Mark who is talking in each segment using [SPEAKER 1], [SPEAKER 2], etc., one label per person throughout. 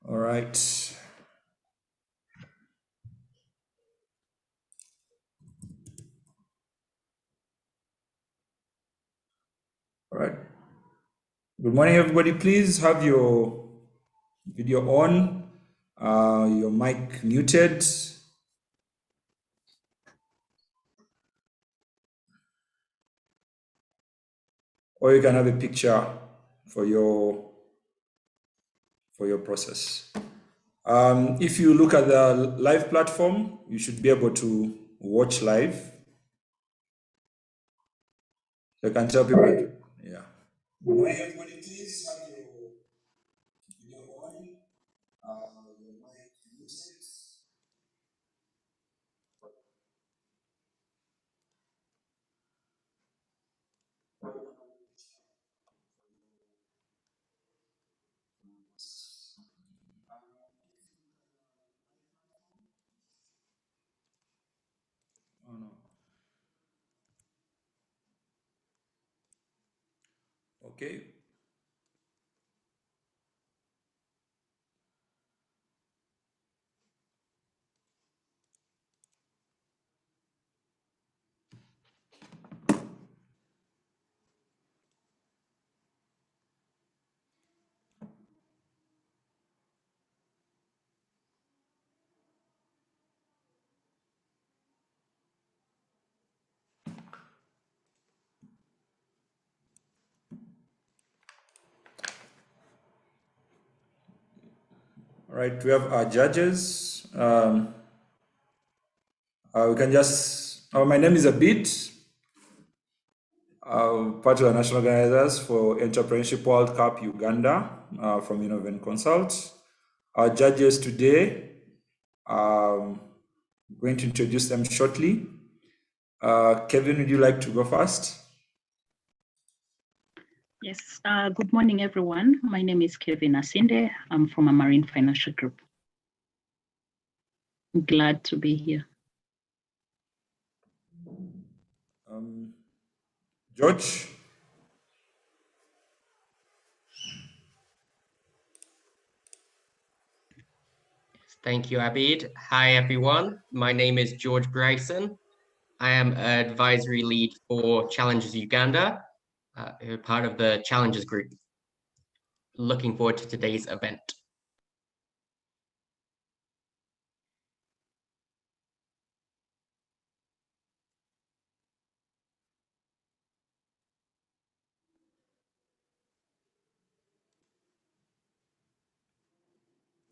[SPEAKER 1] All right. All right. Good morning, everybody. Please have your video on, your mic muted, or you can have a picture for your process. If you look at the live platform, you should be able to watch live. So I can tell people, yeah. Good morning, everybody. Please have your video on, your mic muted. Oh, no. Okay. All right, we have our judges. We can just, my name is Abid, part of the national organizers for Entrepreneurship World Cup Uganda from Innovent Consult. Our judges today, I'm going to introduce them shortly. Kevin, would you like to go first?
[SPEAKER 2] Yes, good morning, everyone. My name is Kevin Asinde. I'm from a Marine Financial Group. I'm glad to be here.
[SPEAKER 1] George?
[SPEAKER 3] Thank you, Abid. Hi, everyone. My name is George Bryson. I am advisory lead for Challenges Uganda, part of the Challenges Group. Looking forward to today's event.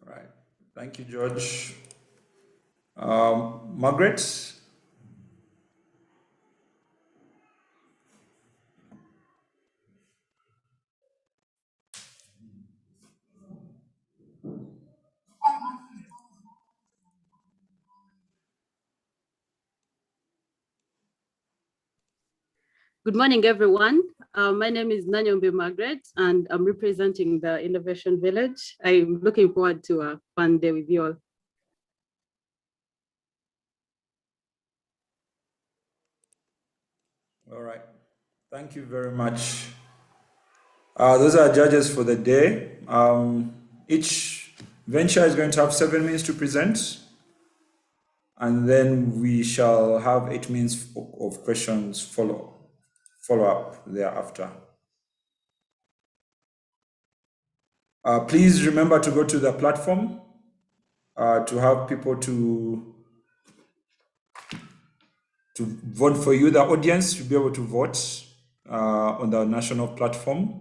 [SPEAKER 1] All right. Thank you, George. Margaret?
[SPEAKER 4] Good morning, everyone. My name is Nanyombe Margaret, and I'm representing the Innovation Village. I'm looking forward to a fun day with you all.
[SPEAKER 1] All right. Thank you very much. Those are judges for the day. Each venture is going to have 7 minutes to present, and then we shall have 8 minutes of questions follow up thereafter. Please remember to go to the platform to have people to vote for you. The audience should be able to vote on the national platform,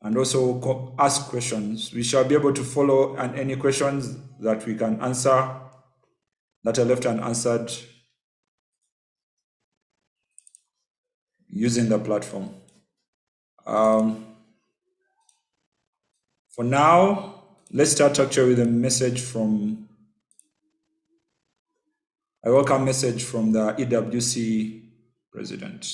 [SPEAKER 1] and also ask questions. We shall be able to follow and any questions that we can answer that are left unanswered using the platform. For now, let's start actually with a message from, a welcome message from the EWC president.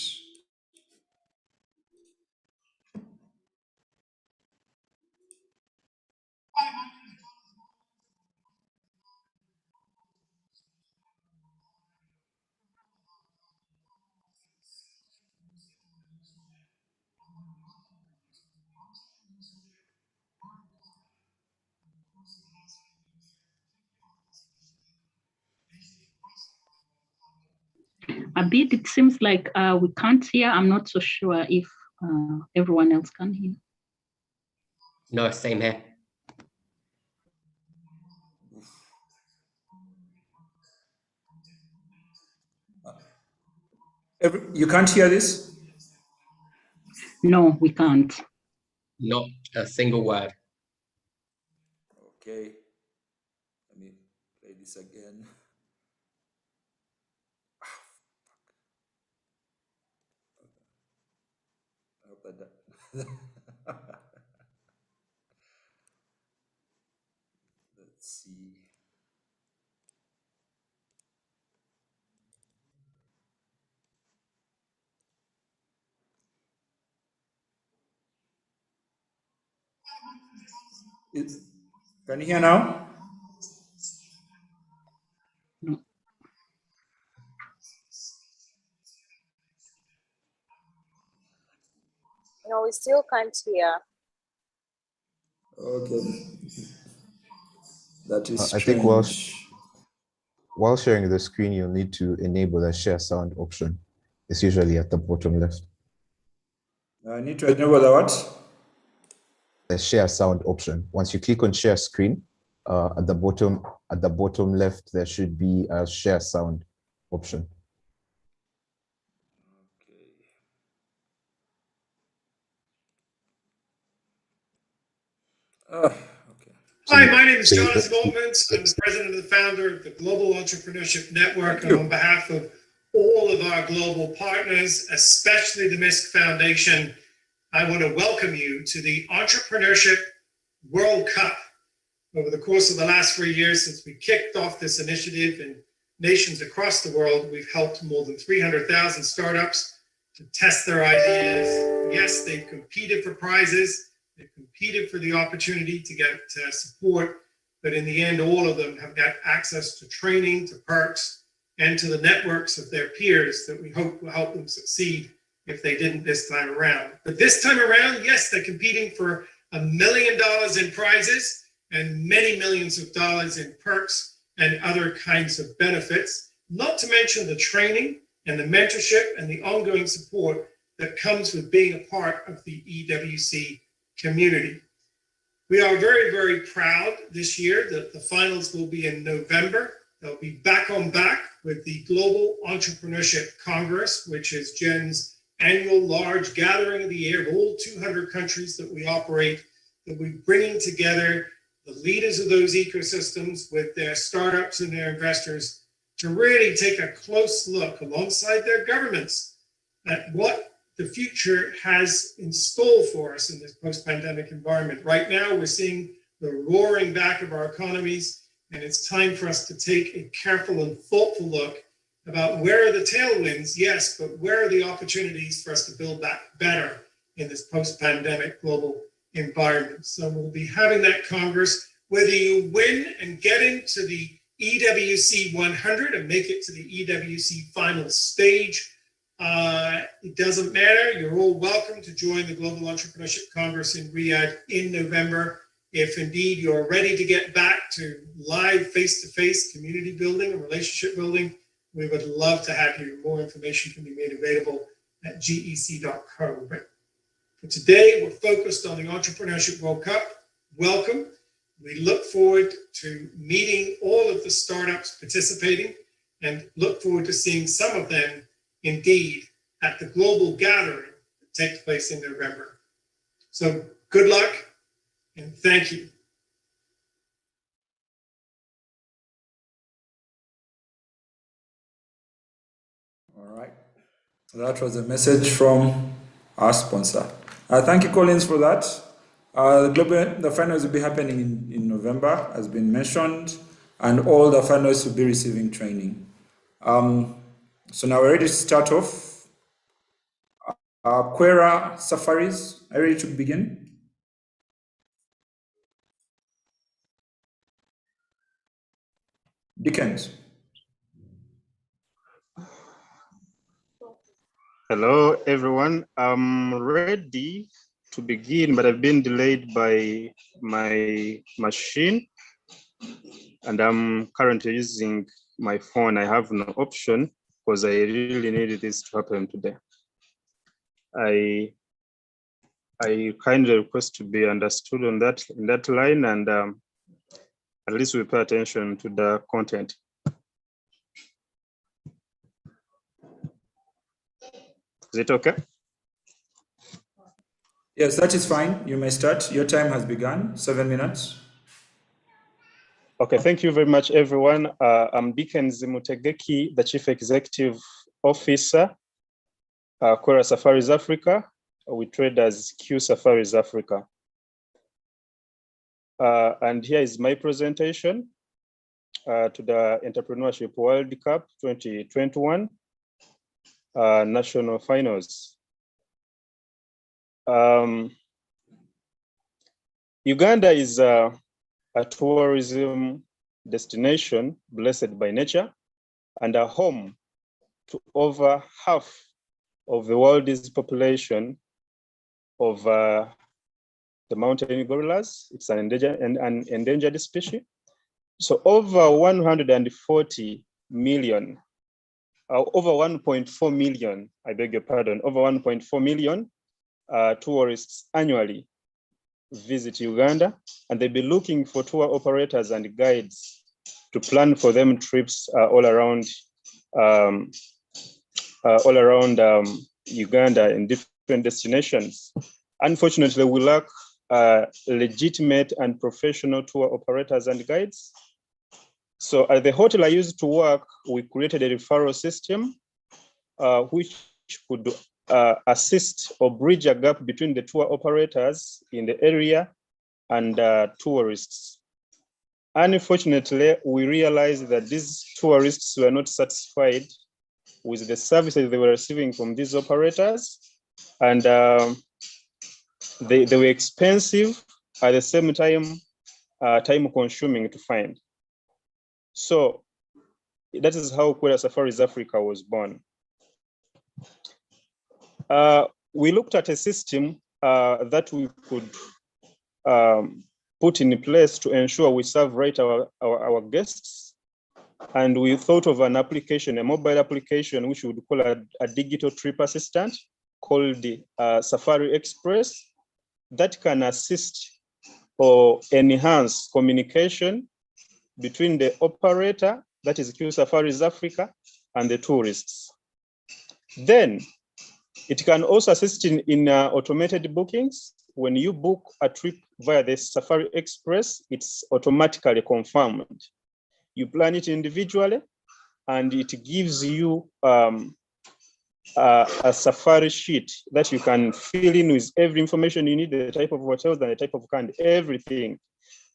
[SPEAKER 2] bit, it seems like we can't hear. I'm not so sure if everyone else can hear.
[SPEAKER 3] No, same here.
[SPEAKER 1] You can't hear this?
[SPEAKER 2] No, we can't.
[SPEAKER 3] Not a single word.
[SPEAKER 1] Okay. Let me play this again. I hope that. Let's see. Can you hear now?
[SPEAKER 2] No.
[SPEAKER 5] No, we still can't hear.
[SPEAKER 1] Okay. That is
[SPEAKER 6] I
[SPEAKER 1] strange.
[SPEAKER 6] think while sharing the screen, you'll need to enable the share sound option. It's usually at the bottom left.
[SPEAKER 1] I need to enable the what?
[SPEAKER 6] The share sound option. Once you click on share screen, at the bottom left, there should be a share sound option.
[SPEAKER 1] Okay.
[SPEAKER 7] Hi, my name is Jonathan Oltmans. I'm the president and the founder of the Global Entrepreneurship Network. And on behalf of all of our global partners, especially the MISC Foundation, I want to welcome you to the Entrepreneurship World Cup. Over the course of the last 3 years since we kicked off this initiative in nations across the world, we've helped more than 300,000 startups to test their ideas. Yes, they've competed for prizes. They've competed for the opportunity to get support, but in the end, all of them have got access to training, to perks, and to the networks of their peers that we hope will help them succeed if they didn't this time around. But this time around, yes, they're competing for $1 million in prizes and many millions of dollars in perks and other kinds of benefits, not to mention the training and the mentorship and the ongoing support that comes with being a part of the EWC community. We are very, very proud this year that the finals will be in November. They'll be back on back with the Global Entrepreneurship Congress, which is Gen's annual large gathering of the year of all 200 countries that we operate, that we're bringing together the leaders of those ecosystems with their startups and their investors to really take a close look alongside their governments at what the future has in store for us in this post-pandemic environment. Right now, we're seeing the roaring back of our economies, and it's time for us to take a careful and thoughtful look about where are the tailwinds, yes, but where are the opportunities for us to build back better in this post-pandemic global environment. So we'll be having that Congress, whether you win and get into the EWC 100 and make it to the EWC final stage, it doesn't matter. You're all welcome to join the Global Entrepreneurship Congress in Riyadh in November. If indeed you're ready to get back to live face-to-face community building and relationship building, we would love to have you. More information can be made available at gec.co. But for today, we're focused on the Entrepreneurship World Cup. Welcome. We look forward to meeting all of the startups participating and look forward to seeing some of them indeed at the global gathering that takes place in November. So good luck and thank you.
[SPEAKER 1] All right. That was a message from our sponsor. Thank you, Collins, for that. The finals will be happening in November, as been mentioned, and all the finalists will be receiving training. So now we're ready to start off. Quera Safaris, are you ready to begin? Dickens.
[SPEAKER 8] Hello, everyone. I'm ready to begin, but I've been delayed by my machine, and I'm currently using my phone. I have no option because I really needed this to happen today. I kindly request to be understood on that in that line, and at least we pay attention to the content. Is it okay?
[SPEAKER 1] Yes, that is fine. You may start. Your time has begun. 7 minutes.
[SPEAKER 8] Okay, thank you very much, everyone. I'm Dickens Mutegeki, the Chief Executive Officer, Quora Safaris Africa. We trade as Q Safaris Africa. And here is my presentation to the Entrepreneurship World Cup 2021 National Finals. Uganda is a tourism destination blessed by nature and a home to over half of the world's population of the mountain gorillas. It's an endangered species. So over 140 million, over 1.4 million, I beg your pardon, over 1.4 million tourists annually visit Uganda, and they'll be looking for tour operators and guides to plan for them trips all around Uganda in different destinations. Unfortunately, we lack legitimate and professional tour operators and guides. So at the hotel I used to work, we created a referral system which could assist or bridge a gap between the tour operators in the area and tourists. Unfortunately, we realized that these tourists were not satisfied with the services they were receiving from these operators, and they were expensive, at the same time, time consuming to find. So that is how Quora Safaris Africa was born. We looked at a system that we could put in place to ensure we serve right our guests. And we thought of an application, a mobile application, which we would call a digital trip assistant called the Safari Express, that can assist or enhance communication between the operator, that is Q Safaris Africa, and the tourists. Then it can also assist in automated bookings. When you book a trip via the Safari Express, it's automatically confirmed. You plan it individually, and it gives you a Safari sheet that you can fill in with every information you need, the type of hotels and the type of kind, everything.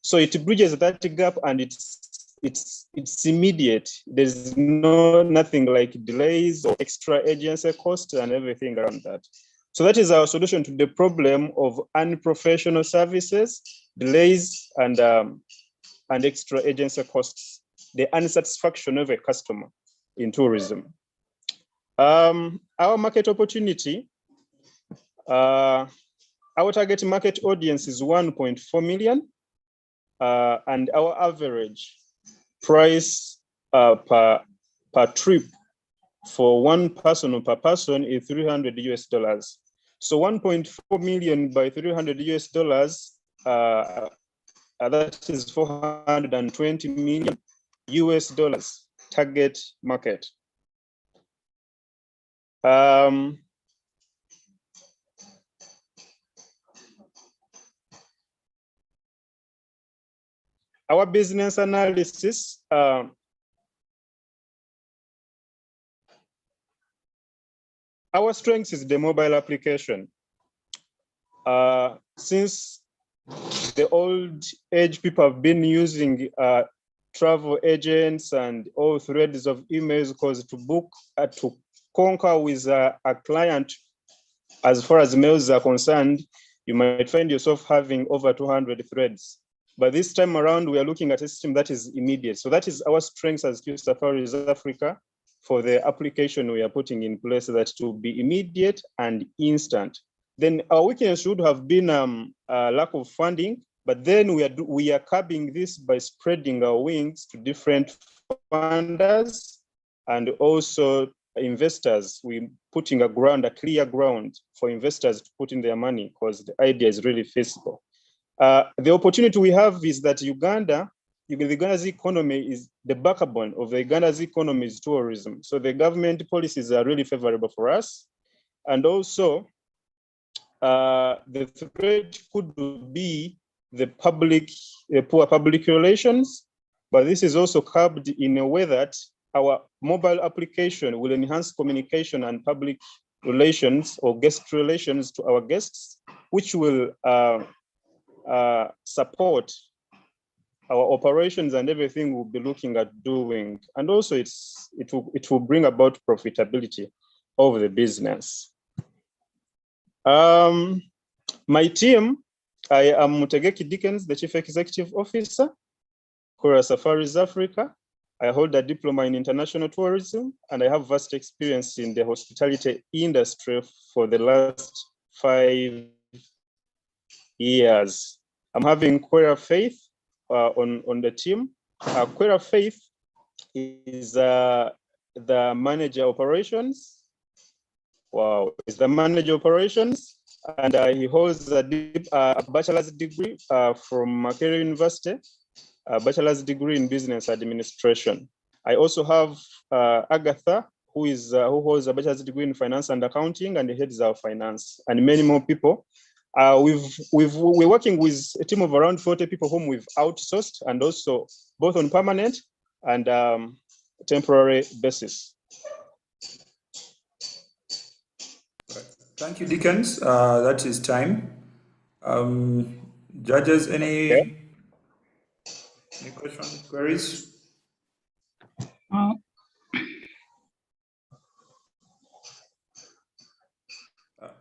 [SPEAKER 8] So it bridges that gap, and it's immediate. There's nothing like delays or extra agency costs and everything around that. So that is our solution to the problem of unprofessional services, delays, and extra agency costs, the unsatisfaction of a customer in tourism. Our market opportunity, our target market audience is 1.4 million, and our average price per trip for one person or per person is $300 US. So 1.4 million by $300 US, that is 420 million US dollars target market. Our business analysis, our strength is the mobile application. Since the old age people have been using travel agents and all threads of emails, because to book, to conquer with a client, as far as mails are concerned, you might find yourself having over 200 threads. But this time around, we are looking at a system that is immediate. So that is our strength as Q Safaris Africa for the application we are putting in place, that to be immediate and instant. Then our weakness should have been a lack of funding, but then we are curbing this by spreading our wings to different funders and also investors, we're putting a clear ground for investors to put in their money because the idea is really feasible. The opportunity we have is that Uganda's economy is the backbone of the Uganda's economy is tourism. So the government policies are really favorable for us. And also, the threat could be the poor public relations, but this is also curbed in a way that our mobile application will enhance communication and public relations or guest relations to our guests, which will support our operations and everything we'll be looking at doing. And also it will bring about profitability of the business. My team, I am Mutegeki Dickens, the Chief Executive Officer, Kora Safaris Africa. I hold a diploma in international tourism, and I have vast experience in the hospitality industry for the last 5 years. I'm having Quera Faith on the team. Quera Faith is the manager operations. Wow, is the manager operations, and he holds a bachelor's degree from Makerere University, a bachelor's degree in business administration. I also have Agatha, who holds a bachelor's degree in finance and accounting, and heads our finance, and many more people. We're working with a team of around 40 people whom we've outsourced, and also both on permanent and temporary basis.
[SPEAKER 1] Thank you, Dickens. That is time. Judges, any questions, queries?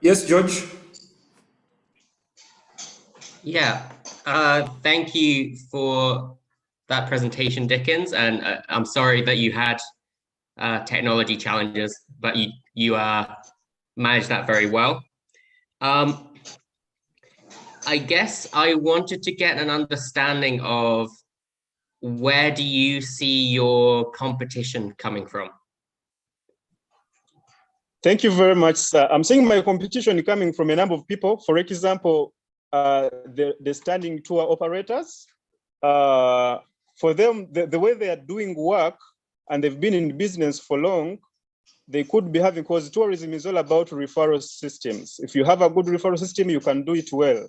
[SPEAKER 1] Yes, George.
[SPEAKER 3] Yeah, thank you for that presentation, Dickens. And I'm sorry that you had technology challenges, but you managed that very well. I guess I wanted to get an understanding of where do you see your competition coming from?
[SPEAKER 8] Thank you very much, sir. I'm seeing my competition coming from a number of people. For example, the standing tour operators. For them, the way they are doing work, and they've been in business for long, they could be having, because tourism is all about referral systems. If you have a good referral system, you can do it well.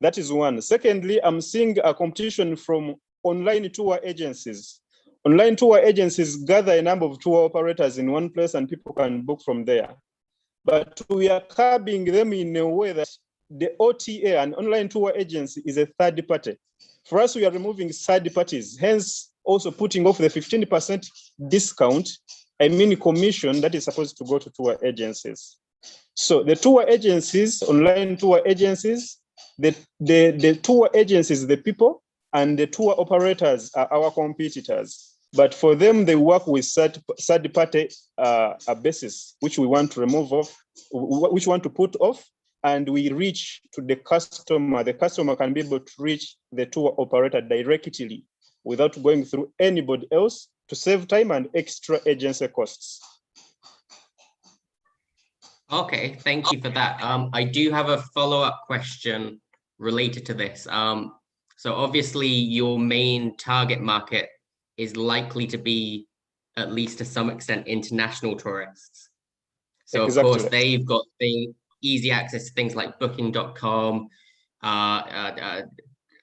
[SPEAKER 8] That is one. Secondly, I'm seeing a competition from online tour agencies. Online tour agencies gather a number of tour operators in one place and people can book from there. But we are curbing them in a way that the OTA, an online tour agency, is a third party. For us, we are removing third parties, hence also putting off the 15% discount, commission that is supposed to go to tour agencies. So the tour agencies, online tour agencies, the tour agencies, the people, and the tour operators are our competitors. But for them, they work with third party basis, which we want to remove off, which we want to put off, and we reach to the customer. The customer can be able to reach the tour operator directly without going through anybody else, to save time and extra agency costs.
[SPEAKER 3] Okay, thank you for that. I do have a follow-up question related to this. So obviously your main target market is likely to be, at least to some extent, international tourists. So of course they've got easy access to things like booking.com,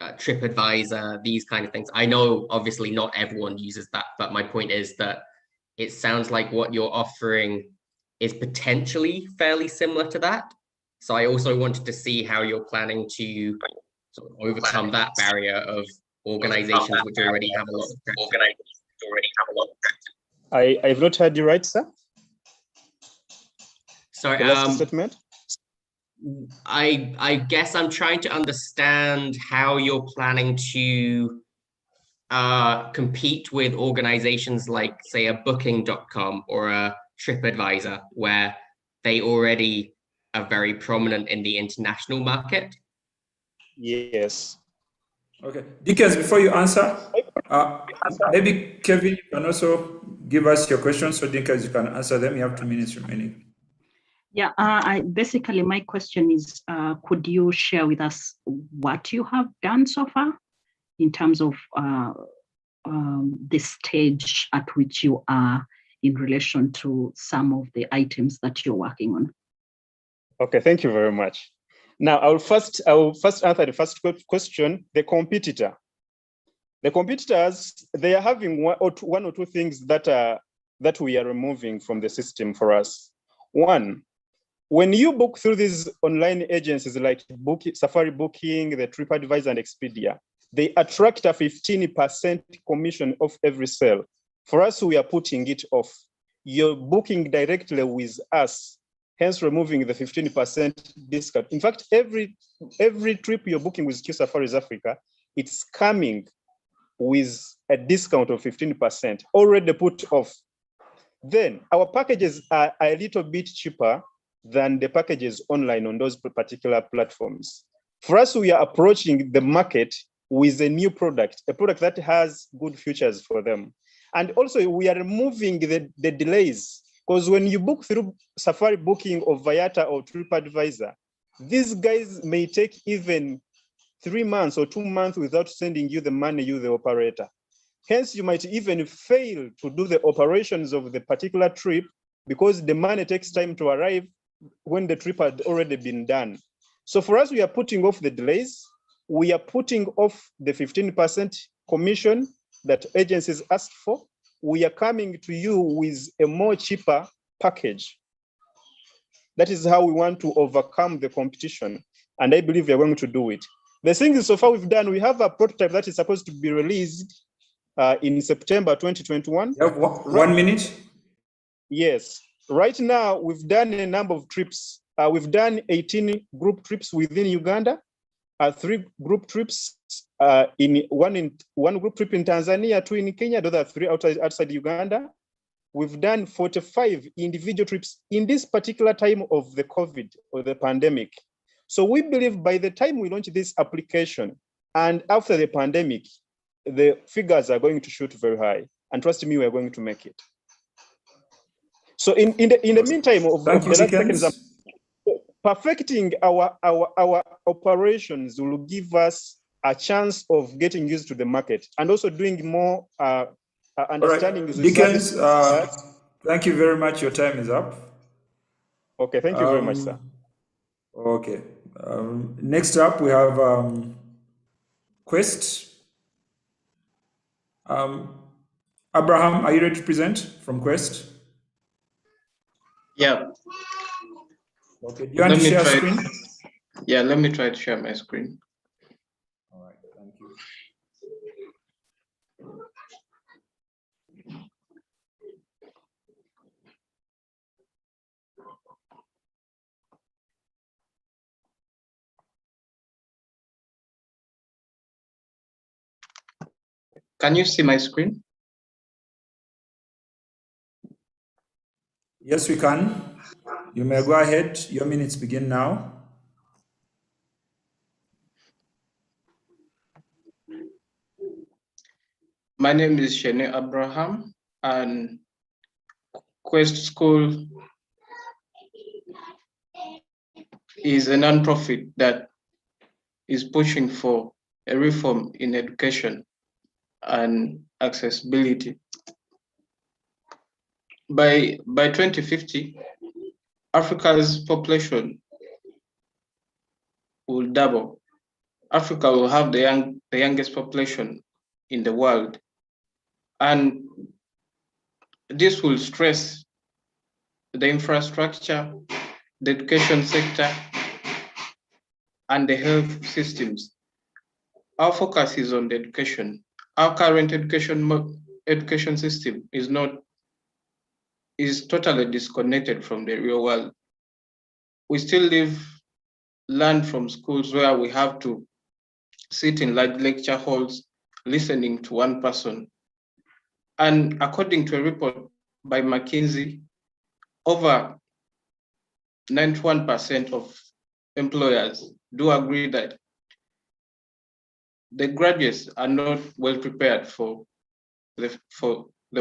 [SPEAKER 3] TripAdvisor, these kind of things. I know obviously not everyone uses that, but my point is that it sounds like what you're offering is potentially fairly similar to that. So I also wanted to see how you're planning to sort of overcome that barrier of organizations which already have a lot of traction.
[SPEAKER 8] I've not heard you right, sir.
[SPEAKER 3] Sorry,
[SPEAKER 8] the last statement.
[SPEAKER 3] I guess I'm trying to understand how you're planning to compete with organizations like, say, a booking.com or a TripAdvisor, where they already are very prominent in the international market.
[SPEAKER 8] Yes.
[SPEAKER 1] Okay, Dickens, before you answer, maybe Kevin, you can also give us your questions so Dinkas you can answer them. You have 2 minutes remaining.
[SPEAKER 2] Yeah, basically my question is, could you share with us what you have done so far in terms of the stage at which you are in relation to some of the items that you're working on?
[SPEAKER 8] Okay, thank you very much. Now, I will first answer the first question, the competitor. The competitors, they are having one or two things that we are removing from the system for us. One, when you book through these online agencies like Safari Booking, the TripAdvisor and Expedia, they attract a 15% commission of every sale. For us, we are putting it off. You're booking directly with us, hence removing the 15% discount. In fact, every trip you're booking with Q Safaris Africa, it's coming with a discount of 15%, already put off. Then our packages are a little bit cheaper than the packages online on those particular platforms. For us, we are approaching the market with a new product, a product that has good features for them. And also we are removing the delays, because when you book through Safari Booking or Viata or TripAdvisor, these guys may take even 3 months or 2 months without sending you the money, you the operator. Hence, you might even fail to do the operations of the particular trip because the money takes time to arrive when the trip had already been done. So for us, we are putting off the delays. We are putting off the 15% commission that agencies asked for. We are coming to you with a more cheaper package. That is how we want to overcome the competition. And I believe we are going to do it. The thing is, so far we've done, we have a prototype that is supposed to be released in September 2021.
[SPEAKER 1] You have 1 minute?
[SPEAKER 8] Yes. Right now, we've done a number of trips. We've done 18 group trips within Uganda, 3 group trips, one group trip in Tanzania, 2 in Kenya, the other 3 outside Uganda. We've done 45 individual trips in this particular time of the COVID or the pandemic. So we believe by the time we launch this application and after the pandemic, the figures are going to shoot very high. And trust me, we're going to make it. So in the meantime, of the last seconds, perfecting our operations will give us a chance of getting used to the market and also doing more understanding.
[SPEAKER 1] Right. Dickens, thank you very much. Your time is up.
[SPEAKER 8] Okay, thank you very much, sir.
[SPEAKER 1] Okay. Next up, we have Quest. Abraham, are you ready to present from Quest?
[SPEAKER 9] Yeah.
[SPEAKER 1] Okay. Do you want to share screen?
[SPEAKER 9] Yeah, let me try to share my screen.
[SPEAKER 1] All right. Thank you.
[SPEAKER 9] Can you see my screen?
[SPEAKER 1] Yes, we can. You may go ahead. Your minutes begin now.
[SPEAKER 9] My name is Shene Abraham, and Quest School is a nonprofit that is pushing for a reform in education and accessibility. By 2050, Africa's population will double. Africa will have the youngest population in the world. And this will stress the infrastructure, the education sector, and the health systems. Our focus is on the education. Our current education system is totally disconnected from the real world. We still learn from schools where we have to sit in large lecture halls, listening to one person. And according to a report by McKinsey, over 91% of employers do agree that the graduates are not well prepared for the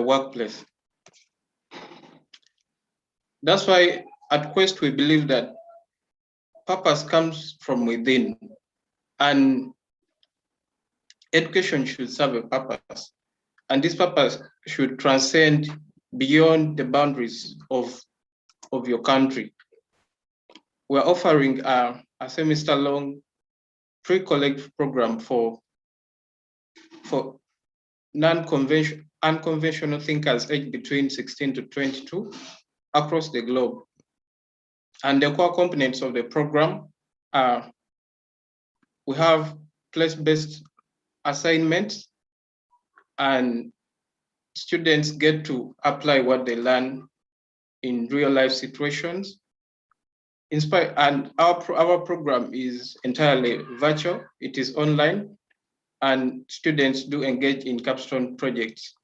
[SPEAKER 9] workplace. That's why at Quest we believe that purpose comes from within, and education should serve a purpose. And this purpose should transcend beyond the boundaries of your country. We're offering a semester-long pre-collect program for unconventional thinkers aged between 16 to 22 across the globe. And the core components of the program are, we have place-based assignments, and students get to apply what they learn in real life situations. And our program is entirely virtual, it is online, and students do engage in capstone projects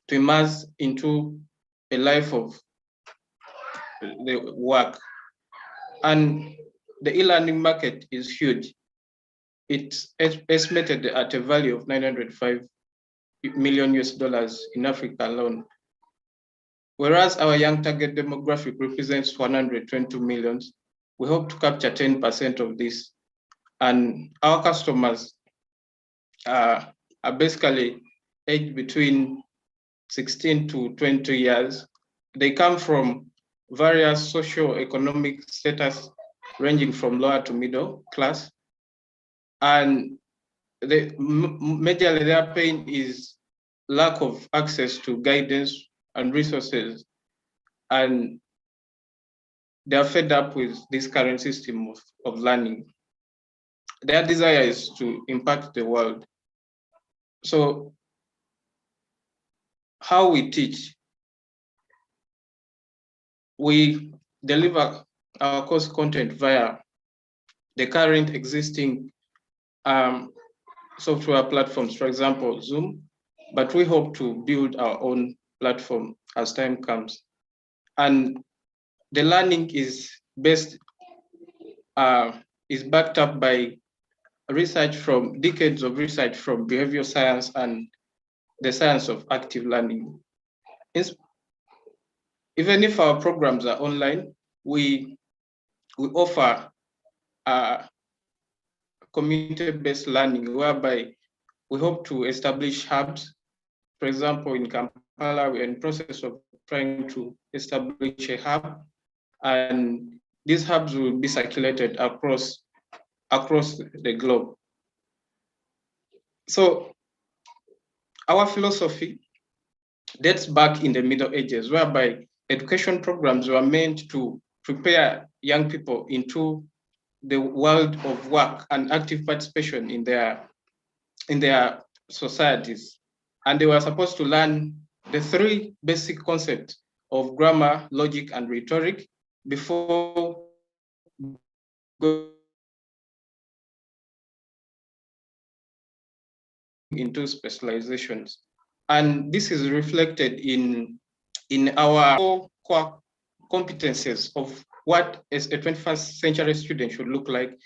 [SPEAKER 9] to immerse into a life of the work. And the e-learning market is huge. It's estimated at a value of $905 million in Africa alone. Whereas our young target demographic represents 122 million, we hope to capture 10% of this. And our customers are basically aged between 16 to 20 years. They come from various socio-economic status ranging from lower to middle class. And majorly their pain is lack of access to guidance and resources. And they are fed up with this current system of learning. Their desire is to impact the world. So how we teach, we deliver our course content via the current existing software platforms, for example, Zoom, but we hope to build our own platform as time comes. And the learning is backed up by research from decades of research from behavioral science and the science of active learning. Even if our programs are online, we offer community-based learning, whereby we hope to establish hubs. For example, in Kampala, we're in the process of trying to establish a hub, and these hubs will be circulated across the globe. So our philosophy dates back in the Middle Ages, whereby education programs were meant to prepare young people into the world of work and active participation in their societies. And they were supposed to learn the three basic concepts of grammar, logic, and rhetoric before going into specializations. And this is reflected in our core competencies of what a 21st century student should look like.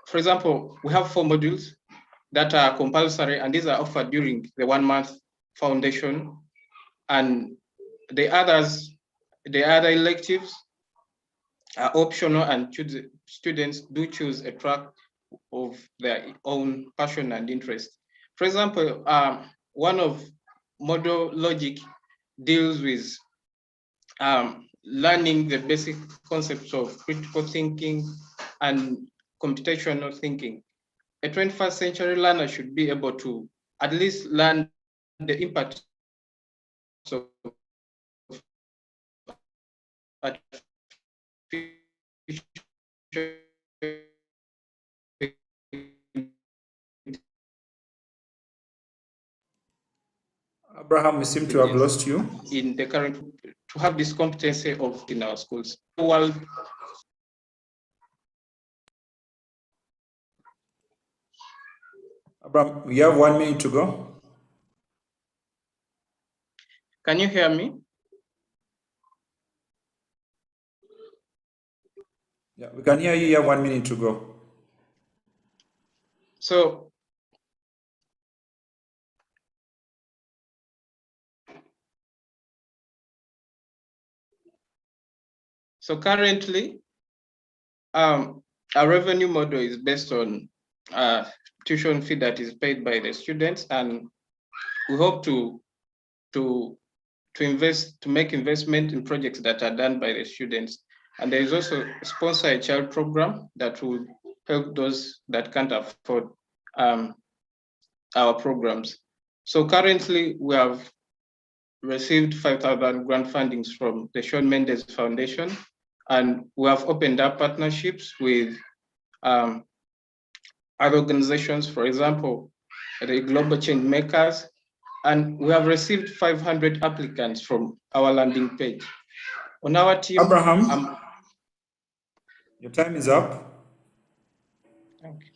[SPEAKER 9] For example, we have 4 modules that are compulsory, and these are offered during the 1-month foundation. And the other electives are optional, and students do choose a track of their own passion and interest. For example, one of model logic deals with learning the basic concepts of critical thinking and computational thinking. A 21st century learner should be able to at least learn the impact of
[SPEAKER 1] Abraham, we seem to have lost you.
[SPEAKER 9] In the current, to have this competency in our schools. World.
[SPEAKER 1] Abraham, we have 1 minute to go.
[SPEAKER 9] Can you hear me?
[SPEAKER 1] Yeah, we can hear you. You have 1 minute to go.
[SPEAKER 9] So So currently, our revenue model is based on tuition fee that is paid by the students, and we hope to make investment in projects that are done by the students. And there is also a sponsor a child program that will help those that can't afford our programs. So currently we have received 5,000 grant fundings from the Shawn Mendes Foundation, and we have opened up partnerships with other organizations, for example, the Global Change Makers, and we have received 500 applicants from our landing page. On our team,
[SPEAKER 1] Abraham, your time is up.
[SPEAKER 9] Thank you.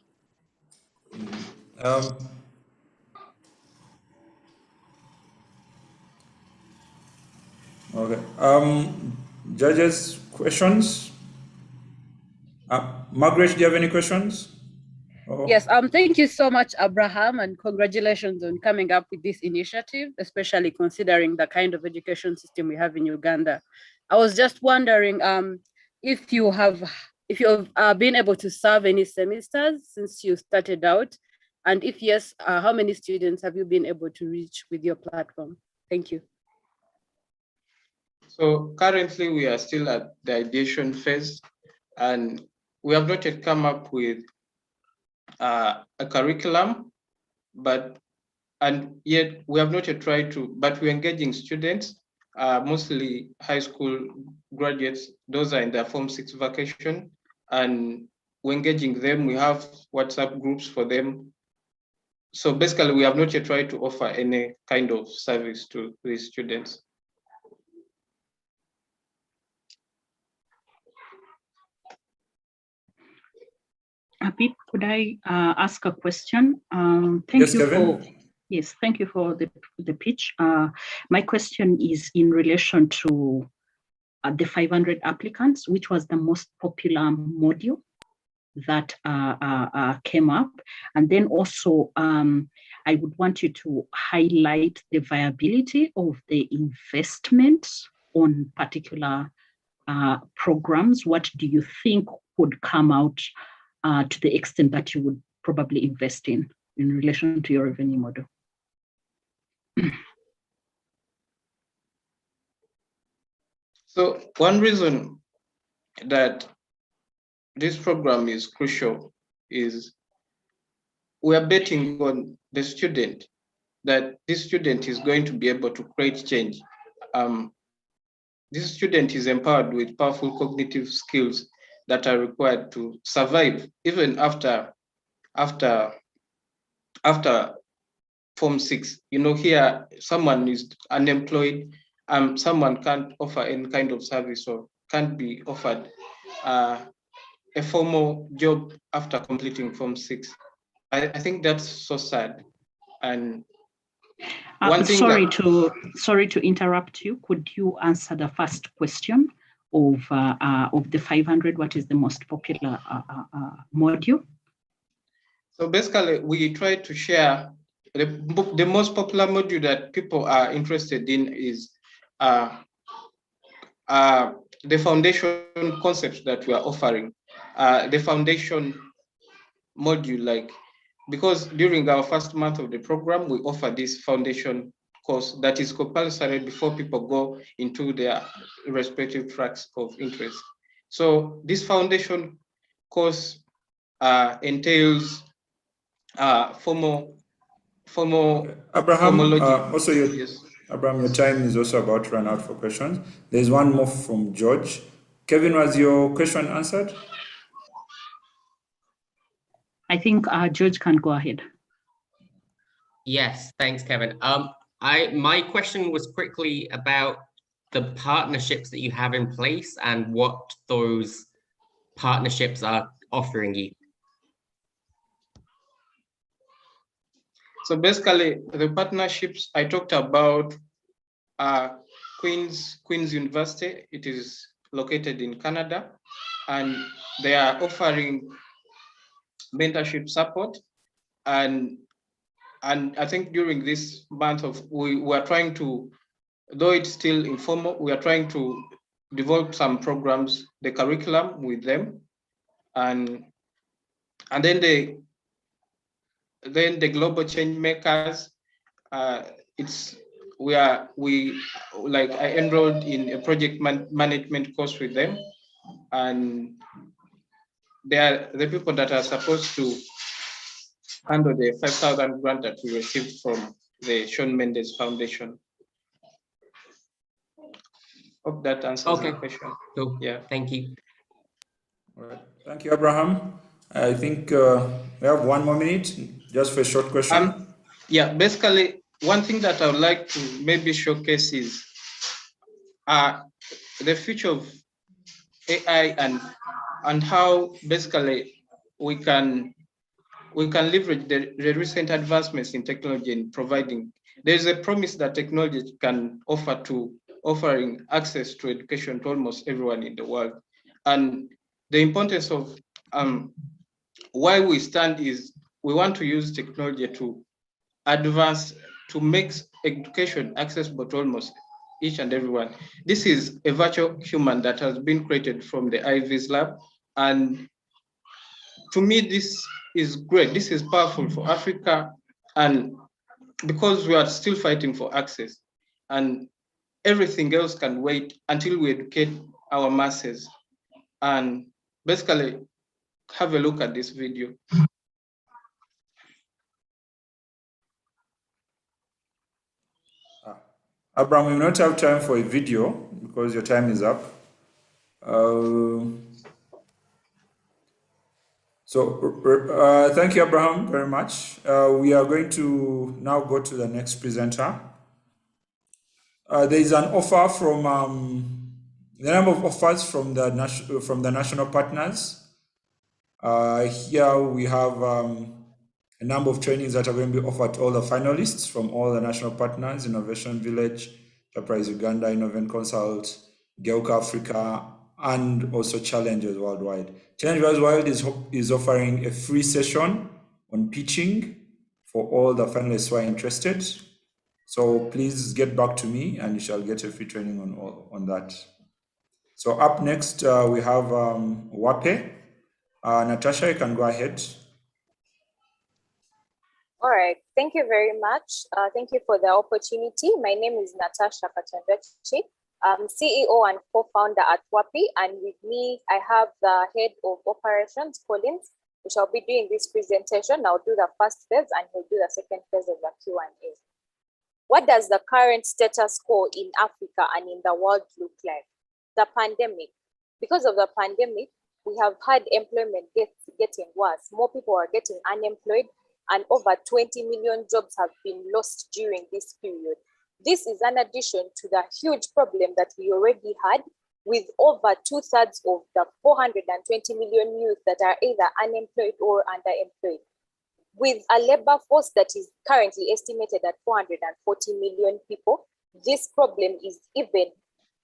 [SPEAKER 1] Okay. Judges, questions? Margaret, do you have any questions? Oh.
[SPEAKER 4] Yes, thank you so much, Abraham, and congratulations on coming up with this initiative, especially considering the kind of education system we have in Uganda. I was just wondering if you have been able to serve any semesters since you started out, and if yes, how many students have you been able to reach with your platform? Thank you.
[SPEAKER 9] So currently we are still at the ideation phase, and we have not yet come up with a curriculum, and yet we have not yet tried to, but we're engaging students, mostly high school graduates. Those are in their Form 6 vacation, and we're engaging them. We have WhatsApp groups for them. So basically we have not yet tried to offer any kind of service to these students.
[SPEAKER 2] Abid, could I ask a question?
[SPEAKER 1] Yes, Kevin.
[SPEAKER 2] Thank you for the pitch. My question is in relation to the 500 applicants, which was the most popular module that came up. And then also, I would want you to highlight the viability of the investment on particular programs. What do you think would come out to the extent that you would probably invest in relation to your revenue model?
[SPEAKER 9] So one reason that this program is crucial is we are betting on the student, that this student is going to be able to create change. This student is empowered with powerful cognitive skills that are required to survive even after Form 6. You know, here someone is unemployed, someone can't offer any kind of service or can't be offered a formal job after completing Form 6. I think that's so sad. And one thing
[SPEAKER 2] sorry to interrupt you. Could you answer the first question of the 500? What is the most popular module?
[SPEAKER 9] So basically, we try to share the most popular module that people are interested in is the foundation concepts that we are offering. The foundation module, because during our first month of the program, we offer this foundation course that is compulsory before people go into their respective tracks of interest. So this foundation course entails formal
[SPEAKER 1] Abraham,
[SPEAKER 9] yes.
[SPEAKER 1] Abraham, your time is also about to run out for questions. There's one more from George. Kevin, was your question answered?
[SPEAKER 2] I think George can go ahead.
[SPEAKER 3] Yes, thanks, Kevin. My question was quickly about the partnerships that you have in place and what those partnerships are offering you.
[SPEAKER 9] So basically, the partnerships I talked about are Queen's University. It is located in Canada, and they are offering mentorship support. And I think during this month we are trying to, though it's still informal, we are trying to develop some programs, the curriculum with them, and then the global change makers. I enrolled in a project management course with them, and they are the people that are supposed to handle the 5,000 grant that we received from the Shawn Mendes Foundation. Hope that answers the question.
[SPEAKER 3] Cool.
[SPEAKER 9] Yeah.
[SPEAKER 3] Thank you.
[SPEAKER 1] All right. Thank you, Abraham. I think we have 1 more minute just for a short question.
[SPEAKER 9] Yeah, basically, one thing that I would like to maybe showcase is the future of AI and how basically we can leverage the recent advancements in technology in providing. There's a promise that technology can offer to offering access to education to almost everyone in the world. And the importance of why we stand is we want to use technology to advance, to make education accessible to almost each and everyone. This is a virtual human that has been created from the IV's lab. And to me, this is great. This is powerful for Africa, and because we are still fighting for access, and everything else can wait until we educate our masses. And basically, have a look at this video.
[SPEAKER 1] Abraham, we will not have time for a video because your time is up. Thank you, Abraham, very much. We are going to now go to the next presenter. There is an offer from the number of offers from the national partners. Here we have a number of trainings that are going to be offered to all the finalists from all the national partners: Innovation Village, Enterprise Uganda, Innovate Consult, Geuka Africa, and also Challenges Worldwide. Challenges Worldwide is offering a free session on pitching for all the finalists who are interested. So please get back to me and you shall get a free training on that. So up next, we have Wape. Natasha, you can go ahead.
[SPEAKER 5] All right, thank you very much. Thank you for the opportunity. My name is Natasha Katandachi. I'm CEO and co-founder at WAPI, and with me, I have the head of operations, Collins, who shall be doing this presentation. I'll do the first phase and he'll do the second phase of the Q&A. What does the current status quo in Africa and in the world look like? The pandemic. Because of the pandemic, we have had employment getting worse. More people are getting unemployed, and over 20 million jobs have been lost during this period. This is an addition to the huge problem that we already had with over 2/3 of the 420 million youth that are either unemployed or underemployed. With a labor force that is currently estimated at 440 million people, this problem is even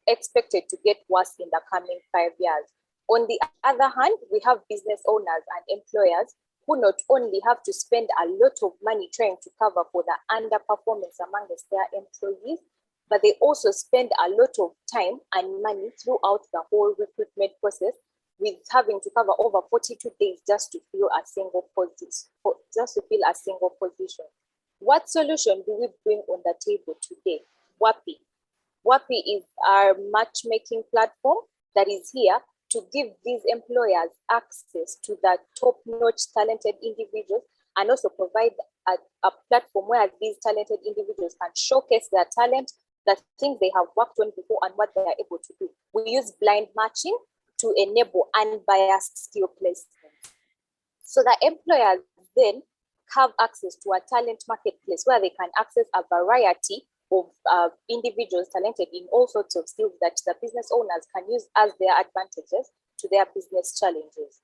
[SPEAKER 5] expected to get worse in the coming 5 years. On the other hand, we have business owners and employers who not only have to spend a lot of money trying to cover for the underperformance amongst their employees, but they also spend a lot of time and money throughout the whole recruitment process, with having to cover over 42 days just to fill a single position. What solution do we bring on the table today? WAPI. WAPI is our matchmaking platform that is here to give these employers access to the top-notch talented individuals, and also provide a platform where these talented individuals can showcase their talent, the things they have worked on before, and what they are able to do. We use blind matching to enable unbiased skill placement. So the employers then have access to a talent marketplace where they can access a variety of individuals talented in all sorts of skills that the business owners can use as their advantages to their business challenges.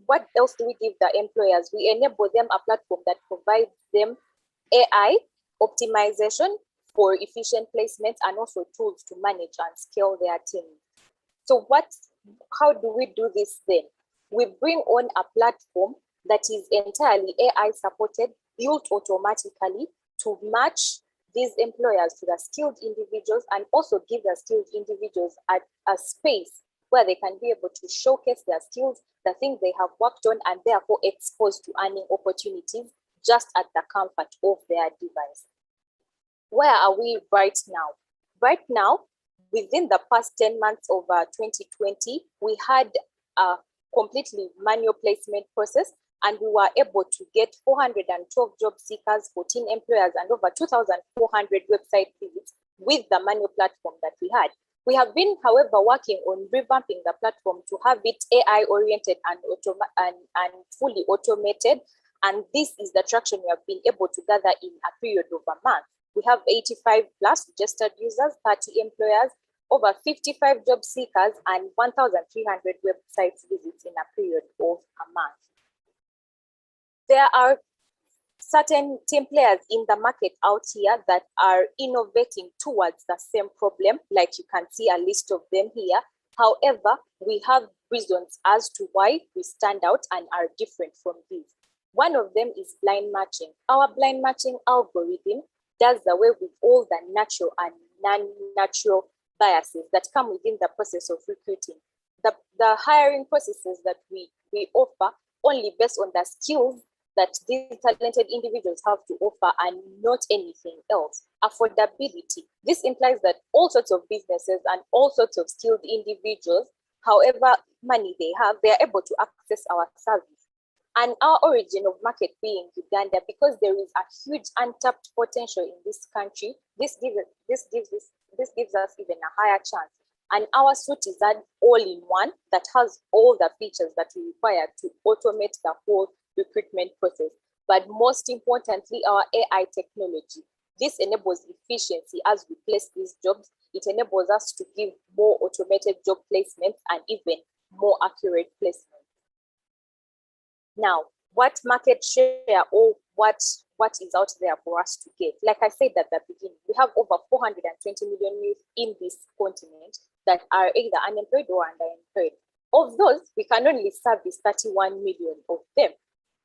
[SPEAKER 5] What else do we give the employers? We enable them a platform that provides them AI optimization for efficient placements, and also tools to manage and scale their teams. So how do we do this then? We bring on a platform that is entirely AI supported, built automatically to match these employers to the skilled individuals and also give the skilled individuals a space where they can be able to showcase their skills, the things they have worked on, and therefore exposed to earning opportunities just at the comfort of their device. Where are we right now? Right now, within the past 10 months of 2020, we had a completely manual placement process, and we were able to get 412 job seekers, 14 employers, and over 2,400 website visits with the manual platform that we had. We have been, however, working on revamping the platform to have it AI-oriented and fully automated, and this is the traction we have been able to gather in a period of a month. We have 85 plus registered users, 30 employers, over 55 job seekers, and 1,300 website visits in a period of a month. There are certain team players in the market out here that are innovating towards the same problem, like you can see a list of them here. However, we have reasons as to why we stand out and are different from these. One of them is blind matching. Our blind matching algorithm does away with all the natural and non-natural biases that come within the process of recruiting. The hiring processes that we offer only based on the skills that these talented individuals have to offer and not anything else. Affordability. This implies that all sorts of businesses and all sorts of skilled individuals, however money they have, they are able to access our service. And our origin of market being Uganda, because there is a huge untapped potential in this country, this gives us even a higher chance. And our suite is an all-in-one that has all the features that we require to automate the whole recruitment process. But most importantly, our AI technology. This enables efficiency as we place these jobs. It enables us to give more automated job placements and even more accurate placements. Now, what market share or what is out there for us to get? Like I said at the beginning, we have over 420 million youth in this continent that are either unemployed or underemployed. Of those, we can only service 31 million of them.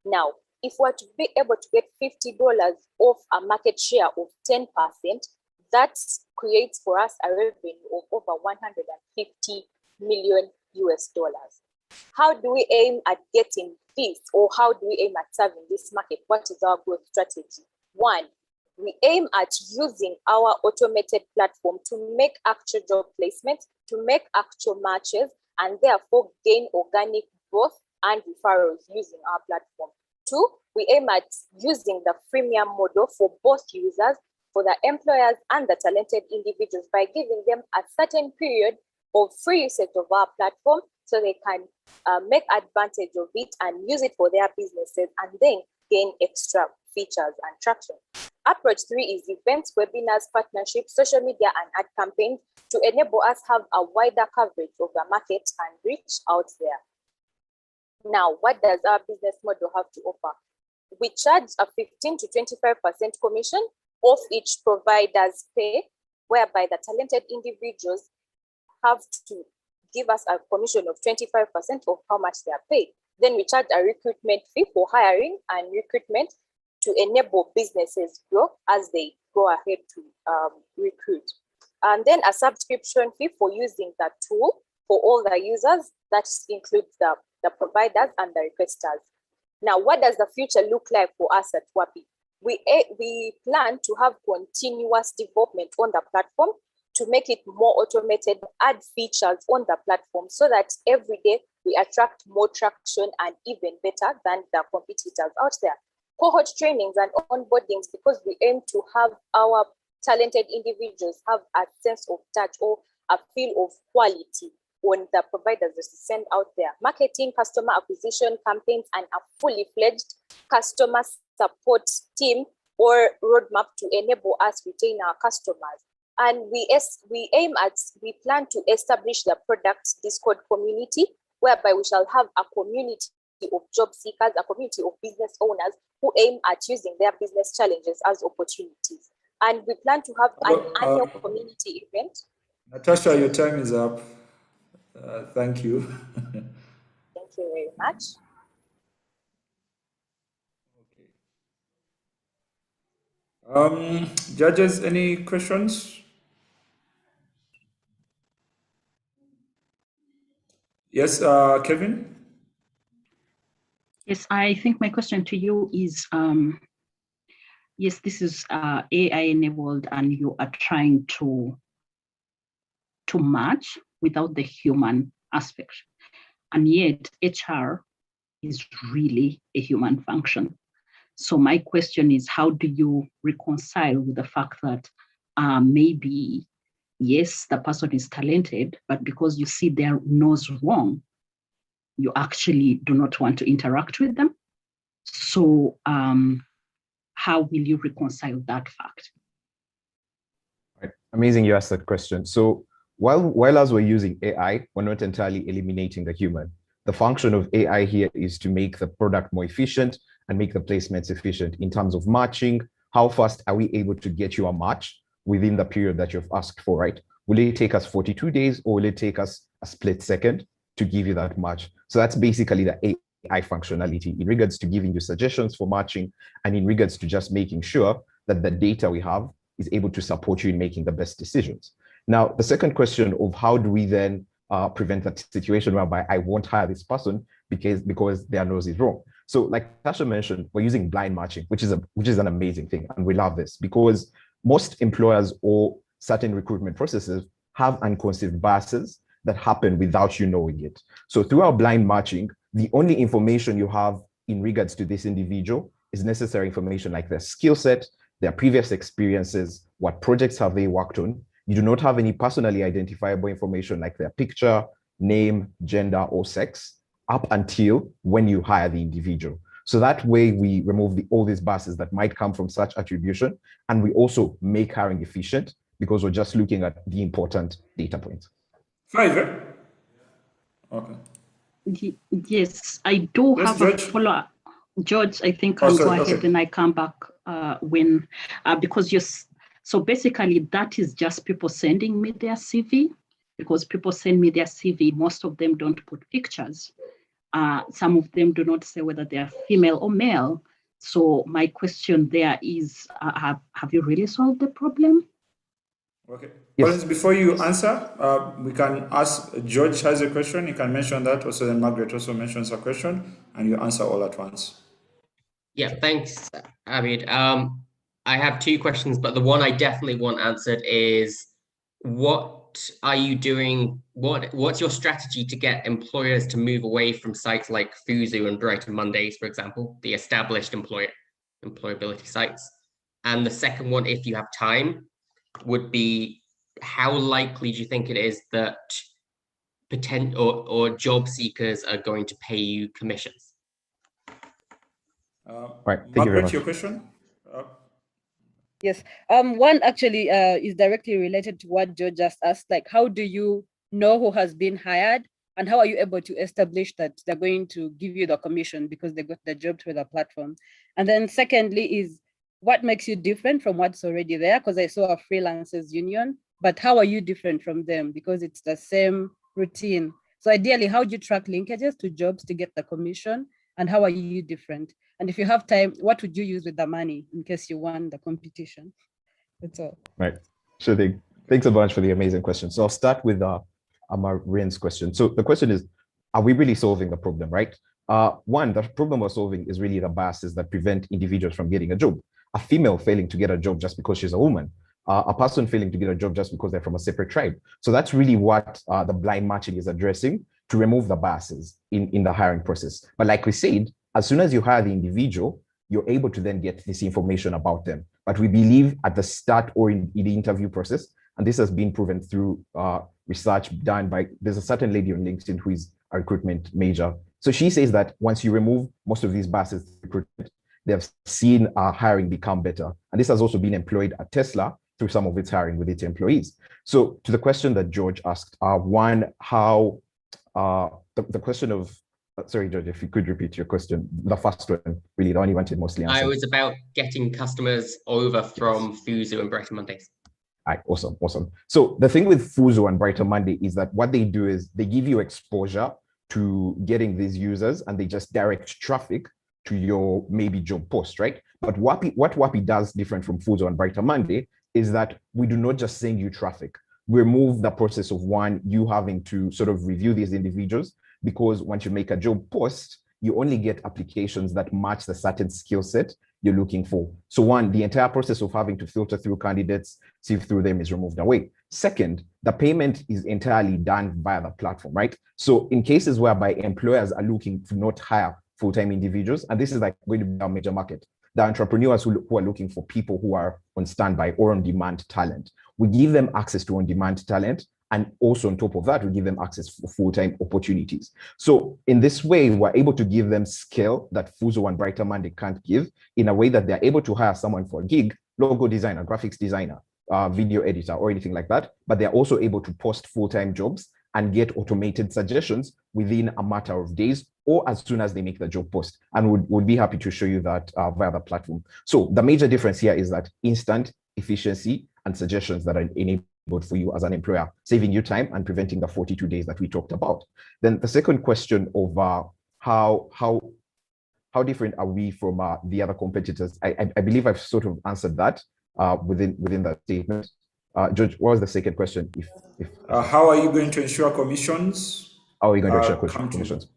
[SPEAKER 5] Now, if we're to be able to get $50 off a market share of 10%, that creates for us a revenue of over 150 million US dollars. How do we aim at getting this, or how do we aim at serving this market? What is our growth strategy? One, we aim at using our automated platform to make actual job placements, to make actual matches, and therefore gain organic growth and referrals using our platform. Two, we aim at using the freemium model for both users, for the employers and the talented individuals, by giving them a certain period of free usage of our platform so they can make advantage of it and use it for their businesses and then gain extra features and traction. Approach 3 is events, webinars, partnerships, social media, and ad campaigns to enable us have a wider coverage of the market and reach out there. Now, what does our business model have to offer? We charge a 15 to 25% commission of each provider's pay, whereby the talented individuals have to give us a commission of 25% of how much they are paid. Then we charge a recruitment fee for hiring and recruitment to enable businesses grow as they go ahead to recruit. And then a subscription fee for using that tool for all the users. That includes the providers and the requesters. Now, what does the future look like for us at WAPI? We plan to have continuous development on the platform to make it more automated, add features on the platform so that every day we attract more traction and even better than the competitors out there. Cohort trainings and onboardings, because we aim to have our talented individuals have a sense of touch or a feel of quality on the providers that we send out there. Marketing, customer acquisition campaigns, and a fully fledged customer support team or roadmap to enable us retain our customers. And we plan to establish the product Discord community, whereby we shall have a community of job seekers, a community of business owners who aim at using their business challenges as opportunities. And we plan to have an annual community event.
[SPEAKER 1] Natasha, your time is up. Thank you.
[SPEAKER 5] Thank you very much.
[SPEAKER 1] Judges, any questions? Yes, Kevin?
[SPEAKER 2] Yes, I think my question to you is, yes, this is AI enabled and you are trying to match without the human aspect. And yet HR is really a human function. So my question is, how do you reconcile with the fact that maybe, yes, the person is talented, but because you see their nose wrong, you actually do not want to interact with them? So how will you reconcile that fact?
[SPEAKER 6] Right. Amazing you asked that question. So while as we're using AI, we're not entirely eliminating the human. The function of AI here is to make the product more efficient and make the placements efficient in terms of matching. How fast are we able to get you a match within the period that you've asked for, right? Will it take us 42 days or will it take us a split second to give you that match? So that's basically the AI functionality in regards to giving you suggestions for matching and in regards to just making sure that the data we have is able to support you in making the best decisions. Now, the second question of how do we then prevent that situation whereby I won't hire this person because their nose is wrong. So like Tasha mentioned, we're using blind matching, which is an amazing thing. And we love this because most employers or certain recruitment processes have unconceived biases that happen without you knowing it. So through our blind matching, the only information you have in regards to this individual is necessary information like their skill set, their previous experiences, what projects have they worked on. You do not have any personally identifiable information like their picture, name, gender, or sex up until when you hire the individual. So that way we remove all these biases that might come from such attribution, and we also make hiring efficient because we're just looking at the important data points.
[SPEAKER 1] 5, eh? Okay.
[SPEAKER 2] Yes, I do
[SPEAKER 1] Yes,
[SPEAKER 2] have
[SPEAKER 1] George?
[SPEAKER 2] a follow-up. George, I think
[SPEAKER 1] Oh,
[SPEAKER 2] I'll
[SPEAKER 1] sorry,
[SPEAKER 2] go ahead
[SPEAKER 1] okay.
[SPEAKER 2] and I come back when, because so basically that is just people sending me their CV, because people send me their CV, most of them don't put pictures. Some of them do not say whether they are female or male. So my question there is, have you really solved the problem?
[SPEAKER 1] Okay.
[SPEAKER 6] Yes.
[SPEAKER 1] Collins, before you answer, we can ask, George has a question, you can mention that, also then Margaret also mentions a question, and you answer all at once.
[SPEAKER 3] Yeah, thanks, Abid. I have two questions, but the one I definitely want answered is, what are you doing? What's your strategy to get employers to move away from sites like Fuzu and Brighter Mondays, for example, the established employability sites? And the second one, if you have time, would be, how likely do you think it is that or job seekers are going to pay you commissions?
[SPEAKER 6] Right. Thank you very
[SPEAKER 1] Margaret,
[SPEAKER 6] much.
[SPEAKER 1] your question?
[SPEAKER 4] Yes. One actually is directly related to what Joe just asked. Like, how do you know who has been hired, and how are you able to establish that they're going to give you the commission because they got the job through the platform? And then secondly is, what makes you different from what's already there? Because I saw a freelancers union, but how are you different from them? Because it's the same routine. So ideally, how do you track linkages to jobs to get the commission? And how are you different? And if you have time, what would you use with the money in case you won the competition? That's all.
[SPEAKER 6] Right. Sure thing. Thanks a bunch for the amazing question. So I'll start with Amarin's question. So the question is, are we really solving the problem, right? One, the problem we're solving is really the biases that prevent individuals from getting a job. A female failing to get a job just because she's a woman. A person failing to get a job just because they're from a separate tribe. So that's really what the blind matching is addressing, to remove the biases in the hiring process. But like we said, as soon as you hire the individual, you're able to then get this information about them. But we believe at the start or in the interview process, and this has been proven through research done by, there's a certain lady on LinkedIn who is a recruitment major. So she says that once you remove most of these biases in recruitment, they've seen hiring become better. And this has also been employed at Tesla through some of its hiring with its employees. So to the question that George asked, one, how the question of, sorry, George, if you could repeat your question, the first one, really, the one you wanted mostly answered.
[SPEAKER 3] I was about getting customers over from Fuzu and Brighter Mondays.
[SPEAKER 6] All right, awesome. So the thing with Fuzu and Brighter Monday is that what they do is they give you exposure to getting these users, and they just direct traffic to your maybe job post, right? But what WAPI does different from Fuzo and Brighter Monday is that we do not just send you traffic. We remove the process of you having to sort of review these individuals, because once you make a job post, you only get applications that match the certain skill set you're looking for. So the entire process of having to filter through candidates, sift through them is removed away. Second, the payment is entirely done via the platform, right? So in cases whereby employers are looking to not hire full-time individuals, and this is like going to be our major market, the entrepreneurs who are looking for people who are on standby or on-demand talent, we give them access to on-demand talent. And also on top of that, we give them access for full-time opportunities. So in this way, we're able to give them scale that Fuzo and Brighter Monday can't give, in a way that they're able to hire someone for a gig, logo designer, graphics designer, video editor, or anything like that. But they're also able to post full-time jobs and get automated suggestions within a matter of days, or as soon as they make the job post. And would be happy to show you that via the platform. So the major difference here is that instant efficiency and suggestions that are enabled for you as an employer, saving you time and preventing the 42 days that we talked about. Then the second question of how different are we from the other competitors? I believe I've sort of answered that within that statement. George, what was the second question?
[SPEAKER 1] How are you going to ensure commissions?
[SPEAKER 6] How are you going to ensure commissions?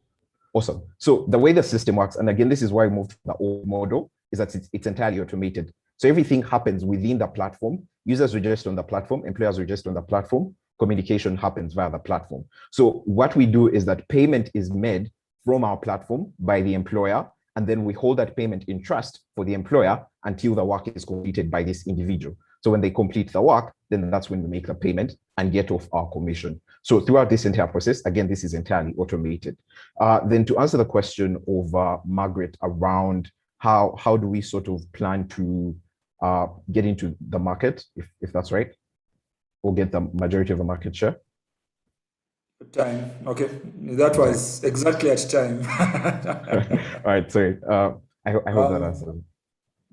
[SPEAKER 6] Awesome. So the way the system works, and again, this is why we moved to the old model, is that it's entirely automated. So everything happens within the platform. Users register on the platform, employers register on the platform, communication happens via the platform. So what we do is that payment is made from our platform by the employer, and then we hold that payment in trust for the employer until the work is completed by this individual. So when they complete the work, then that's when we make the payment and get off our commission. So throughout this entire process, again, this is entirely automated. Then to answer the question of Margaret around how do we sort of plan to get into the market, if that's right, or get the majority of the market share?
[SPEAKER 1] Time. Okay, that was exactly at time.
[SPEAKER 6] All right, sorry. I hope that answers.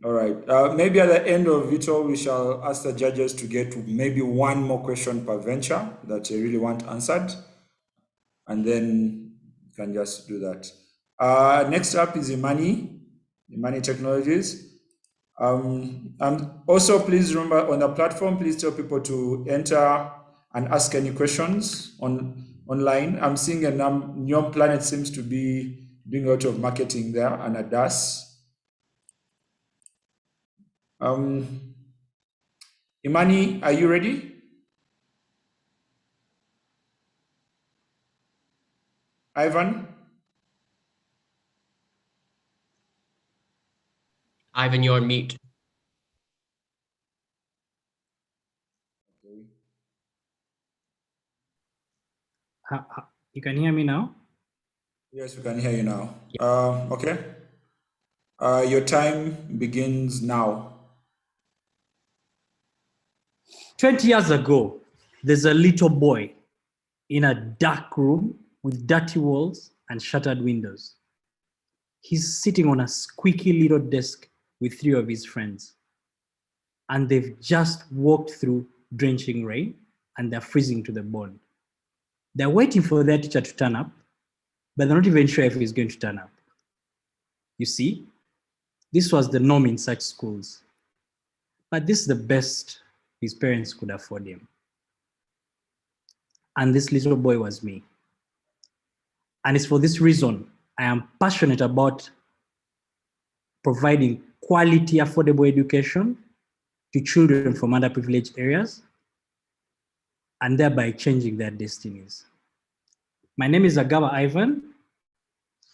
[SPEAKER 1] All right. Maybe at the end of it all, we shall ask the judges to get maybe one more question per venture that you really want answered, and then you can just do that. Next up is Imani Technologies. And also, please remember on the platform, please tell people to enter and ask any questions online. I'm seeing Neon Planet seems to be doing a lot of marketing there, and Adas. Imani, are you ready? Ivan?
[SPEAKER 3] Ivan, you're on mute.
[SPEAKER 10] You can hear me now?
[SPEAKER 1] Yes, we can hear you now. Okay. Your time begins now.
[SPEAKER 10] 20 years ago, there's a little boy in a dark room with dirty walls and shuttered windows. He's sitting on a squeaky little desk with 3 of his friends. And they've just walked through drenching rain and they're freezing to the bone. They're waiting for their teacher to turn up, but they're not even sure if he's going to turn up. You see, this was the norm in such schools. But this is the best his parents could afford him. And this little boy was me. And it's for this reason I am passionate about providing quality, affordable education to children from underprivileged areas and thereby changing their destinies. My name is Agaba Ivan,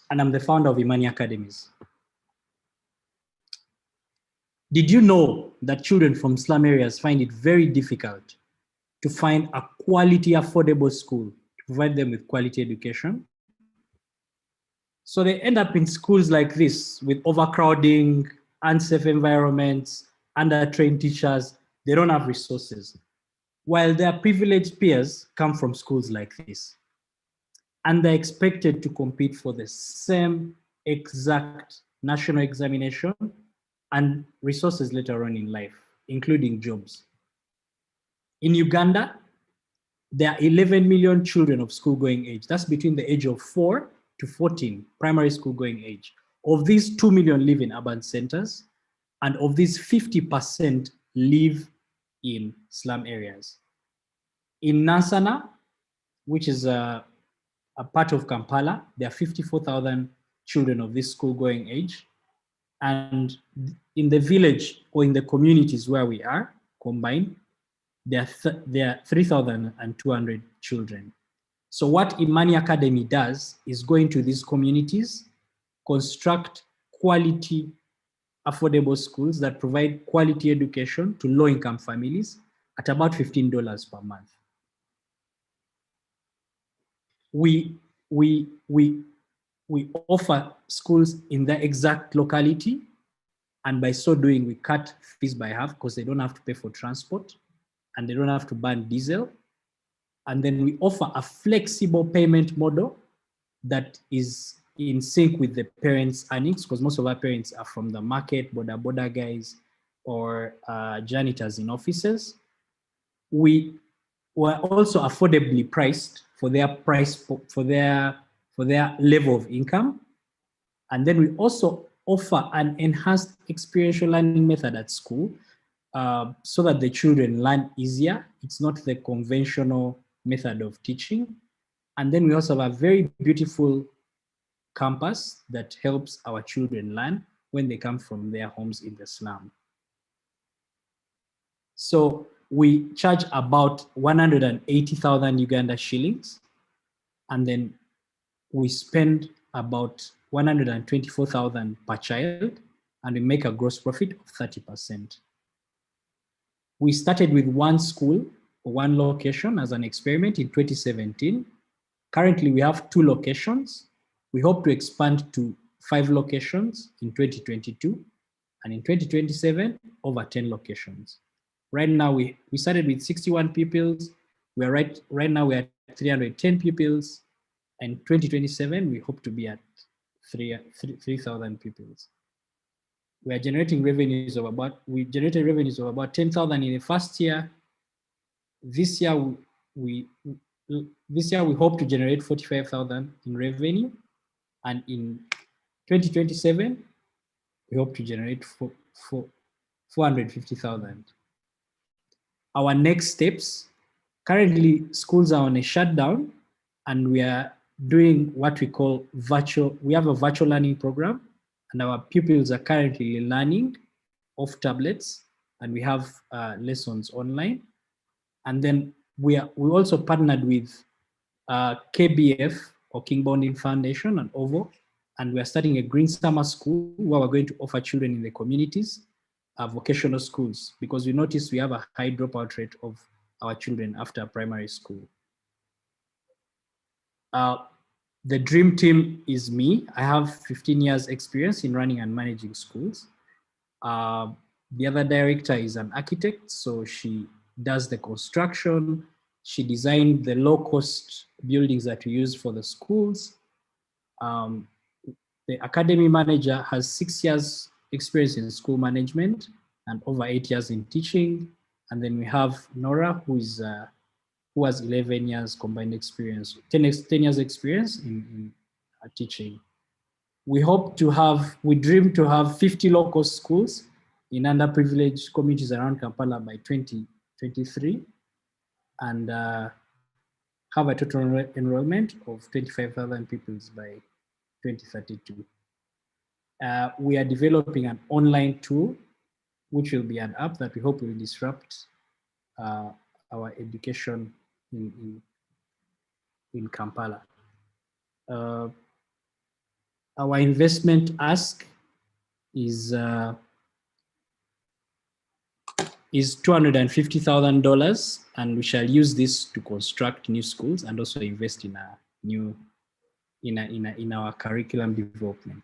[SPEAKER 10] and I'm the founder of Imani Academies. Did you know that children from slum areas find it very difficult to find a quality, affordable school to provide them with quality education? So they end up in schools like this with overcrowding, unsafe environments, under-trained teachers. They don't have resources. While their privileged peers come from schools like this. And they're expected to compete for the same exact national examination and resources later on in life, including jobs. In Uganda, there are 11 million children of school-going age. That's between the age of 4 to 14, primary school-going age, Of these, 2 million live in urban centers, and of these, 50% live in slum areas. In Nansana, which is a part of Kampala, there are 54,000 children of this school-going age. And in the village or in the communities where we are combined, there are 3,200 children. So what Imani Academy does is go into these communities, construct quality, affordable schools that provide quality education to low-income families at about $15 per month. We offer schools in the exact locality, and by so doing, we cut fees by half because they don't have to pay for transport and they don't have to burn diesel. And then we offer a flexible payment model that is in sync with the parents' earnings, because most of our parents are from the market, border guys, or janitors in offices. We were also affordably priced for their level of income. And then we also offer an enhanced experiential learning method at school so that the children learn easier. It's not the conventional method of teaching. And then we also have a very beautiful campus that helps our children learn when they come from their homes in the slum. So we charge about 180,000 Uganda shillings, and then we spend about 124,000 per child, and we make a gross profit of 30%. We started with one school or one location as an experiment in 2017. Currently, we have 2 locations. We hope to expand to 5 locations in 2022, and in 2027, over 10 locations. Right now, we started with 61 pupils. We are right now we're at 310 pupils. And 2027, we hope to be at 3,000 pupils. We are generating revenues of about, we generated revenues of about 10,000 in the first year. This year, we hope to generate 45,000 in revenue. And in 2027, we hope to generate 450,000. Our next steps, currently schools are on a shutdown, and we are doing what we call we have a virtual learning program, and our pupils are currently learning off tablets, and we have lessons online. And then we also partnered with KBF, or King Bonding Foundation, and OVO, and we are starting a green summer school where we're going to offer children in the communities vocational schools, because we notice we have a high dropout rate of our children after primary school. The dream team is me. I have 15 years experience in running and managing schools. The other director is an architect, so she does the construction. She designed the low-cost buildings that we use for the schools. The academy manager has 6 years experience in school management and over 8 years in teaching. And then we have Nora, who has 11 years combined experience, 10 years experience in teaching. We dream to have 50 local schools in underprivileged communities around Kampala by 2023, and have a total enrollment of 25,000 pupils by 2032. We are developing an online tool, which will be an app that we hope will disrupt our education in Kampala. Our investment ask is $250,000, and we shall use this to construct new schools and also invest in a new in our curriculum development.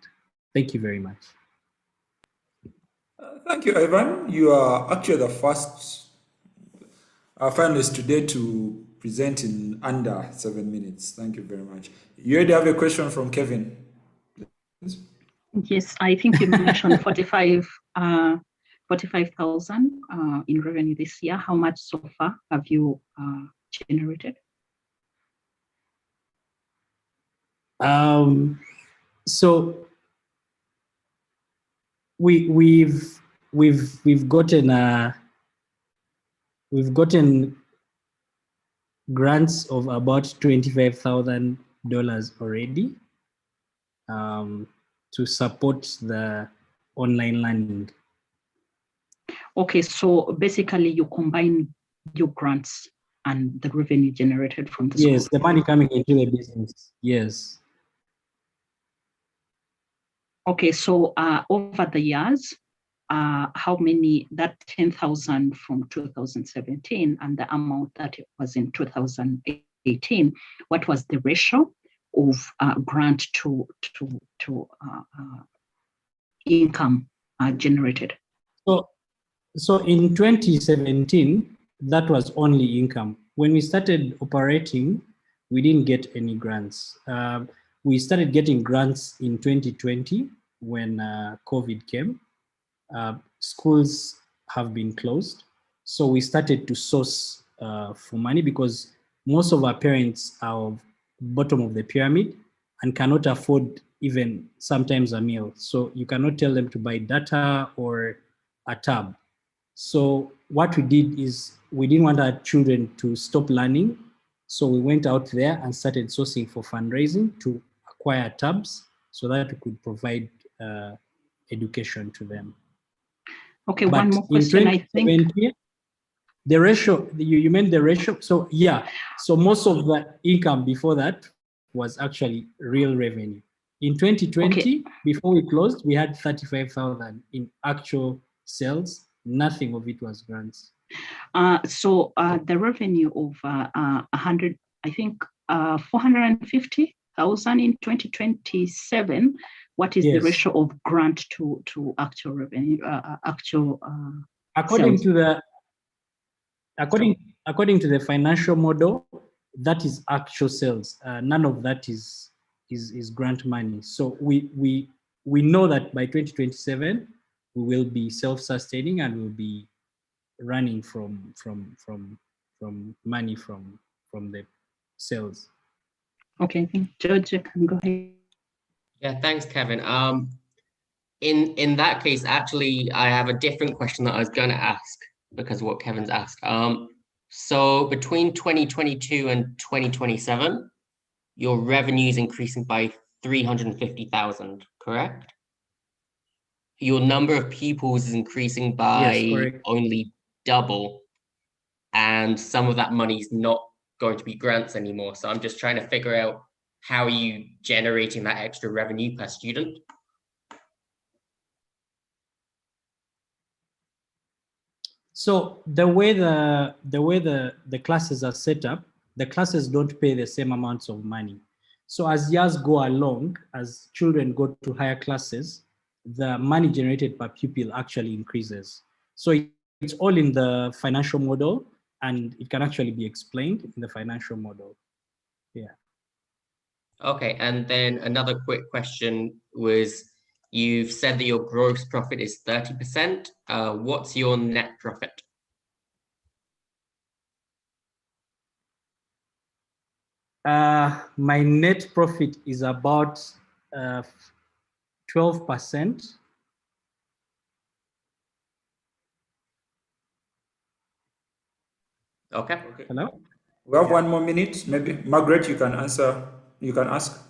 [SPEAKER 10] Thank you very much.
[SPEAKER 1] Thank you, Ivan. You are actually the first finalist today to present in under 7 minutes. Thank you very much. You already have a question from Kevin. Please.
[SPEAKER 2] Yes, I think you mentioned 45,000 in revenue this year. How much so far have you generated?
[SPEAKER 10] So we've gotten grants of about $25,000 already to support the online learning.
[SPEAKER 2] Okay, so basically you combine your grants and the revenue generated from the
[SPEAKER 10] Yes,
[SPEAKER 2] school.
[SPEAKER 10] the money coming into the business. Yes.
[SPEAKER 2] Okay, so over the years, how many, that 10,000 from 2017 and the amount that it was in 2018, what was the ratio of grant to income generated?
[SPEAKER 10] So in 2017, that was only income. When we started operating, we didn't get any grants. We started getting grants in 2020 when COVID came. Schools have been closed. So we started to source for money because most of our parents are bottom of the pyramid and cannot afford even sometimes a meal. So you cannot tell them to buy data or a tab. So what we did is we didn't want our children to stop learning. So we went out there and started sourcing for fundraising to acquire tabs so that we could provide education to them.
[SPEAKER 2] Okay,
[SPEAKER 10] But
[SPEAKER 2] one more question, I think.
[SPEAKER 10] The ratio, you meant the ratio? So yeah, so most of the income before that was actually real revenue. In 2020,
[SPEAKER 2] Okay.
[SPEAKER 10] Before we closed, we had 35,000 in actual sales. Nothing of it was grants.
[SPEAKER 2] So the revenue of 100, I think 450,000 in 2027. What is the
[SPEAKER 10] Yes.
[SPEAKER 2] ratio of grant to actual revenue,
[SPEAKER 10] According
[SPEAKER 2] sales?
[SPEAKER 10] to the according to the financial model, that is actual sales. None of that is grant money. So we know that by 2027 we will be self-sustaining and we'll be running from money from the sales.
[SPEAKER 2] Okay, George, you can go ahead.
[SPEAKER 3] Yeah, thanks, Kevin. In that case, actually, I have a different question that I was going to ask because of what Kevin's asked. So between 2022 and 2027, your revenue is increasing by 350,000, correct? Your number of pupils is increasing by
[SPEAKER 10] Yes,
[SPEAKER 3] only double, and some of that money is not going to be grants anymore. So I'm just trying to figure out how are you generating that extra revenue per student?
[SPEAKER 10] So the way the classes are set up, the classes don't pay the same amounts of money. So as years go along, as children go to higher classes, the money generated per pupil actually increases. So it's all in the financial model, and it can actually be explained in the financial model. Yeah.
[SPEAKER 3] Okay, and then another quick question was, you've said that your gross profit is 30%. What's your net profit?
[SPEAKER 10] My net profit is about 12%.
[SPEAKER 3] Okay.
[SPEAKER 10] Hello?
[SPEAKER 1] We have 1 more minute. Maybe Margaret, you can answer. You can ask.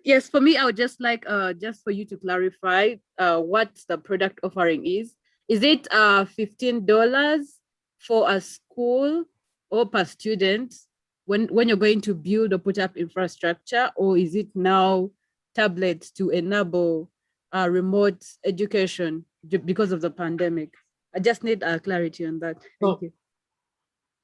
[SPEAKER 4] Yes, for me, I would just like just for you to clarify what the product offering is. Is it $15 for a school or per student when you're going to build or put up infrastructure, or is it now tablets to enable remote education because of the pandemic? I just need clarity on that. Thank you.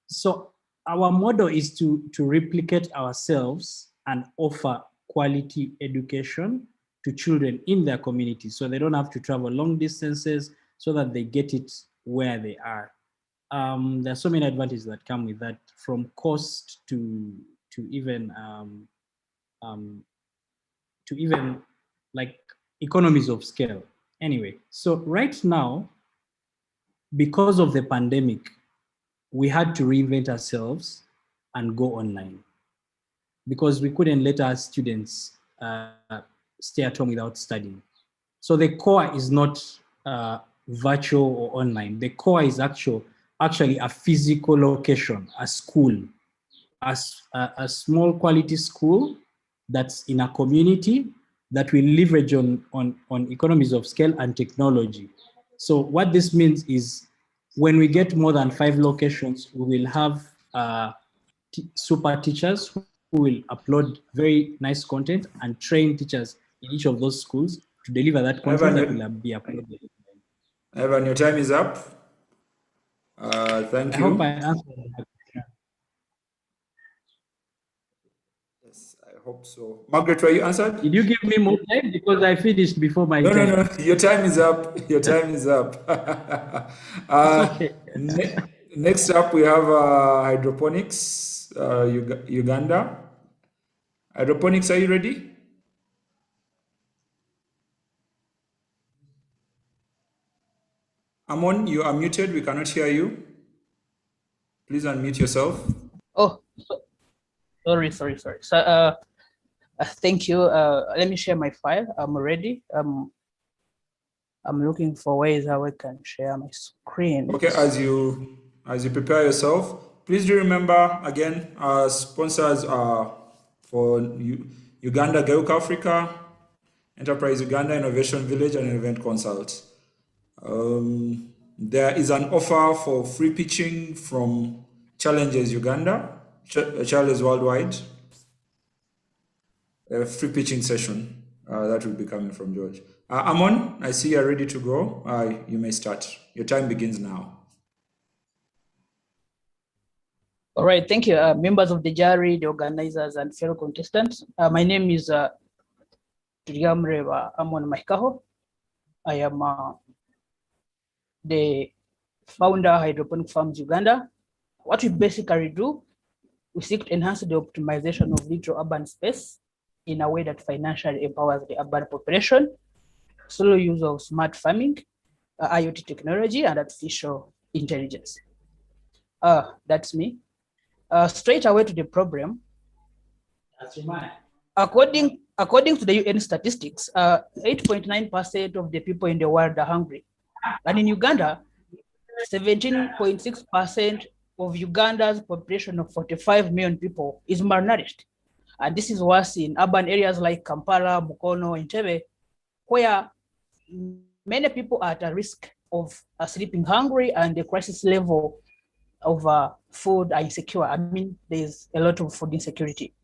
[SPEAKER 10] So our model is to replicate ourselves and offer quality education to children in their community, so they don't have to travel long distances, so that they get it where they are. There are so many advantages that come with that, from cost to even like economies of scale. Anyway, so right now, because of the pandemic, we had to reinvent ourselves and go online, because we couldn't let our students stay at home without studying. So the core is not virtual or online. The core is actually a physical location, a school, a small quality school that's in a community that will leverage on economies of scale and technology. So what this means is when we get more than 5 locations, we will have super teachers who will upload very nice content and train teachers in each of those schools to deliver that content that will be uploaded.
[SPEAKER 1] Evan, your time is up. Thank
[SPEAKER 10] I
[SPEAKER 1] you.
[SPEAKER 10] hope I answered that question.
[SPEAKER 1] Yes, I hope so. Margaret, were you answered?
[SPEAKER 10] Did you give me more time? Because I finished before my time.
[SPEAKER 1] No. Your time is up. Your time is up.
[SPEAKER 10] Okay.
[SPEAKER 1] Next up, we have hydroponics, Uganda. Hydroponics, are you ready? Amon, you are muted. We cannot hear you. Please unmute yourself.
[SPEAKER 11] Oh, sorry. So, thank you. Let me share my file. I'm ready. I'm looking for ways how I can share my screen.
[SPEAKER 1] Okay, as you prepare yourself, please do remember again, our sponsors are for Uganda, Geuka Africa, Enterprise Uganda, Innovation Village, and Event Consult. There is an offer for free pitching from Challenges Uganda, Challenges Worldwide, a free pitching session that will be coming from George. Amon, I see you're ready to go. You may start. Your time begins now.
[SPEAKER 11] All right, thank you. Members of the jury, the organizers, and fellow contestants. My name is Turiamre Amon Maikaho. I am the founder of Hydroponic Farms Uganda. What we basically do, we seek to enhance the optimization of little urban space in a way that financially empowers the urban population, through use of smart farming, IoT technology, and artificial intelligence. That's me. Straight away to the problem. According to the UN statistics, 8.9% of the people in the world are hungry. And in Uganda, 17.6% of Uganda's population of 45 million people is malnourished. And this is worse in urban areas like Kampala, Mukono, Entebbe, where many people are at a risk of sleeping hungry, and the crisis level of food are insecure. I mean, there's a lot of food insecurity.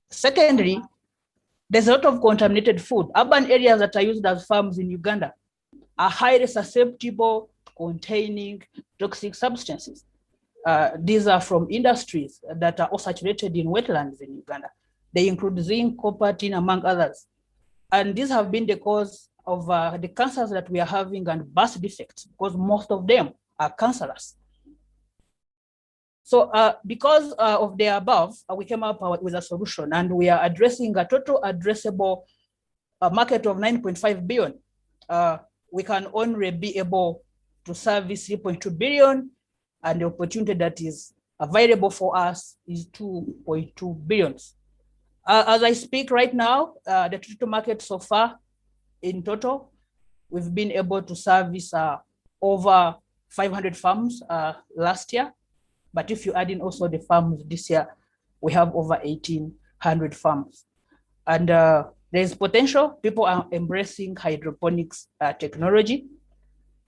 [SPEAKER 11] Secondly, there's a lot of contaminated food. Urban areas that are used as farms in Uganda are highly susceptible to containing toxic substances. These are from industries that are all saturated in wetlands in Uganda. They include zinc, copper, tin, among others. And these have been the cause of the cancers that we are having and birth defects, because most of them are cancerous. So because of the above, we came up with a solution, and we are addressing a total addressable market of 9.5 billion. We can only be able to service 3.2 billion, and the opportunity that is available for us is 2.2 billion. As I speak right now, the total market so far, in total, we've been able to service over 500 farms last year. But if you add in also the farms this year, we have over 1,800 farms. And there's potential. People are embracing hydroponics technology,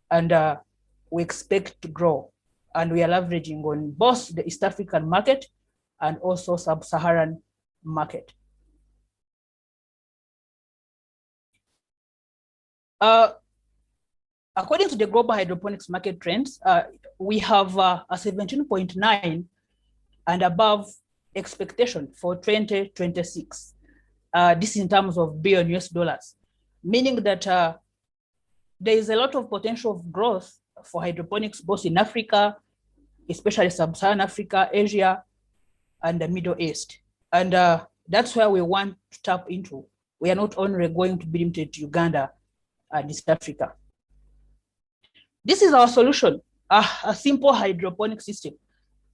[SPEAKER 11] and we expect to grow. And we are leveraging on both the East African market and also sub-Saharan market. According to the global hydroponics market trends, we have a 17.9 and above expectation for 2026. This in terms of billion US dollars, meaning that there is a lot of potential of growth for hydroponics, both in Africa, especially sub-Saharan Africa, Asia, and the Middle East. And that's where we want to tap into. We are not only going to be limited to Uganda and East Africa. This is our solution, a simple hydroponic system.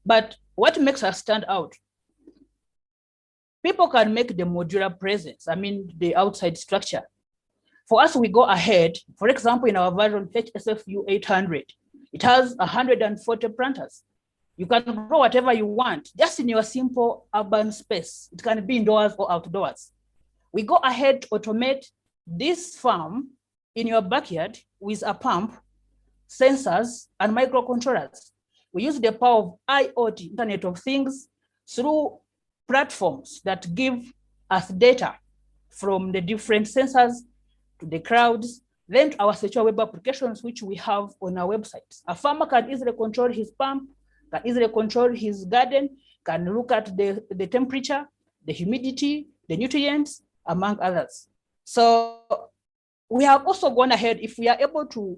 [SPEAKER 11] But what makes us stand out? people can make the modular presence, I mean, the outside structure. For us, we go ahead, for example, in our version HSFU 800, it has 140 planters. You can grow whatever you want, just in your simple urban space. It can be indoors or outdoors. We go ahead to automate this farm in your backyard with a pump, sensors, and microcontrollers. We use the power of IoT, Internet of Things, through platforms that give us data from the different sensors to the clouds, then to our secure web applications, which we have on our website. A farmer can easily control his pump, can easily control his garden, can look at the temperature, the humidity, the nutrients, among others. So we have also gone ahead, if we are able to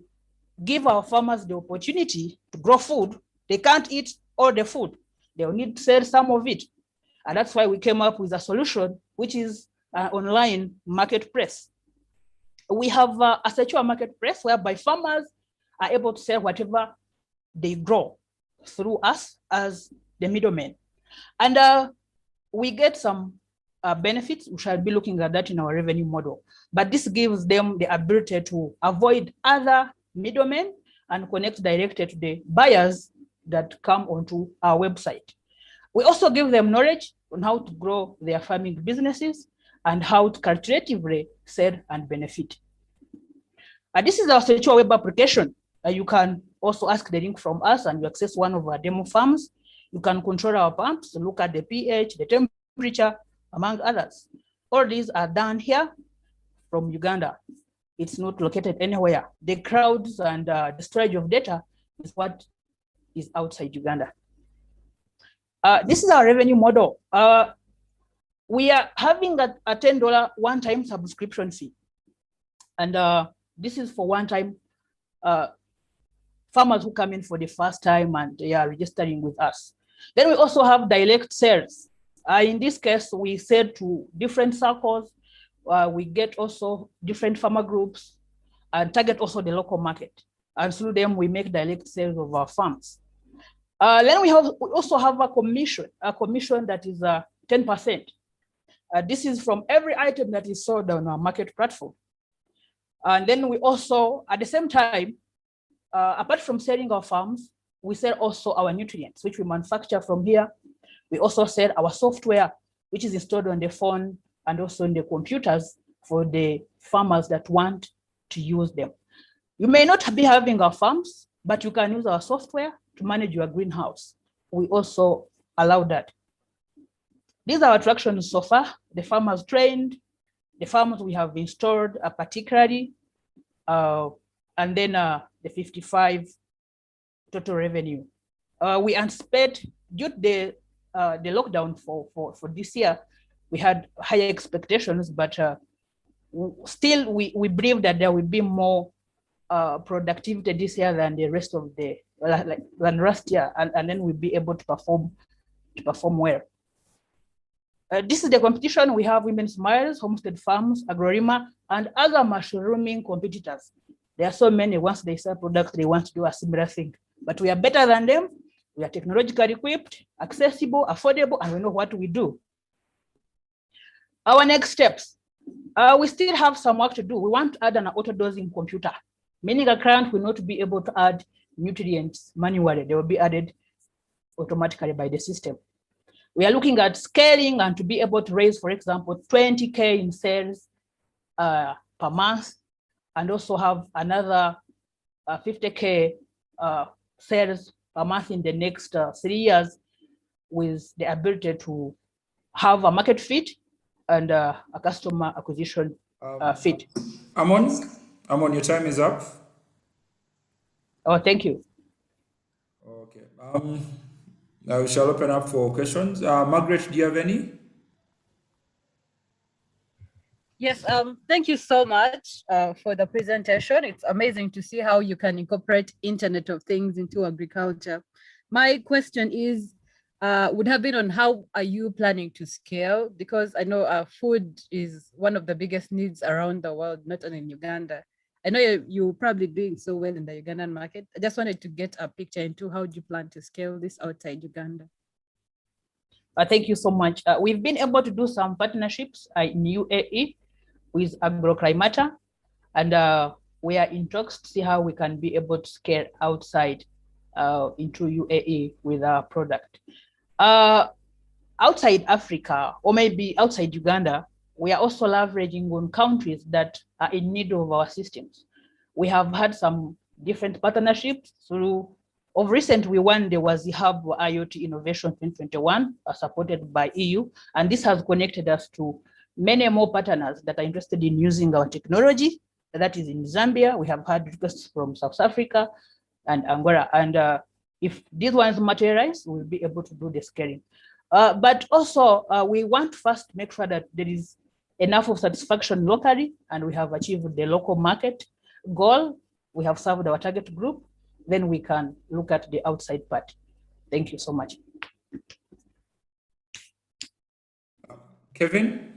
[SPEAKER 11] give our farmers the opportunity to grow food, they can't eat all the food. They'll need to sell some of it. And that's why we came up with a solution, which is an online marketplace. We have a secure marketplace whereby farmers are able to sell whatever they grow through us as the middlemen. And we get some benefits. We shall be looking at that in our revenue model. But this gives them the ability to avoid other middlemen and connect directly to the buyers that come onto our website. We also give them knowledge on how to grow their farming businesses and how to creatively sell and benefit. This is our secure web application. You can also ask the link from us and you access one of our demo farms. You can control our pumps, look at the pH, the temperature, among others. All these are done here from Uganda. It's not located anywhere. The clouds and the storage of data is what is outside Uganda. This is our revenue model. We are having a $10 one-time subscription fee. And this is for one-time farmers who come in for the first time and they are registering with us. Then we also have direct sales. In this case, we sell to different circles. We get also different farmer groups and target also the local market. And through them, we make direct sales of our farms. Then we also have a commission that is 10%. This is from every item that is sold on our market platform. And then we also, at the same time, apart from selling our farms, we sell also our nutrients, which we manufacture from here. We also sell our software, which is installed on the phone and also in the computers for the farmers that want to use them. You may not be having our farms, but you can use our software to manage your greenhouse. We also allow that. These are our attractions so far. The farmers trained, the farmers we have installed particularly, and then the 55 total revenue. We anticipate due to the lockdown for this year, we had higher expectations, but still we believe that there will be more productivity this year than the rest of the than last year, and then we'll be able to perform well. This is the competition. We have Women's Smiles, Homestead Farms, Agrorima, and other mushrooming competitors. There are so many. Once they sell products, they want to do a similar thing. But we are better than them. We are technologically equipped, accessible, affordable, and we know what we do. Our next steps. We still have some work to do. We want to add an auto-dosing computer, meaning a client will not be able to add nutrients manually. They will be added automatically by the system. We are looking at scaling and to be able to raise, for example, 20K in sales per month, and also have another 50K sales per month in the next 3 years, with the ability to have a market fit and a customer acquisition fit.
[SPEAKER 1] Amon, your time is up.
[SPEAKER 11] Oh, thank you.
[SPEAKER 1] Okay. Now we shall open up for questions. Margaret, do you have any?
[SPEAKER 4] Yes, thank you so much for the presentation. It's amazing to see how you can incorporate Internet of Things into agriculture. My question is, would have been on how are you planning to scale? Because I know food is one of the biggest needs around the world, not only in Uganda. I know you're probably doing so well in the Ugandan market. I just wanted to get a picture into how do you plan to scale this outside Uganda?
[SPEAKER 11] Thank you so much. We've been able to do some partnerships in UAE with Agroclimata, and we are in talks to see how we can be able to scale outside into UAE with our product. Outside Africa, or maybe outside Uganda, we are also leveraging on countries that are in need of our systems. We have had some different partnerships through. Of recent, there was the Hub IoT Innovation 2021, supported by EU, and this has connected us to many more partners that are interested in using our technology. That is in Zambia. We have had requests from South Africa and Angola, and if these ones materialize, we'll be able to do the scaling. But also, we want to first make sure that there is enough of satisfaction locally, and we have achieved the local market goal. We have served our target group. Then we can look at the outside part. Thank you so much.
[SPEAKER 1] Kevin?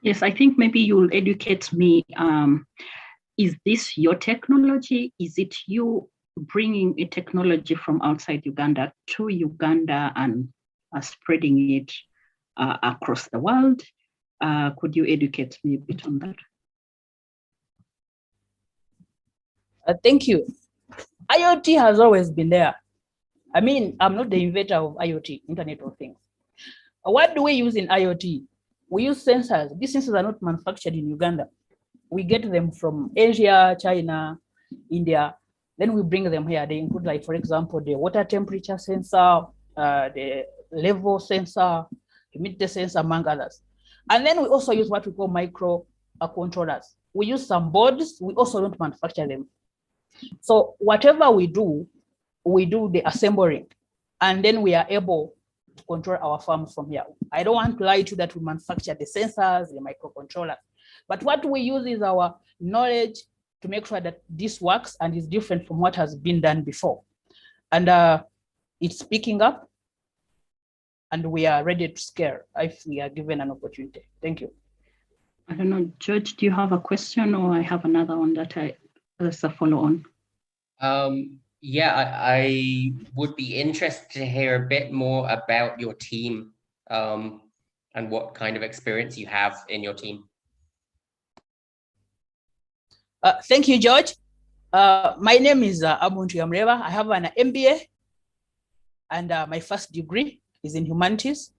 [SPEAKER 2] Yes, I think maybe you'll educate me. Is this your technology? Is it you bringing a technology from outside Uganda to Uganda and spreading it across the world? Could you educate me a bit on that?
[SPEAKER 11] Thank you. IoT has always been there. I mean, I'm not the inventor of IoT, Internet of Things. What do we use in IoT? We use sensors. These sensors are not manufactured in Uganda. We get them from Asia, China, India. Then we bring them here. They include, like, for example, the water temperature sensor, the level sensor, humidity sensor, among others. And then we also use what we call micro controllers. We use some boards. We also don't manufacture them. So whatever we do the assembling, and then we are able to control our farms from here. I don't want to lie to you that we manufacture the sensors, the microcontrollers, but what we use is our knowledge to make sure that this works and is different from what has been done before. And it's picking up, and we are ready to scale if we are given an opportunity. Thank you.
[SPEAKER 2] I don't know, George, do you have a question, or I have another one that as a follow on?
[SPEAKER 3] Yeah, I would be interested to hear a bit more about your team and what kind of experience you have in your team.
[SPEAKER 11] Thank you, George. My name is Abuntu Yamreva. I have an MBA, and my first degree is in humanities,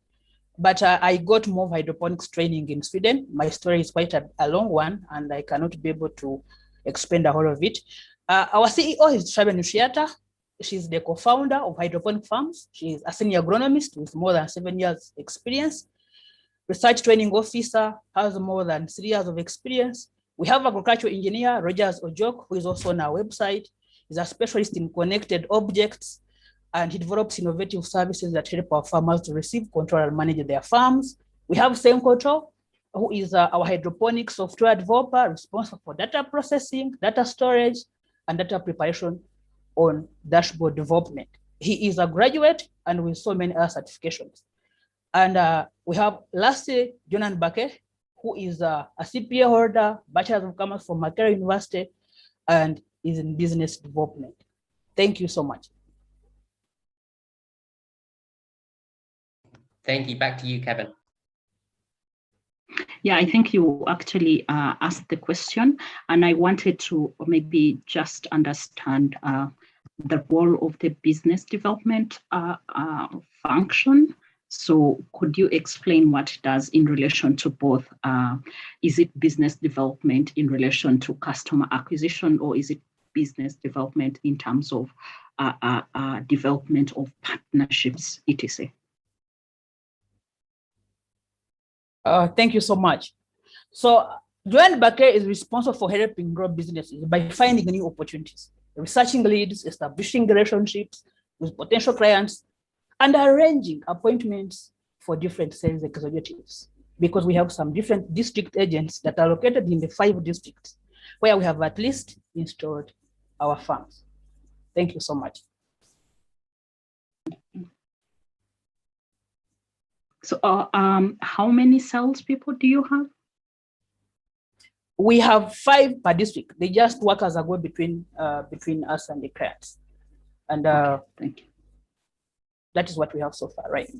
[SPEAKER 11] but I got more hydroponics training in Sweden. My story is quite a long one, and I cannot be able to expand the whole of it. Our CEO is Shaben Nushiata. She's the co-founder of Hydroponic Farms. She is a senior agronomist with more than 7 years experience. Research training officer, has more than 3 years of experience. We have agricultural engineer, Rogers Ojok, who is also on our website. He's a specialist in connected objects, and he develops innovative services that help our farmers to receive, control, and manage their farms. We have Sam Control, who is our hydroponic software developer responsible for data processing, data storage, and data preparation on dashboard development. He is a graduate and with so many other certifications. And we have lastly, Jonan Bake, who is a CPA holder, Bachelor of Commerce from Makerere University, and is in business development. Thank you so much.
[SPEAKER 3] Thank you. Back to you, Kevin.
[SPEAKER 2] Yeah, I think you actually asked the question, and I wanted to maybe just understand the role of the business development function. So could you explain what it does in relation to both? Is it business development in relation to customer acquisition, or is it business development in terms of development of partnerships, etc.?
[SPEAKER 11] Thank you so much. So Joanne Baker is responsible for helping grow businesses by finding new opportunities, researching leads, establishing relationships with potential clients, and arranging appointments for different sales executives. Because we have some different district agents that are located in the 5 districts where we have at least installed our farms. Thank you so much.
[SPEAKER 2] So how many salespeople do you have?
[SPEAKER 11] We have 5 per district. They just work as a go between us and the clients. And
[SPEAKER 2] okay, thank you.
[SPEAKER 11] That is what we have so far, right?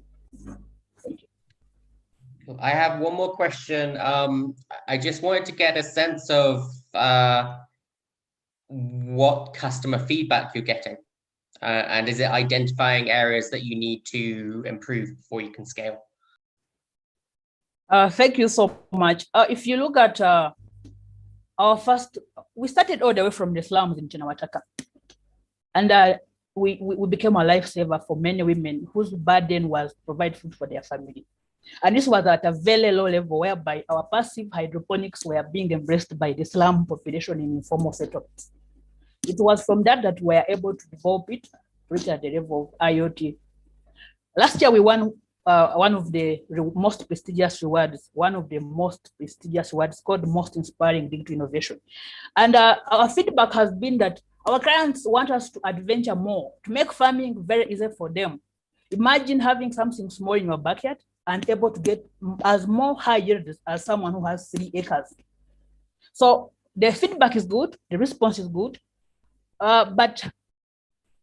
[SPEAKER 3] I have one more question. I just wanted to get a sense of what customer feedback you're getting. And is it identifying areas that you need to improve before you can scale?
[SPEAKER 11] Thank you so much. If you look at our first, we started all the way from the slums in Chinawataka. And we became a lifesaver for many women whose burden was provide food for their family. And this was at a very low level whereby our passive hydroponics were being embraced by the slum population in informal settlements. It was from that we were able to develop it, reach at the level of IoT. Last year, we won one of the most prestigious rewards, called Most Inspiring Digital Innovation. And our feedback has been that our clients want us to adventure more, to make farming very easy for them. Imagine having something small in your backyard and able to get as more high yield as someone who has 3 acres. So the feedback is good, the response is good, but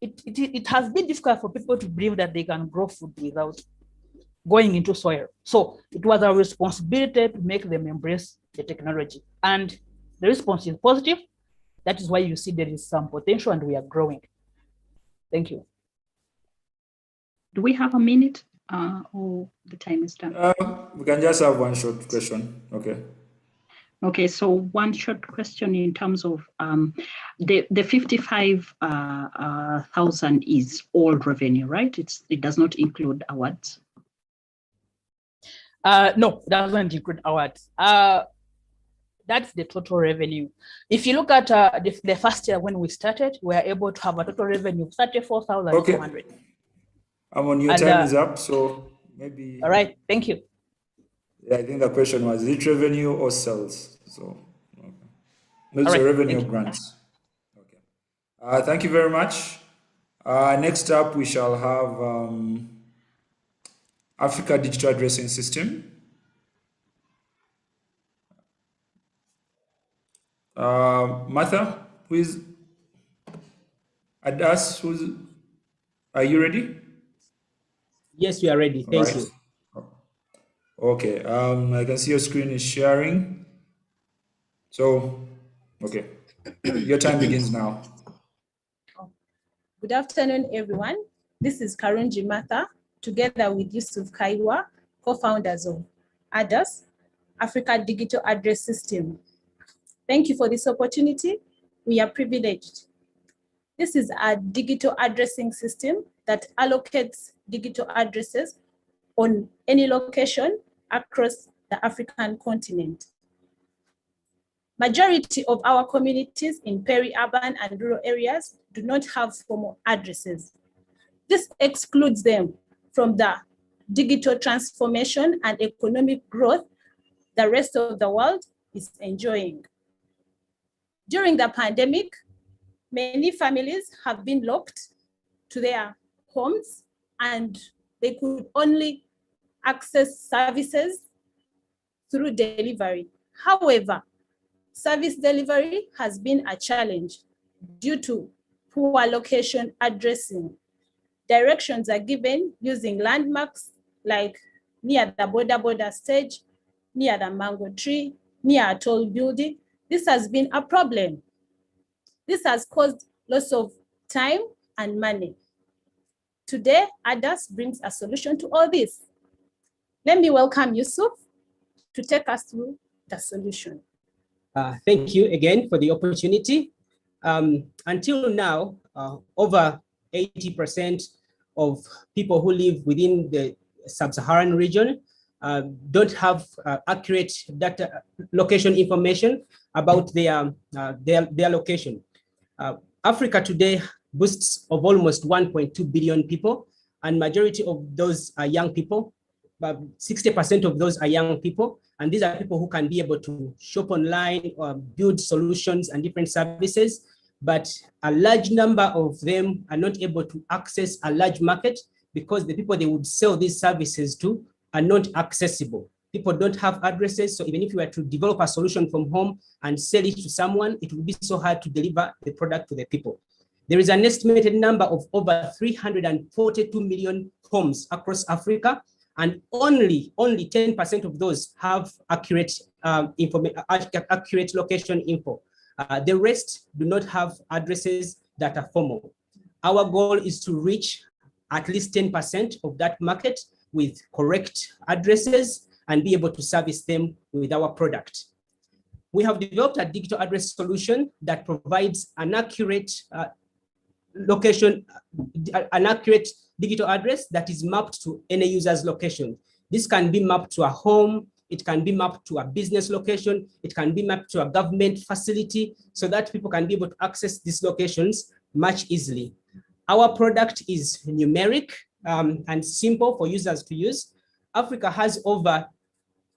[SPEAKER 11] it has been difficult for people to believe that they can grow food without going into soil. So it was our responsibility to make them embrace the technology. And the response is positive. That is why you see there is some potential and we are growing. Thank you.
[SPEAKER 2] Do we have a minute or the time is done?
[SPEAKER 1] We can just have one short question. Okay.
[SPEAKER 2] Okay, so one short question in terms of the 55,000 is all revenue, right? It does not include awards.
[SPEAKER 11] No, it doesn't include awards. That's the total revenue. If you look at the first year when we started, we were able to have a total revenue of 34,200.
[SPEAKER 1] Okay. Your time is up, so maybe.
[SPEAKER 11] All right, thank you.
[SPEAKER 1] Yeah, I think the question was, is it revenue or sales? So, okay. No, it's
[SPEAKER 11] All right,
[SPEAKER 1] revenue grants. Okay. Thank you very much. Next up, we shall have Africa Digital Addressing System. Martha, who is Adas? Are you ready?
[SPEAKER 12] Yes, we are ready. Thank you.
[SPEAKER 1] Okay. I can see your screen is sharing. So, okay. Your time begins now.
[SPEAKER 13] Good afternoon, everyone. This is Karunji Martha, together with Yusuf Kaiwa, co-founders of ADAS, Africa Digital Address System. Thank you for this opportunity. We are privileged. This is a digital addressing system that allocates digital addresses on any location across the African continent. Majority of our communities in peri-urban and rural areas do not have formal addresses. This excludes them from the digital transformation and economic growth the rest of the world is enjoying. During the pandemic, many families have been locked to their homes and they could only access services through delivery. However, service delivery has been a challenge due to poor location addressing. Directions are given using landmarks like near the border stage, near the mango tree, near a tall building. This has been a problem. This has caused loss of time and money. Today, ADAS brings a solution to all this. Let me welcome Yusuf to take us through the solution.
[SPEAKER 12] Thank you again for the opportunity. Until now, over 80% of people who live within the sub-Saharan region don't have accurate data location information about their location. Africa today boasts of almost 1.2 billion people, and majority of those are young people. But 60% of those are young people, and these are people who can be able to shop online or build solutions and different services. But a large number of them are not able to access a large market because the people they would sell these services to are not accessible. People don't have addresses, so even if you were to develop a solution from home and sell it to someone, it would be so hard to deliver the product to the people. There is an estimated number of over 342 million homes across Africa, and only 10% of those have accurate accurate location info. The rest do not have addresses that are formal. Our goal is to reach at least 10% of that market with correct addresses and be able to service them with our product. We have developed a digital address solution that provides an accurate location, an accurate digital address that is mapped to any user's location. This can be mapped to a home, it can be mapped to a business location, it can be mapped to a government facility, so that people can be able to access these locations much easily. Our product is numeric and simple for users to use. Africa has over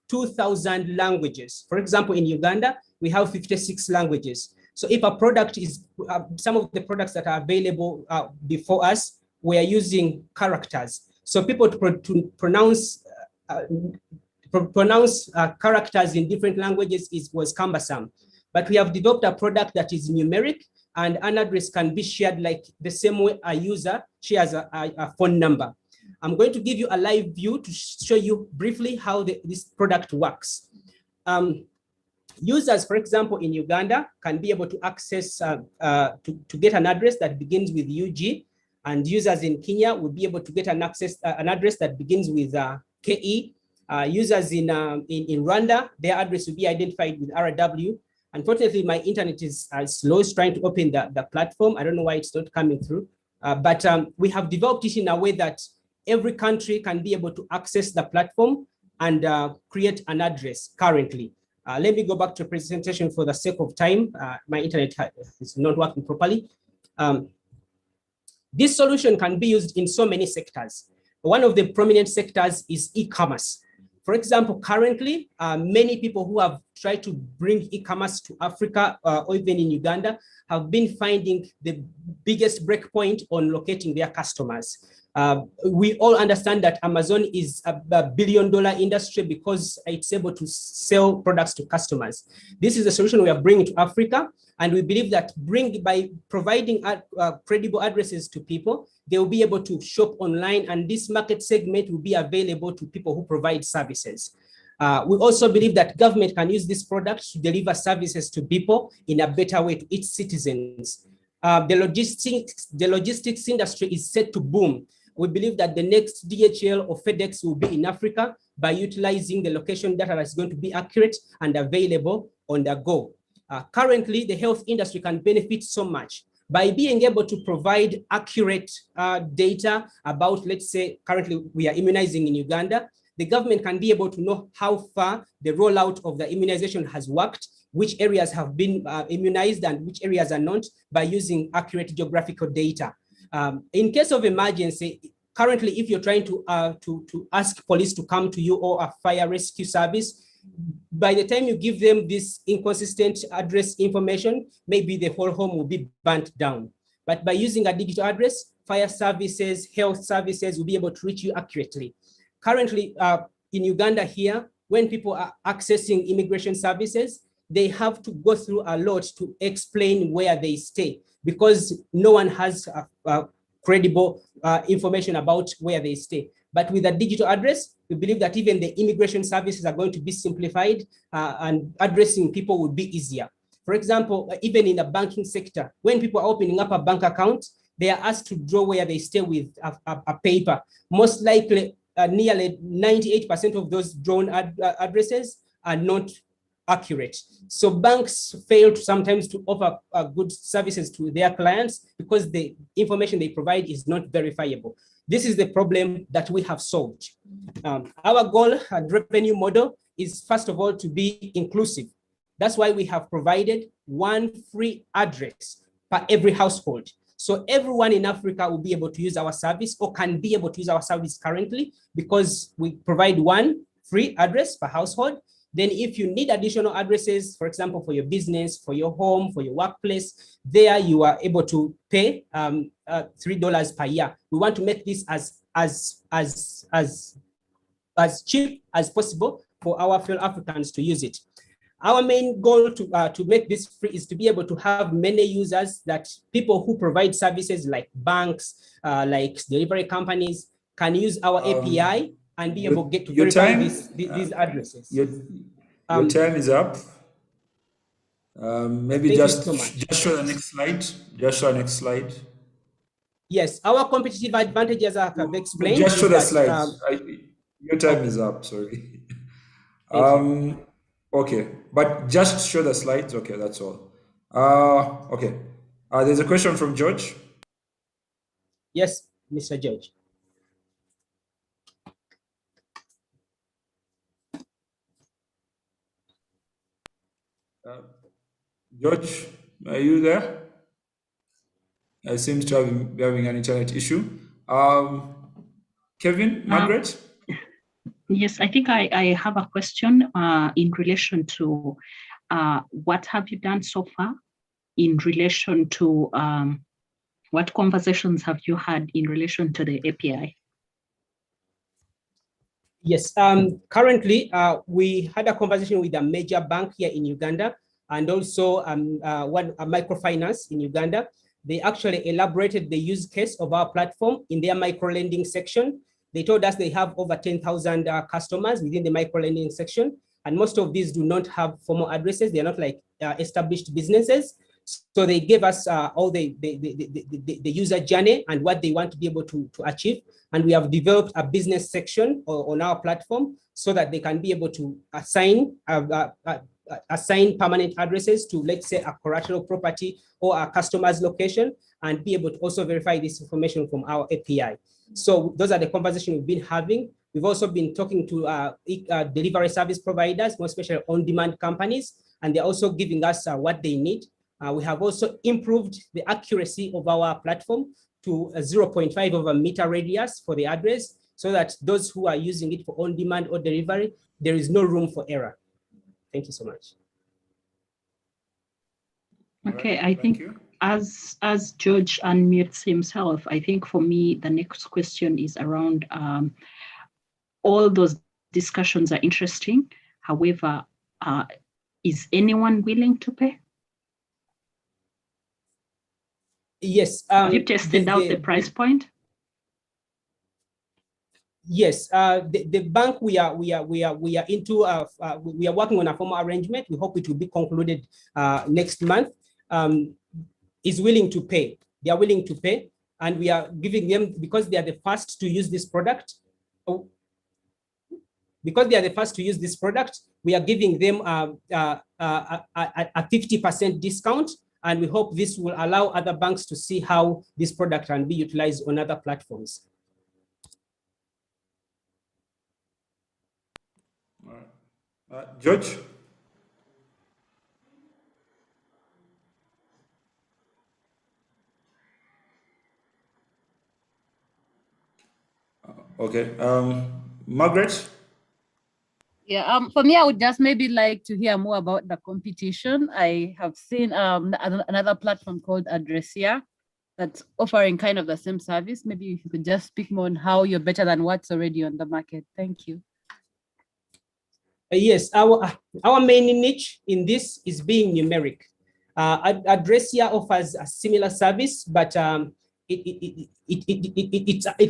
[SPEAKER 12] 2,000 languages. For example, in Uganda, we have 56 languages. So if a product is, some of the products that are available before us, we are using characters. So people to pronounce characters in different languages was cumbersome. But we have developed a product that is numeric, and an address can be shared like the same way a user shares a phone number. I'm going to give you a live view to show you briefly how this product works. Users, for example, in Uganda can be able to access, to get an address that begins with UG, and users in Kenya will be able to get an address that begins with KE. Users in Rwanda, their address will be identified with RW. Unfortunately, my internet is slow. It's trying to open the platform. I don't know why it's not coming through. But we have developed it in a way that every country can be able to access the platform and create an address currently. Let me go back to presentation for the sake of time. My internet is not working properly. This solution can be used in so many sectors. One of the prominent sectors is e-commerce. For example, currently, many people who have tried to bring e-commerce to Africa or even in Uganda have been finding the biggest breakpoint on locating their customers. We all understand that Amazon is a billion-dollar industry because it's able to sell products to customers. This is a solution we are bringing to Africa, and we believe that by providing credible addresses to people, they will be able to shop online, and this market segment will be available to people who provide services. We also believe that government can use this product to deliver services to people in a better way to its citizens. The logistics industry is set to boom. We believe that the next DHL or FedEx will be in Africa by utilizing the location data that's going to be accurate and available on the go. Currently, the health industry can benefit so much by being able to provide accurate data about, let's say, currently we are immunizing in Uganda. The government can be able to know how far the rollout of the immunization has worked, which areas have been immunized and which areas are not, by using accurate geographical data. In case of emergency, currently, if you're trying to ask police to come to you or a fire rescue service, by the time you give them this inconsistent address information, maybe the whole home will be burnt down. But by using a digital address, fire services, health services will be able to reach you accurately. Currently, in Uganda here, when people are accessing immigration services, they have to go through a lot to explain where they stay, because no one has credible information about where they stay. But with a digital address, we believe that even the immigration services are going to be simplified and addressing people would be easier. For example, even in the banking sector, when people are opening up a bank account, they are asked to draw where they stay with a paper. Most likely, nearly 98% of those drawn addresses are not accurate. So banks fail sometimes to offer good services to their clients because the information they provide is not verifiable. This is the problem that we have solved. Our goal and revenue model is, first of all, to be inclusive. That's why we have provided one free address per every household. So everyone in Africa will be able to use our service, or can be able to use our service currently, because we provide one free address per household. Then if you need additional addresses, for example, for your business, for your home, for your workplace, there you are able to pay $3 per year. We want to make this as cheap as possible for our fellow Africans to use it. Our main goal to make this free is to be able to have many users, that people who provide services like banks, like delivery companies, can use our API and be able to get to
[SPEAKER 1] your
[SPEAKER 12] verify
[SPEAKER 1] time,
[SPEAKER 12] these addresses.
[SPEAKER 1] Your time is up. Maybe
[SPEAKER 12] Thank you
[SPEAKER 1] just
[SPEAKER 12] so much.
[SPEAKER 1] just show the next slide. Just show the next slide.
[SPEAKER 12] Yes, our competitive advantage, as I've explained,
[SPEAKER 1] Just show
[SPEAKER 12] is
[SPEAKER 1] the
[SPEAKER 12] that,
[SPEAKER 1] slides. Your time
[SPEAKER 12] okay.
[SPEAKER 1] is up. Sorry.
[SPEAKER 12] Thank you.
[SPEAKER 1] Okay, but just show the slides. Okay, that's all. Okay. There's a question from George.
[SPEAKER 12] Yes, Mr. George.
[SPEAKER 1] George, are you there? I seems to be having an internet issue. Kevin, Margaret?
[SPEAKER 2] Yes, I think I have a question in relation to what have you done so far in relation to what conversations have you had in relation to the API?
[SPEAKER 12] Yes, currently we had a conversation with a major bank here in Uganda and also a microfinance in Uganda. They actually elaborated the use case of our platform in their micro-lending section. They told us they have over 10,000 customers within the micro-lending section, and most of these do not have formal addresses. They're not like established businesses. So they gave us all the user journey and what they want to be able to achieve. And we have developed a business section on our platform so that they can be able to assign permanent addresses to, let's say, a collateral property or a customer's location, and be able to also verify this information from our API. So those are the conversations we've been having. We've also been talking to delivery service providers, more especially on-demand companies, and they're also giving us what they need. We have also improved the accuracy of our platform to a 0.5 of a meter radius for the address, so that those who are using it for on-demand or delivery, there is no room for error. Thank you so much.
[SPEAKER 2] Okay, I think as George unmutes himself, I think for me, the next question is around all those discussions are interesting. However, is anyone willing to pay?
[SPEAKER 12] Yes.
[SPEAKER 2] Have you tested out the price point?
[SPEAKER 12] Yes, the bank we are into we are working on a formal arrangement. We hope it will be concluded next month. Is willing to pay. They are willing to pay, and we are giving them, because they are the first to use this product. Because they are the first to use this product, we are giving them a 50% discount, and we hope this will allow other banks to see how this product can be utilized on other platforms.
[SPEAKER 1] All right. George? Okay. Margaret?
[SPEAKER 4] Yeah, for me, I would just maybe like to hear more about the competition. I have seen another platform called Addressia that's offering kind of the same service. Maybe if you could just speak more on how you're better than what's already on the market. Thank you.
[SPEAKER 12] Yes, our main niche in this is being numeric. Addressia offers a similar service, but it's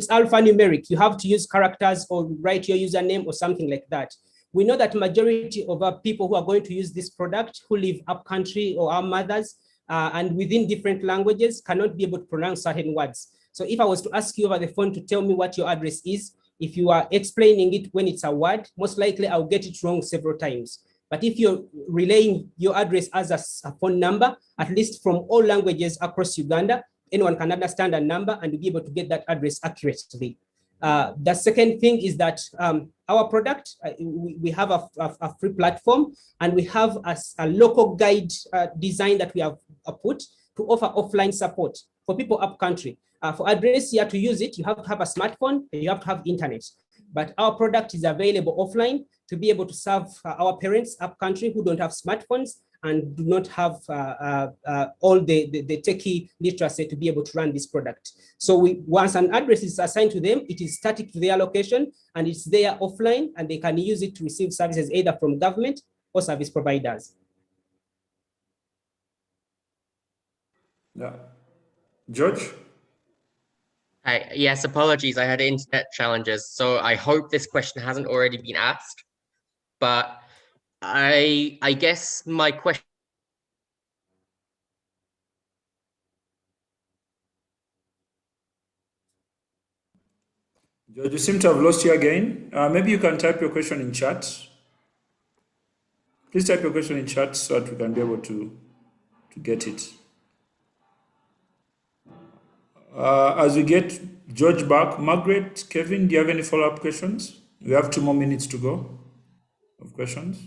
[SPEAKER 12] alphanumeric. You have to use characters or write your username or something like that. We know that majority of our people who are going to use this product who live up country or our mothers and within different languages cannot be able to pronounce certain words. So if I was to ask you over the phone to tell me what your address is, if you are explaining it when it's a word, most likely I'll get it wrong several times. But if you're relaying your address as a phone number, at least from all languages across Uganda, anyone can understand a number and be able to get that address accurately. The second thing is that our product, we have a free platform, and we have a local guide design that we have put to offer offline support for people up country. For Addressia to use it, you have to have a smartphone and you have to have internet. But our product is available offline to be able to serve our parents up country who don't have smartphones and do not have all the techie literacy to be able to run this product. So once an address is assigned to them, it is static to their location and it's there offline, and they can use it to receive services either from government or service providers.
[SPEAKER 1] Yeah. George?
[SPEAKER 3] Hi, yes, apologies. I had internet challenges, so I hope this question hasn't already been asked. But I guess my question.
[SPEAKER 1] George, you seem to have lost you again. Maybe you can type your question in chat. Please type your question in chat so that we can be able to get it. As we get George back, Margaret, Kevin, do you have any follow-up questions? We have 2 more minutes to go of questions.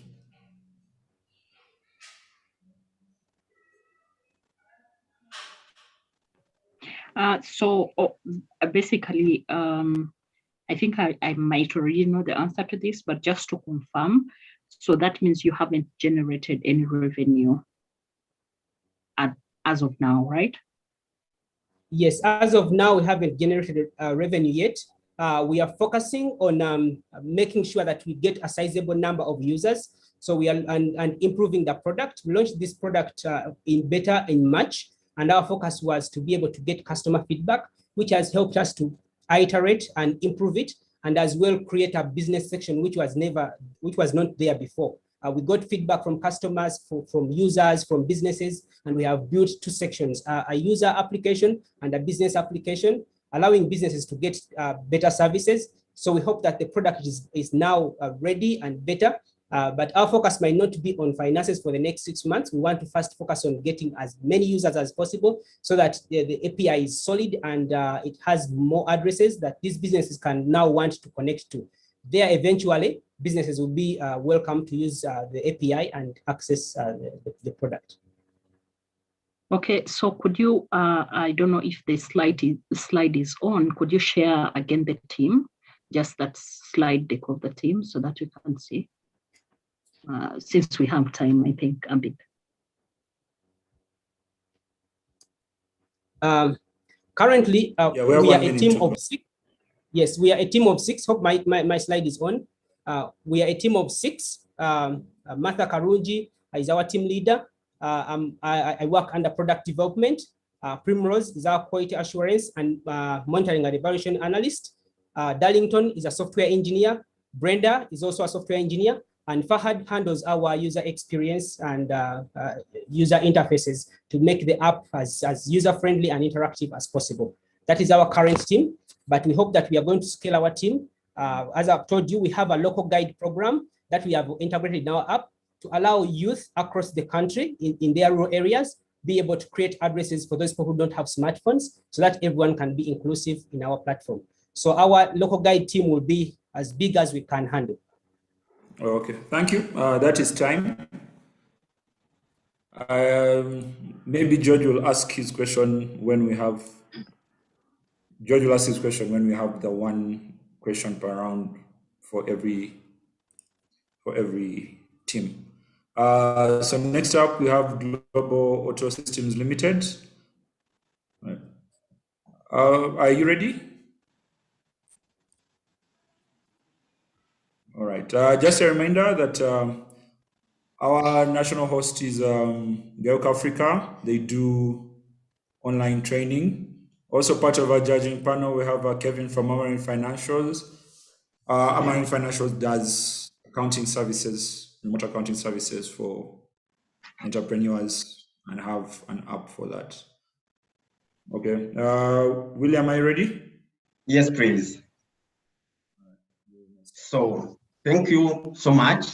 [SPEAKER 2] Basically, I think I might already know the answer to this, but just to confirm, so that means you haven't generated any revenue as of now, right?
[SPEAKER 12] Yes, as of now, we haven't generated revenue yet. We are focusing on making sure that we get a sizable number of users. So we are and improving the product. We launched this product in beta in March, and our focus was to be able to get customer feedback, which has helped us to iterate and improve it, and as well create a business section which was not there before. We got feedback from customers, from users, from businesses, and we have built 2 sections, a user application and a business application, allowing businesses to get better services. So we hope that the product is now ready and better, but our focus might not be on finances for the next 6 months. We want to first focus on getting as many users as possible so that the API is solid and it has more addresses that these businesses can now want to connect to. There, eventually, businesses will be welcome to use the API and access the product.
[SPEAKER 2] Okay, so could you, I don't know if the slide is on, could you share again the team, just that slide deck of the team so that we can see? Since we have time, I think a bit.
[SPEAKER 12] Currently, we are a team of 6. Yes, we are a team of 6. Hope my slide is on. We are a team of 6. Martha Karunji is our team leader. I work under product development. Primrose is our quality assurance and monitoring and evaluation analyst. Darlington is a software engineer. Brenda is also a software engineer. And Fahad handles our user experience and user interfaces to make the app as user-friendly and interactive as possible. That is our current team, but we hope that we are going to scale our team. As I've told you, we have a local guide program that we have integrated in our app to allow youth across the country in their rural areas be able to create addresses for those people who don't have smartphones so that everyone can be inclusive in our platform. So our local guide team will be as big as we can handle.
[SPEAKER 1] Okay, thank you. That is time. Maybe George will ask his question when we have. George will ask his question when we have the 1 question per round for every team. So next up we have Global Auto Systems Limited. Right. Are you ready? All right. Just a reminder that our national host is Geuka Africa. They do online training. Also part of our judging panel, we have Kevin from Amarin Financials. Amarin Financials does accounting services, remote accounting services for entrepreneurs and have an app for that. Okay. William, are you ready?
[SPEAKER 14] Yes, please. So thank you so much.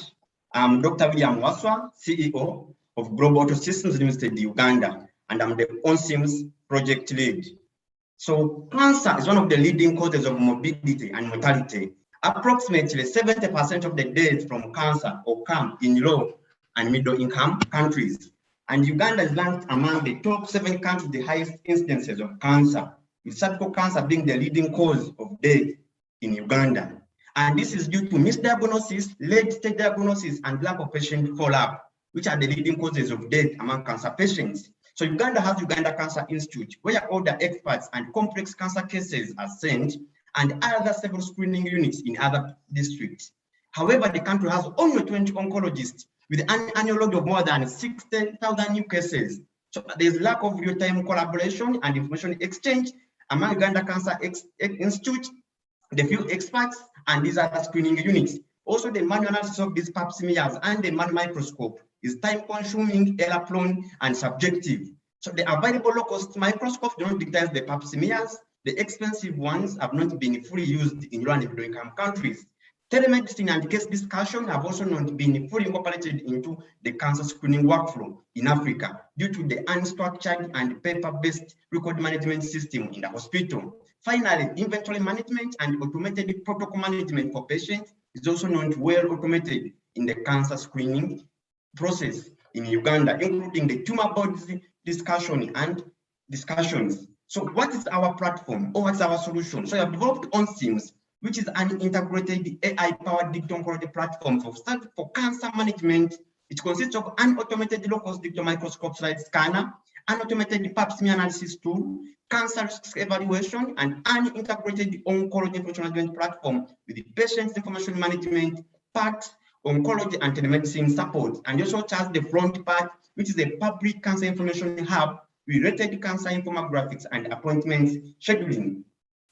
[SPEAKER 14] I'm Dr. William Waswa, CEO of Global Auto Systems Limited, Uganda, and I'm the OnSIMS project lead. So cancer is one of the leading causes of morbidity and mortality. Approximately 70% of the deaths from cancer occur in low and middle income countries. And Uganda is ranked among the top 7 countries with the highest incidences of cancer, with cervical cancer being the leading cause of death in Uganda. And this is due to misdiagnosis, late-stage diagnosis, and lack of patient follow-up, which are the leading causes of death among cancer patients. So Uganda has Uganda Cancer Institute, where all the experts and complex cancer cases are sent, and other several screening units in other districts. However, the country has only 20 oncologists with an annual load of more than 60,000 new cases. So there's lack of real-time collaboration and information exchange, among Uganda Cancer Institute, the few experts, and these other screening units. Also, the manual analysis of these pap smears and the manual microscope is time-consuming, error-prone, and subjective. So the available low-cost microscopes do not digitize the pap smears. The expensive ones have not been fully used in low and middle-income countries. Telemedicine and case discussion have also not been fully incorporated into the cancer screening workflow in Africa due to the unstructured and paper-based record management system in the hospital. Finally, inventory management and automated protocol management for patients is also not well automated in the cancer screening process in Uganda, including the tumor boards discussion and discussions. So what is our platform or what's our solution? So we have developed OnSIMS, which is an integrated AI-powered digital oncology platform for cancer management. It consists of an automated low-cost digital microscope slide scanner, an automated pap smear analysis tool, cancer risk evaluation, and an integrated oncology information management platform with the patient's information management part, oncology and telemedicine support. And also has the front part, which is a public cancer information hub, related cancer infographics and appointments scheduling.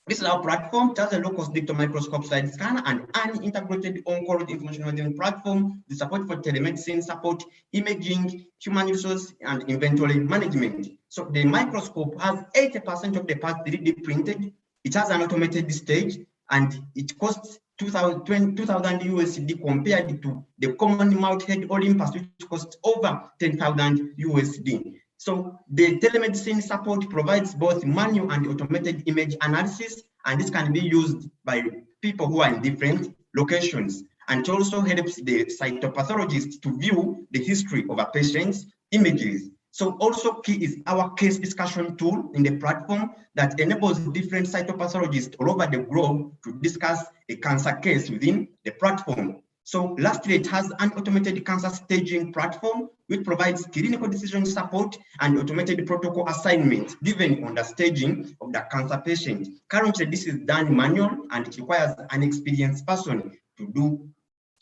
[SPEAKER 14] This is our platform. It has a low-cost digital microscope slide scanner and an integrated oncology information management platform, the support for telemedicine support, imaging, human resource, and inventory management. So the microscope has 80% of the parts 3D printed. It has an automated stage, and it costs 2,000 USD compared to the common mount-head Olympus, which costs over 10,000 USD. So the telemedicine support provides both manual and automated image analysis, and this can be used by people who are in different locations. And it also helps the cytopathologist to view the history of a patient's images. So also key is our case discussion tool in the platform that enables different cytopathologists all over the globe to discuss a cancer case within the platform. So lastly, it has an automated cancer staging platform which provides clinical decision support and automated protocol assignment given on the staging of the cancer patient. Currently, this is done manual and it requires an experienced person to do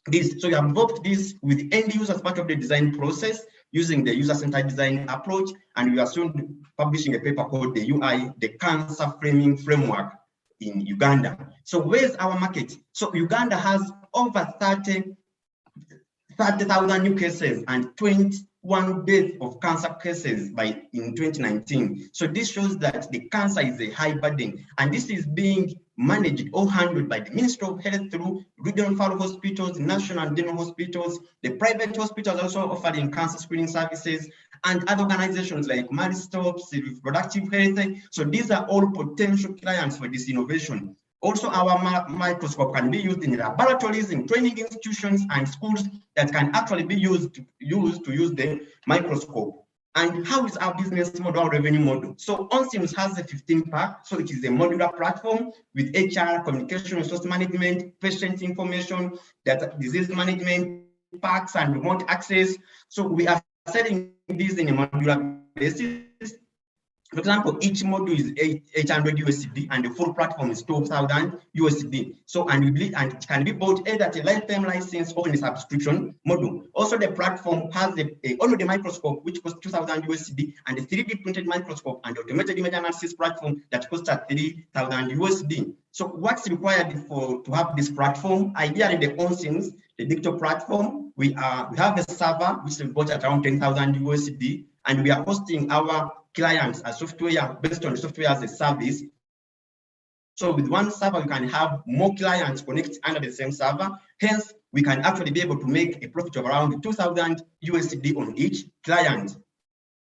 [SPEAKER 14] this. So we have involved this with end users as part of the design process using the user-centered design approach, and we are soon publishing a paper called the UI, the Cancer Framing Framework in Uganda. So where's our market? So Uganda has over 30,000 new cases and 21 deaths of cancer cases in 2019. So this shows that the cancer is a high burden, and this is being managed or handled by the Ministry of Health through regional referral hospitals, national and general hospitals. The private hospitals also offering cancer screening services, and other organizations like Maristops, Reproductive Health. So these are all potential clients for this innovation. Also, our microscope can be used in laboratories, in training institutions, and schools that can actually be used to use the microscope. And how is our business model, our revenue model? So OnSIMS has a 15-pack, so it is a modular platform with HR, communication, resource management, patient information, data, disease management, packs, and remote access. So we are selling these in a modular basis. For example, each module is 800 USD and the full platform is 12,000 USD. So, and it can be bought either at a lifetime license or in a subscription model. Also, the platform has only the microscope, which costs 2,000 USD, and the 3D printed microscope and automated image analysis platform that costs at 3,000 USD. So, what's required to have this platform? Ideally, the OnSIMS, the digital platform, we have a server which is bought at around 10,000 USD, and we are hosting our clients a software based on software as a service. So with one server, we can have more clients connect under the same server. Hence, we can actually be able to make a profit of around 2,000 USD on each client.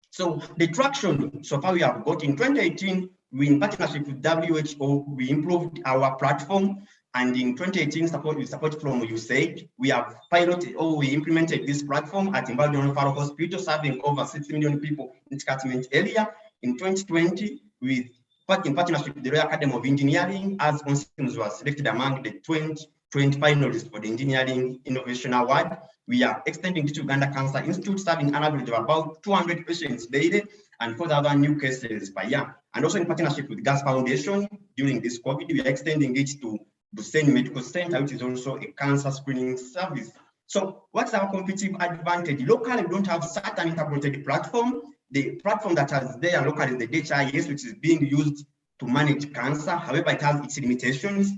[SPEAKER 14] So the traction so far we have got in 2018, we in partnership with WHO, we improved our platform. And in 2018, with support from USAID, we have piloted or we implemented this platform at Imbabwe Referral Hospital, serving over 60 million people in its catchment area. In 2020, in partnership with the Royal Academy of Engineering, as OnSIMS was selected among the 2020 finalists for the Engineering Innovation Award. We are extending to Uganda Cancer Institute, serving an average of about 200 patients daily and 4,000 new cases per year. And also in partnership with Gas Foundation, during this COVID, we are extending it to Busen Medical Center, which is also a cancer screening service. So what's our competitive advantage? Locally, we don't have certain integrated platform. The platform that is there locally is the DHIS, which is being used to manage cancer. However, it has its limitations.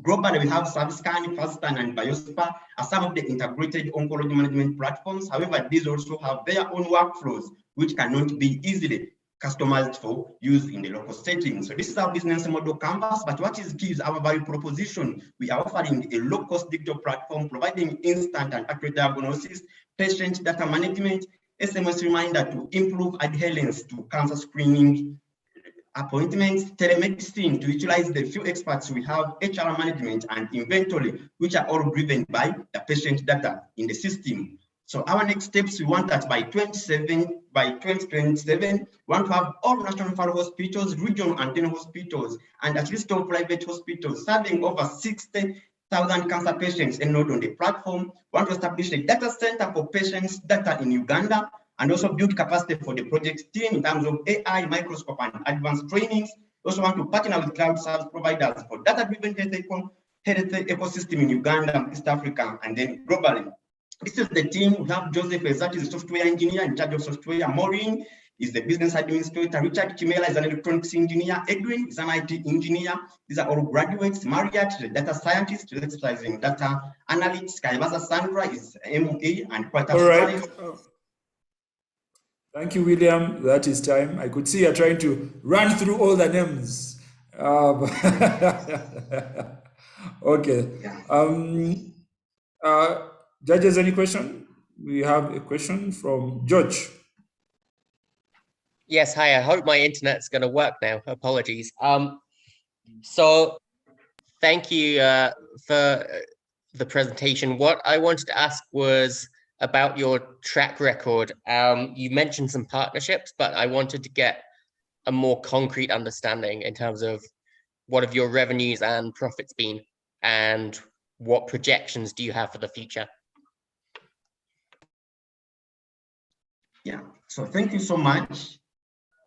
[SPEAKER 14] Globally, we have SubScan, FastScan, and Biospa as some of the integrated oncology management platforms. However, these also have their own workflows, which cannot be easily customized for use in the local setting. So this is our business model canvas, but what is key is our value proposition. We are offering a low-cost digital platform, providing instant and accurate diagnosis, patient data management, SMS reminder to improve adherence to cancer screening, appointments, telemedicine to utilize the few experts we have, HR management and inventory, which are all driven by the patient data in the system. So our next steps, we want that by 2027, we want to have all national referral hospitals, regional and general hospitals, and at least all private hospitals serving over 60,000 cancer patients enrolled on the platform. We want to establish a data center for patients' data in Uganda, and also build capacity for the project team in terms of AI, microscope, and advanced trainings. We also want to partner with cloud service providers for data-driven health ecosystem in Uganda, East Africa, and then globally. This is the team. We have Joseph Ezati is a software engineer in charge of software. Maureen is the business administrator. Richard Kimela is an electronics engineer. Edwin is an IT engineer. These are all graduates. Marriott, the data scientist, specializing in data analytics. Kaibaza Sandra is ME and quite a
[SPEAKER 1] All right. Thank you, William. That is time. I could see you're trying to run through all the names. Okay. Judges, any question? We have a question from George.
[SPEAKER 3] Yes, hi. I hope my internet's going to work now. Apologies. So thank you for the presentation. What I wanted to ask was about your track record. You mentioned some partnerships, but I wanted to get a more concrete understanding in terms of what have your revenues and profits been, and what projections do you have for the future?
[SPEAKER 14] Yeah, so thank you so much.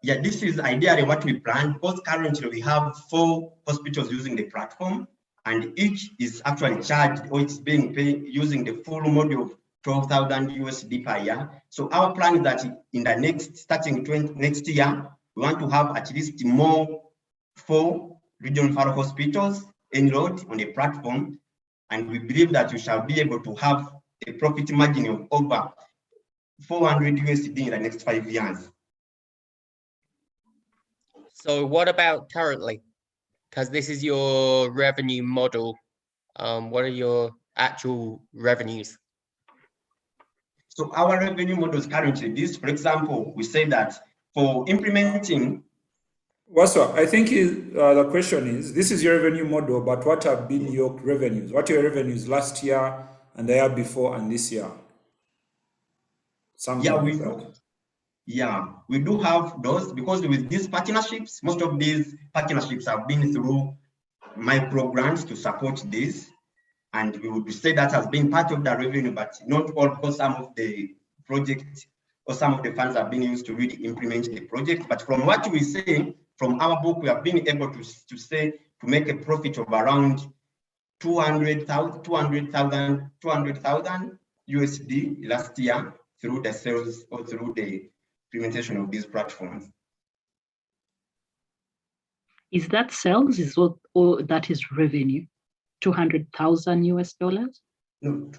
[SPEAKER 14] Yeah, this is ideally what we plan, because currently we have 4 hospitals using the platform, and each is actually charged, or it's being paid using the full model of $12,000 per year. So our plan is that in the starting next year, we want to have at least more 4 regional referral hospitals enrolled on the platform, and we believe that we shall be able to have a profit margin of over $400 in the next 5 years.
[SPEAKER 3] So what about currently? Because this is your revenue model. What are your actual revenues?
[SPEAKER 14] So our revenue models currently, this, for example, we say that for implementing.
[SPEAKER 1] Waswa, I think the question is, this is your revenue model, but what have been your revenues? What are your revenues last year and the year before and this year? Something like that.
[SPEAKER 14] Yeah, we do have those, because with these partnerships, most of these partnerships have been through micro grants to support this. And we would say that has been part of the revenue, but not all, because some of the projects or some of the funds have been used to really implement the project. But from what we say, from our book, we have been able to make a profit of around $200,000 last year through the sales or through the implementation of these platforms.
[SPEAKER 2] Is that sales? Is what, or that is revenue? $200,000?
[SPEAKER 14] No.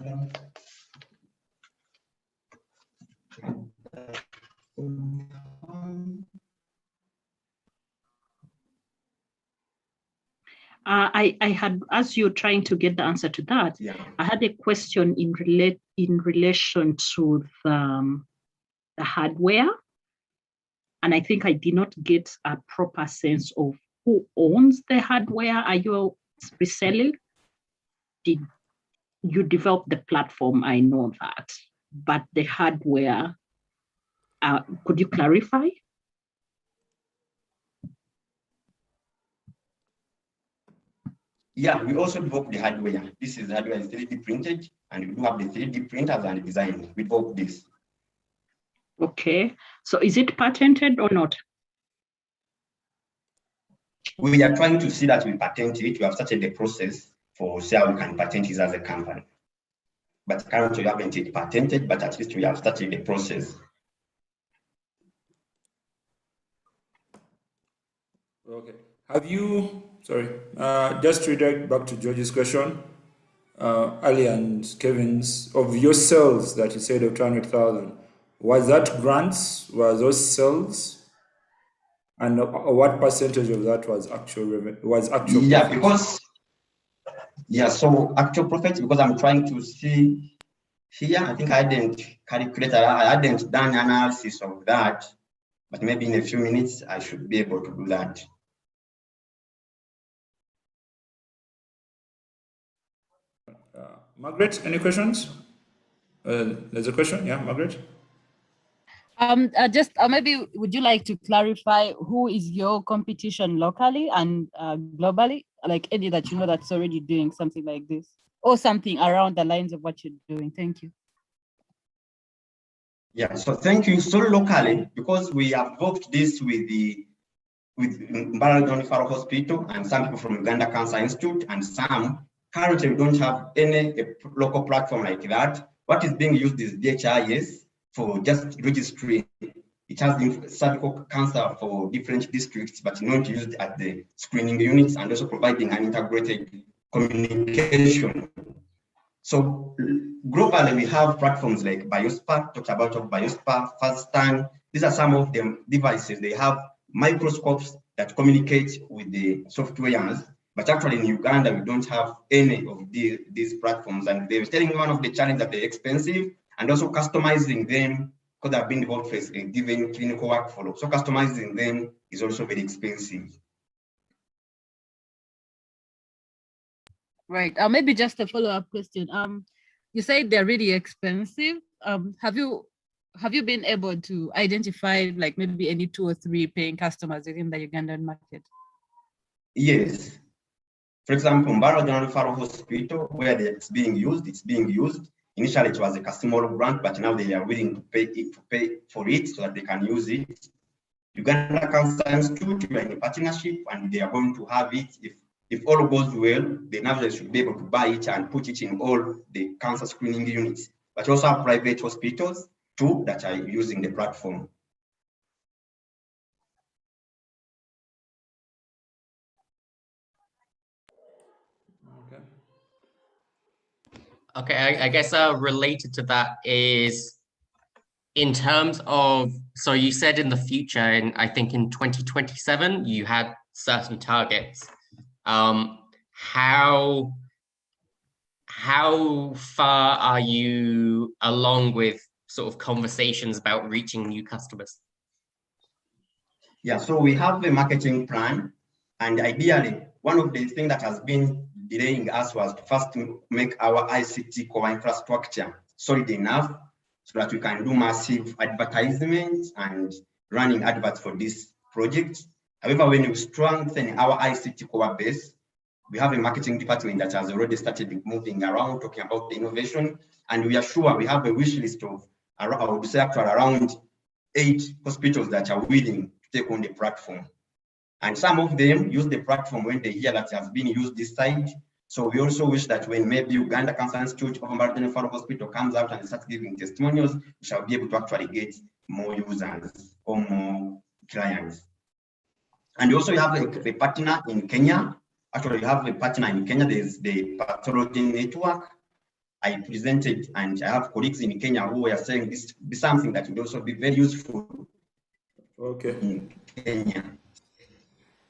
[SPEAKER 2] I had, as you're trying to get the answer to that, I had a question in relation to the hardware, and I think I did not get a proper sense of who owns the hardware. Are you reselling? Did you develop the platform? I know that, but the hardware, could you clarify?
[SPEAKER 14] Yeah, we also develop the hardware. This is hardware is 3D printed, and we do have the 3D printers and the design. We develop this.
[SPEAKER 2] Okay, so is it patented or not?
[SPEAKER 14] We are trying to see that we patent it. We have started the process for how we can patent it as a company. But currently we haven't yet patented, but at least we have started the process.
[SPEAKER 1] Okay. Have you, sorry, just to redirect back to George's question, Ali and Kevin's, of your cells that you said of 200,000, was that grants? Was those cells? And what percentage of that was actual
[SPEAKER 14] Yeah,
[SPEAKER 1] profit?
[SPEAKER 14] because, yeah, so actual profit, because I'm trying to see here, I think I didn't calculate, I hadn't done analysis of that, but maybe in a few minutes, I should be able to do that.
[SPEAKER 1] Margaret, any questions? There's a question, yeah, Margaret?
[SPEAKER 4] Just maybe would you like to clarify who is your competition locally and globally? Like any that you know that's already doing something like this, or something around the lines of what you're doing. Thank you.
[SPEAKER 14] Yeah, so thank you. So locally, because we have worked this with Mbarara Faro Hospital and some people from Uganda Cancer Institute, and some currently we don't have any local platform like that. What is being used is DHIS for just registry. It has the cervical cancer for different districts, but not used at the screening units, and also providing an integrated communication. So globally, we have platforms like Biospa, talked about Biospa, FastScan. These are some of the devices. They have microscopes that communicate with the softwares, but actually in Uganda, we don't have any of these platforms. And they were telling me one of the challenges that they're expensive, and also customizing them, because they've been developed for a given clinical workflow. So customizing them is also very expensive.
[SPEAKER 4] Right. Maybe just a follow-up question. You said they're really expensive. Have you been able to identify like maybe any 2 or 3 paying customers within the Ugandan market?
[SPEAKER 14] Yes. For example, Mbarara Faro Hospital, where it's being used. Initially, it was a small grant, but now they are willing to pay for it so that they can use it. Uganda Cancer Institute, we are in a partnership, and they are going to have it. If all goes well, they now should be able to buy it and put it in all the cancer screening units. But also have private hospitals too that are using the platform.
[SPEAKER 3] Okay, I guess related to that is in terms of, so you said in the future, and I think in 2027, you had certain targets. How far are you along with sort of conversations about reaching new customers?
[SPEAKER 14] Yeah, so we have a marketing plan, and ideally, one of the things that has been delaying us was to first make our ICT core infrastructure solid enough so that we can do massive advertisements and running adverts for this project. However, when we strengthen our ICT core base, we have a marketing department that has already started moving around, talking about the innovation, and we are sure we have a wish list of, I would say, actually around 8 hospitals that are willing to take on the platform. And some of them use the platform when they hear that it has been used this side. So we also wish that when maybe Uganda Cancer Institute of Mbarara Faro Hospital comes out and starts giving testimonials, we shall be able to actually get more users or more clients. And also you have a partner in Kenya. Actually, you have a partner in Kenya. There's the pathology network. I presented, and I have colleagues in Kenya who are saying this be something that would also be very useful.
[SPEAKER 1] Okay.
[SPEAKER 14] In Kenya.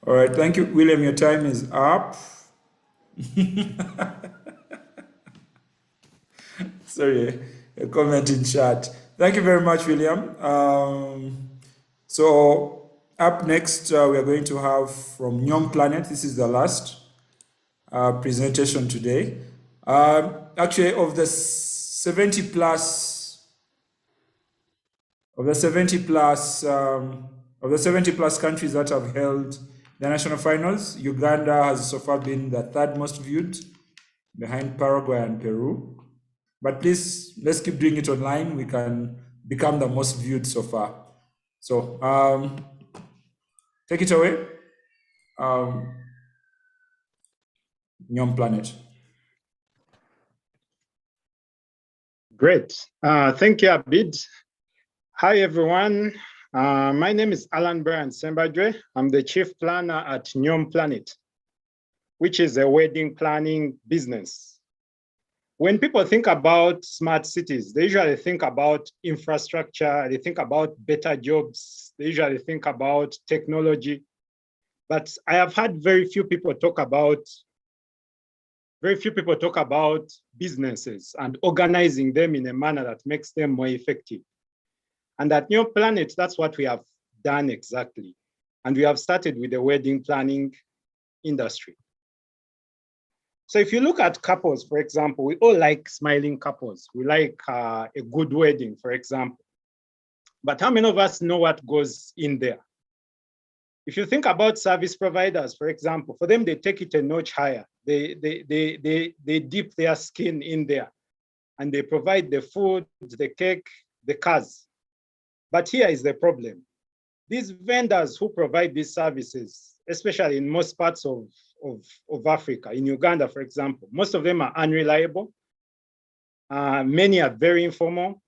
[SPEAKER 1] All right, thank you, William. Your time is up. Sorry, a comment in chat. Thank you very much, William. So up next, we are going to have from Nyom Planet. This is the last presentation today. Actually, of the 70 plus countries that have held the national finals, Uganda has so far been the 3rd most viewed, behind Paraguay and Peru. But please, let's keep doing it online. We can become the most viewed so far. So take it away, Nyom Planet.
[SPEAKER 8] Great. Thank you, Abid. Hi, everyone. My name is Alan Brian Sembadre. I'm the chief planner at Nyom Planet, which is a wedding planning business. When people think about smart cities, they usually think about infrastructure, they think about better jobs, they usually think about technology. But I have had very few people talk about businesses and organizing them in a manner that makes them more effective. And at New Planet, that's what we have done exactly. And we have started with the wedding planning industry. So if you look at couples, for example, we all like smiling couples. We like a good wedding, for example. But how many of us know what goes in there? If you think about service providers, for example, for them, they take it a notch higher. They dip their skin in there and they provide the food, the cake, the cars. But here is the problem. These vendors who provide these services, especially in most parts of Africa, in Uganda, for example, most of them are unreliable. Many are very informal.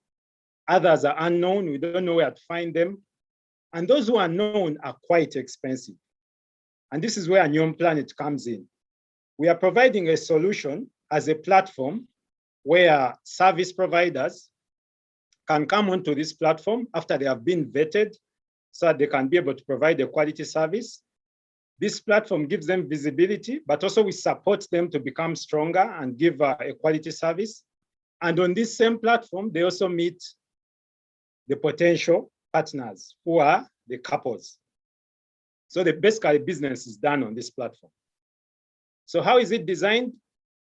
[SPEAKER 8] Others are unknown. We don't know where to find them. And those who are known are quite expensive. And this is where Nyom Planet comes in. We are providing a solution as a platform where service providers can come onto this platform after they have been vetted so that they can be able to provide a quality service. This platform gives them visibility, but also we support them to become stronger and give a quality service. And on this same platform, they also meet the potential partners who are the couples. So basically business is done on this platform. So how is it designed?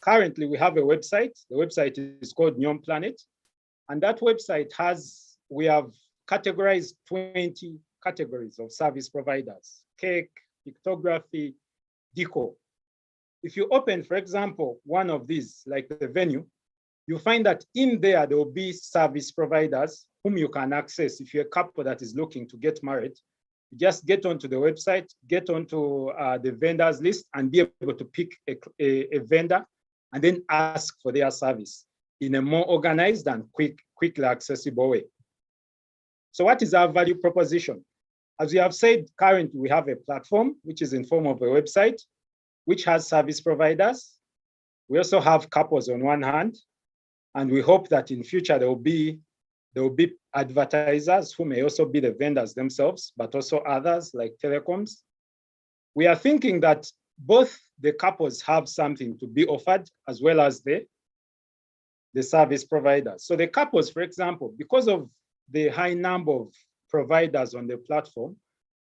[SPEAKER 8] Currently, we have a website. The website is called Nyom Planet. And that website we have categorized 20 categories of service providers: cake, pictography, decor. If you open, for example, one of these, like the venue, you find that in there will be service providers whom you can access. If you're a couple that is looking to get married, you just get onto the website, get onto the vendors list and be able to pick a vendor and then ask for their service in a more organized and quickly accessible way. So what is our value proposition? As we have said, currently we have a platform which is in form of a website, which has service providers. We also have couples on one hand, and we hope that in future there will be advertisers who may also be the vendors themselves, but also others like telecoms. We are thinking that both the couples have something to be offered as well as the service providers. So the couples, for example, because of the high number of providers on the platform,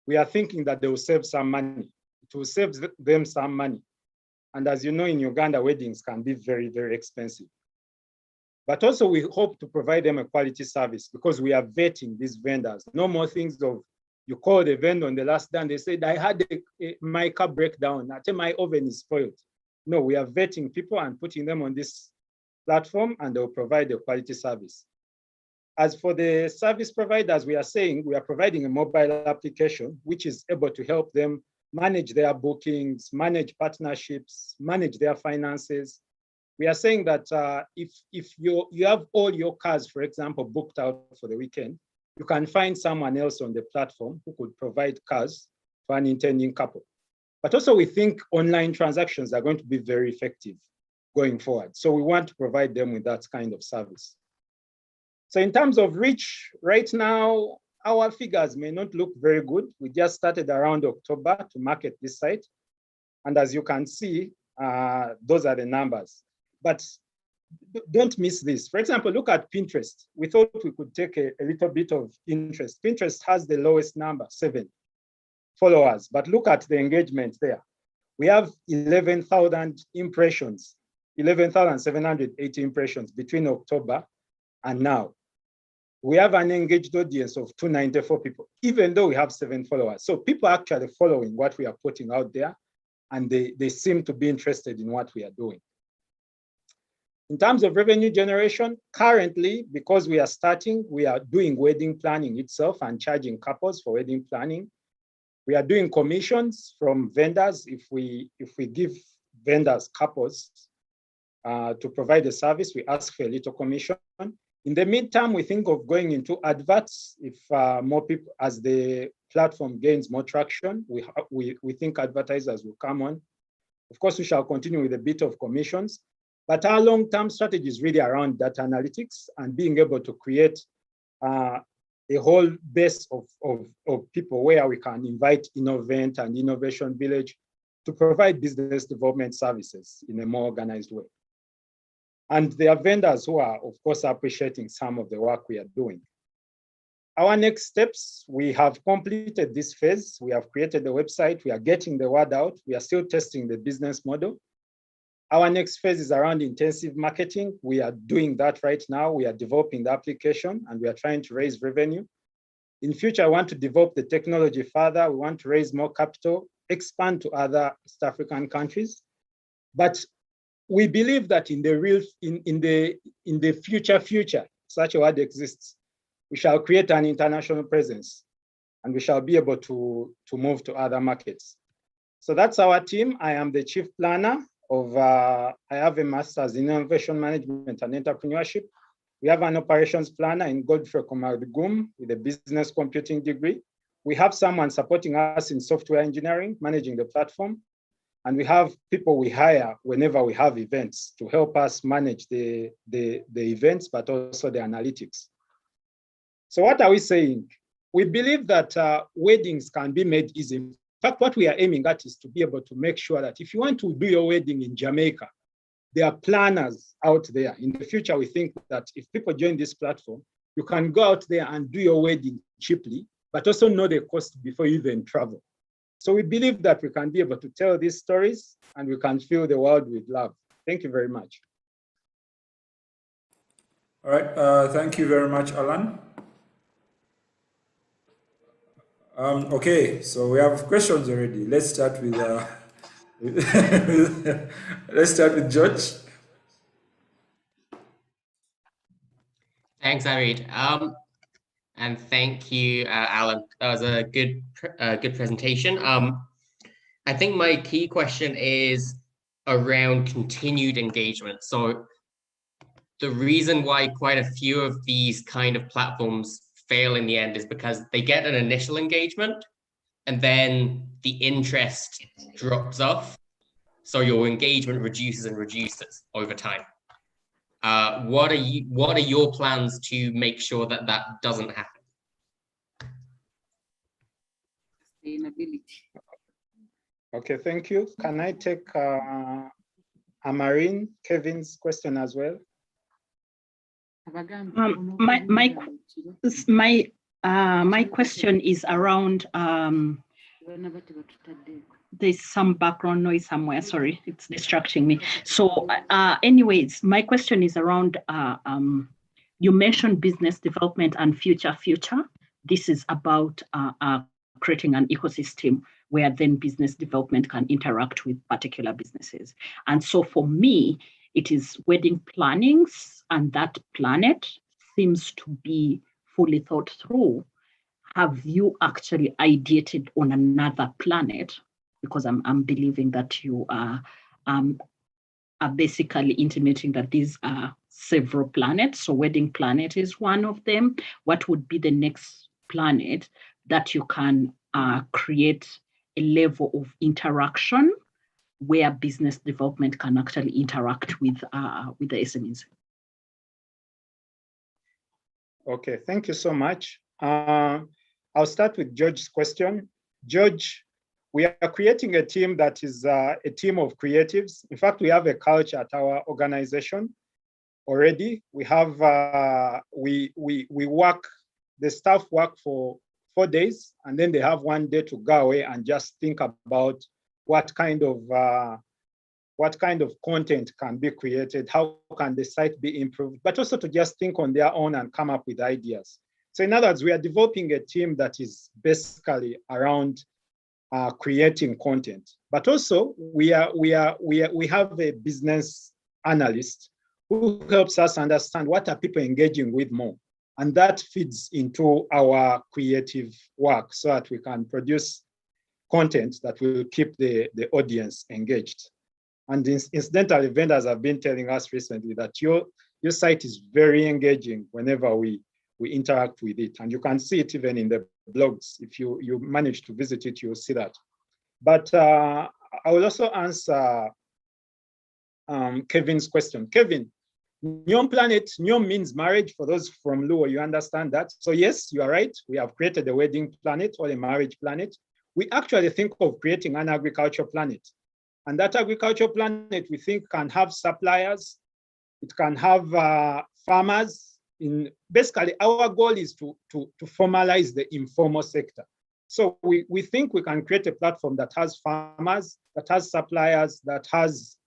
[SPEAKER 8] we are thinking that they will save some money. It will save them some money. And as you know, in Uganda, weddings can be very, very expensive. But also we hope to provide them a quality service because we are vetting these vendors. No more things of you call the vendor on the last day and they said, I had my car breakdown, I think my oven is spoiled. No, we are vetting people and putting them on this platform and they'll provide a quality service. As for the service providers, we are saying we are providing a mobile application which is able to help them manage their bookings, manage partnerships, manage their finances. We are saying that if you have all your cars, for example, booked out for the weekend, you can find someone else on the platform who could provide cars for an intending couple. But also we think online transactions are going to be very effective going forward. So we want to provide them with that kind of service. So in terms of reach, right now, our figures may not look very good. We just started around October to market this site. And as you can see, those are the numbers. But don't miss this. For example, look at Pinterest. We thought we could take a little bit of interest. Pinterest has the lowest number, 7 followers, but look at the engagement there. We have 11,000 impressions, 11,780 impressions between October and now. We have an engaged audience of 294 people, even though we have 7 followers. So people are actually following what we are putting out there, and they seem to be interested in what we are doing. In terms of revenue generation, currently, because we are starting, we are doing wedding planning itself and charging couples for wedding planning. We are doing commissions from vendors if we give vendors couples to provide a service, we ask for a little commission. In the meantime, we think of going into adverts if more people, as the platform gains more traction, we think advertisers will come on. Of course, we shall continue with a bit of commissions, but our long-term strategy is really around data analytics and being able to create a whole base of people where we can invite Innovent and Innovation Village to provide business development services in a more organized way. And there are vendors who are, of course, appreciating some of the work we are doing. Our next steps, we have completed this phase. We have created the website. We are getting the word out. We are still testing the business model. Our next phase is around intensive marketing. We are doing that right now. We are developing the application and we are trying to raise revenue. In future, I want to develop the technology further. We want to raise more capital, expand to other East African countries. But we believe that in the future, such a word exists, we shall create an international presence and we shall be able to move to other markets. So that's our team. I am the chief planner of, I have a master's in innovation management and entrepreneurship. We have an operations planner in Godfrey Komardigum with a business computing degree. We have someone supporting us in software engineering, managing the platform. And we have people we hire whenever we have events to help us manage the events, but also the analytics. So what are we saying? We believe that weddings can be made easy. In fact, what we are aiming at is to be able to make sure that if you want to do your wedding in Jamaica, there are planners out there. In the future, we think that if people join this platform, you can go out there and do your wedding cheaply, but also know the cost before you even travel. So we believe that we can be able to tell these stories and we can fill the world with love. Thank you very much.
[SPEAKER 1] All right, thank you very much, Alan. Okay, so we have questions already. Let's start with let's start with George.
[SPEAKER 3] Thanks, Arid. And thank you, Alan. That was a good presentation. I think my key question is around continued engagement. So the reason why quite a few of these kind of platforms fail in the end is because they get an initial engagement and then the interest drops off. So your engagement reduces and reduces over time. What are your plans to make sure that that doesn't happen?
[SPEAKER 4] Sustainability.
[SPEAKER 8] Okay, thank you. Can I take Amarin, Kevin's question as well?
[SPEAKER 2] My question is around there's some background noise somewhere, sorry, it's distracting me. So anyways, my question is around you mentioned business development and future. This is about creating an ecosystem where then business development can interact with particular businesses. And so for me, it is wedding plannings, and that planet seems to be fully thought through. Have you actually ideated on another planet? Because I'm believing that you are basically intimating that these are several planets. So wedding planet is one of them. What would be the next planet that you can create a level of interaction where business development can actually interact with the SMEs?
[SPEAKER 8] Okay, thank you so much. I'll start with George's question. George, we are creating a team that is a team of creatives. In fact, we have a culture at our organization already. We have, we work, the staff work for 4 days, and then they have 1 day to go away and just think about what kind of content can be created, how can the site be improved, but also to just think on their own and come up with ideas. So in other words, we are developing a team that is basically around creating content, but also we have a business analyst who helps us understand what are people engaging with more. And that feeds into our creative work so that we can produce content that will keep the audience engaged. And incidentally, vendors have been telling us recently that
[SPEAKER 15] Your site is very engaging whenever we interact with it. And you can see it even in the blogs. If you manage to visit it, you'll see that. But I will also answer Kevin's question. Kevin, Nyom Planet, Nyom means marriage. For those from Luo, you understand that. So yes, you are right. We have created a wedding planet or a marriage planet. We actually think of creating an agriculture planet. And that agriculture planet, we think, can have suppliers. It can have farmers. Basically, our goal is to formalize the informal sector. So we think we can create a platform that has farmers, that has suppliers, that has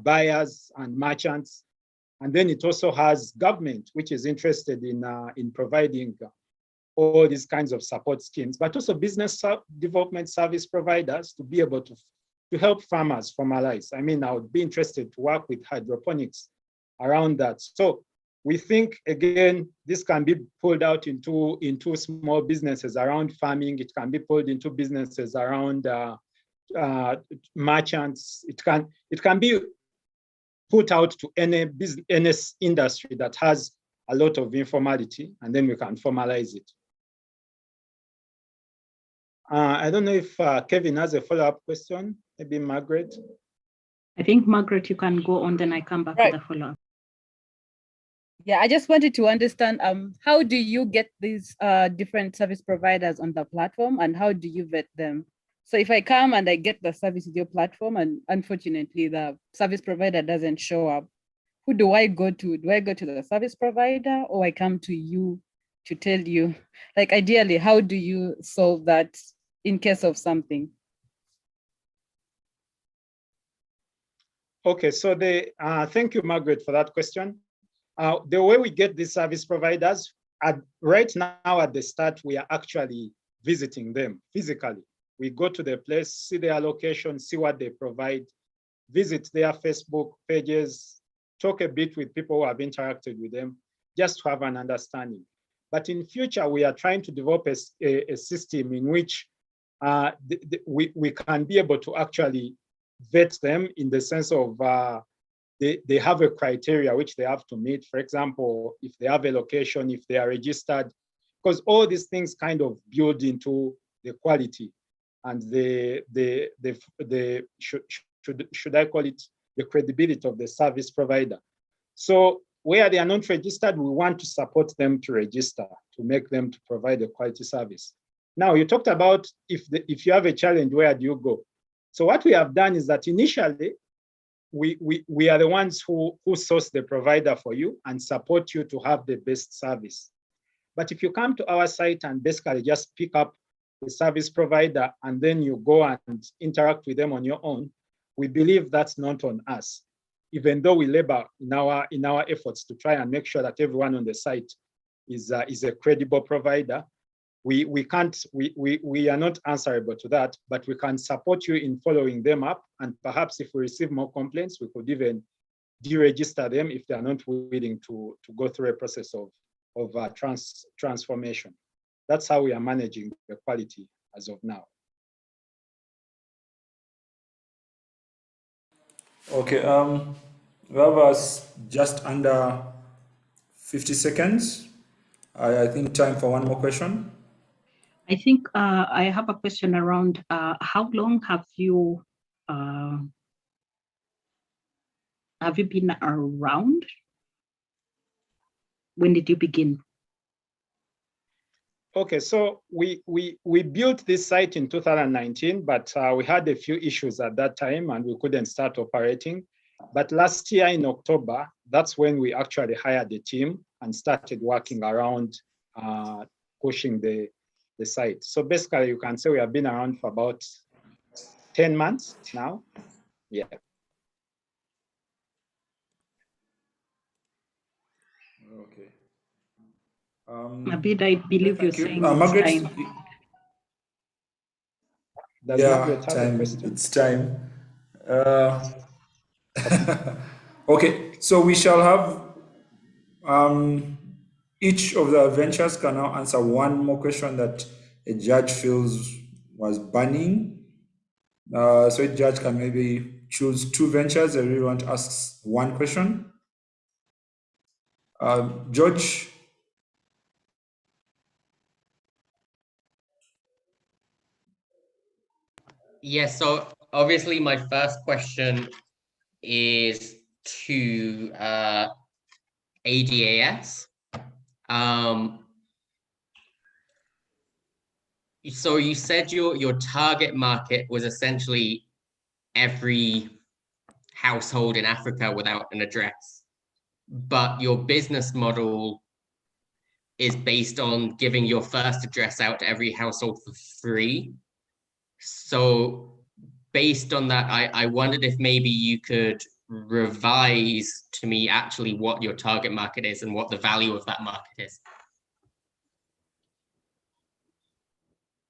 [SPEAKER 15] buyers and merchants. And then it also has government, which is interested in providing all these kinds of support schemes, but also business development service providers to be able to help farmers formalize. I mean, I would be interested to work with hydroponics around that. So we think, again, this can be pulled out into small businesses around farming. It can be pulled into businesses around merchants. It can be put out to any business industry that has a lot of informality, and then we can formalize it. I don't know if Kevin has a follow-up question, maybe Margaret.
[SPEAKER 2] I think, Margaret, you can go on, then I come back with a follow-up.
[SPEAKER 4] Yeah, I just wanted to understand, how do you get these different service providers on the platform, and how do you vet them? So if I come and I get the service with your platform, and unfortunately the service provider doesn't show up, who do I go to? Do I go to the service provider, or I come to you to tell you? Like, ideally, how do you solve that in case of something?
[SPEAKER 15] Okay, so thank you, Margaret, for that question. The way we get these service providers, right now at the start, we are actually visiting them physically. We go to the place, see their location, see what they provide, visit their Facebook pages, talk a bit with people who have interacted with them, just to have an understanding. But in future, we are trying to develop a system in which we can be able to actually vet them in the sense of they have a criteria which they have to meet. For example, if they have a location, if they are registered, because all these things kind of build into the quality and should I call it the credibility of the service provider. So where they are not registered, we want to support them to register, to make them to provide a quality service. Now, you talked about if you have a challenge, where do you go? So what we have done is that initially, we are the ones who source the provider for you and support you to have the best service. But if you come to our site and basically just pick up the service provider and then you go and interact with them on your own, we believe that's not on us. Even though we labor in our efforts to try and make sure that everyone on the site is a credible provider, we are not answerable to that, but we can support you in following them up. And perhaps if we receive more complaints, we could even deregister them if they are not willing to go through a process of transformation. That's how we are managing the quality as of now.
[SPEAKER 1] Okay, we have us just under 50 seconds. I think time for one more question.
[SPEAKER 2] I think I have a question around how long have you been around? When did you begin?
[SPEAKER 15] Okay, so we built this site in 2019, but we had a few issues at that time and we couldn't start operating. But last year in October, that's when we actually hired a team and started working around pushing the site. So basically, you can say we have been around for about 10 months now. Yeah.
[SPEAKER 1] Okay.
[SPEAKER 2] Abid, I believe you're saying
[SPEAKER 1] Margaret,
[SPEAKER 2] it's time.
[SPEAKER 1] Yeah, time. It's time. Okay, so we shall have each of the ventures can now answer one more question that a judge feels was burning. So a judge can maybe choose two ventures. Everyone asks one question. George?
[SPEAKER 3] Yes, so obviously my first question is to ADAS. So you said your target market was essentially every household in Africa without an address, but your business model is based on giving your first address out to every household for free. So based on that, I wondered if maybe you could revise to me actually what your target market is and what the value of that market is.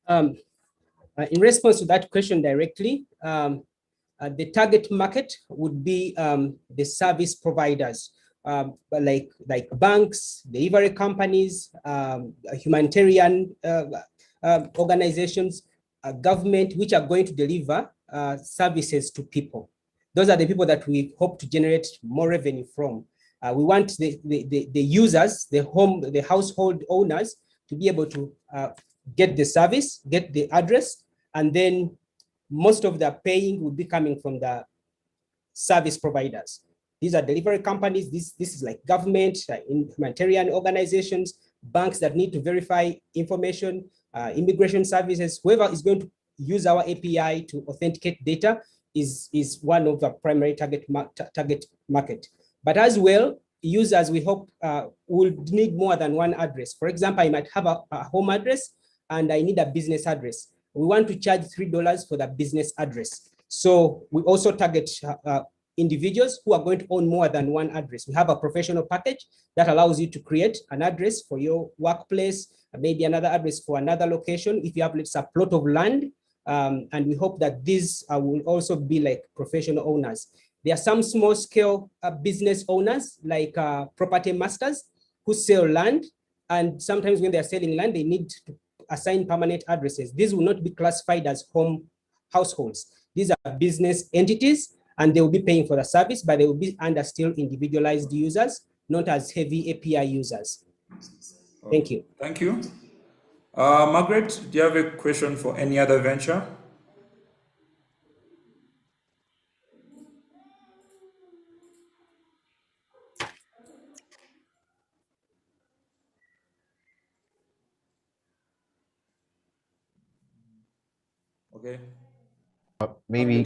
[SPEAKER 12] In response to that question directly, the target market would be the service providers, like banks, delivery companies, humanitarian organizations, government, which are going to deliver services to people. Those are the people that we hope to generate more revenue from. We want the users, the household owners, to be able to get the service, get the address, and then most of the paying would be coming from the service providers. These are delivery companies. This is like government, humanitarian organizations, banks that need to verify information, immigration services. Whoever is going to use our API to authenticate data is one of the primary target market. But as well, users, we hope, will need more than one address. For example, I might have a home address and I need a business address. We want to charge $3 for the business address. So we also target individuals who are going to own more than one address. We have a professional package that allows you to create an address for your workplace, maybe another address for another location. If you have, let's say, a plot of land, and we hope that these will also be like professional owners. There are some small scale business owners, like property masters, who sell land. And sometimes when they're selling land, they need to assign permanent addresses. These will not be classified as home households. These are business entities, and they will be paying for the service, but they will be under still individualized users, not as heavy API users. Thank you.
[SPEAKER 1] Thank you. Margaret, do you have a question for any other venture? Okay.
[SPEAKER 6] Maybe.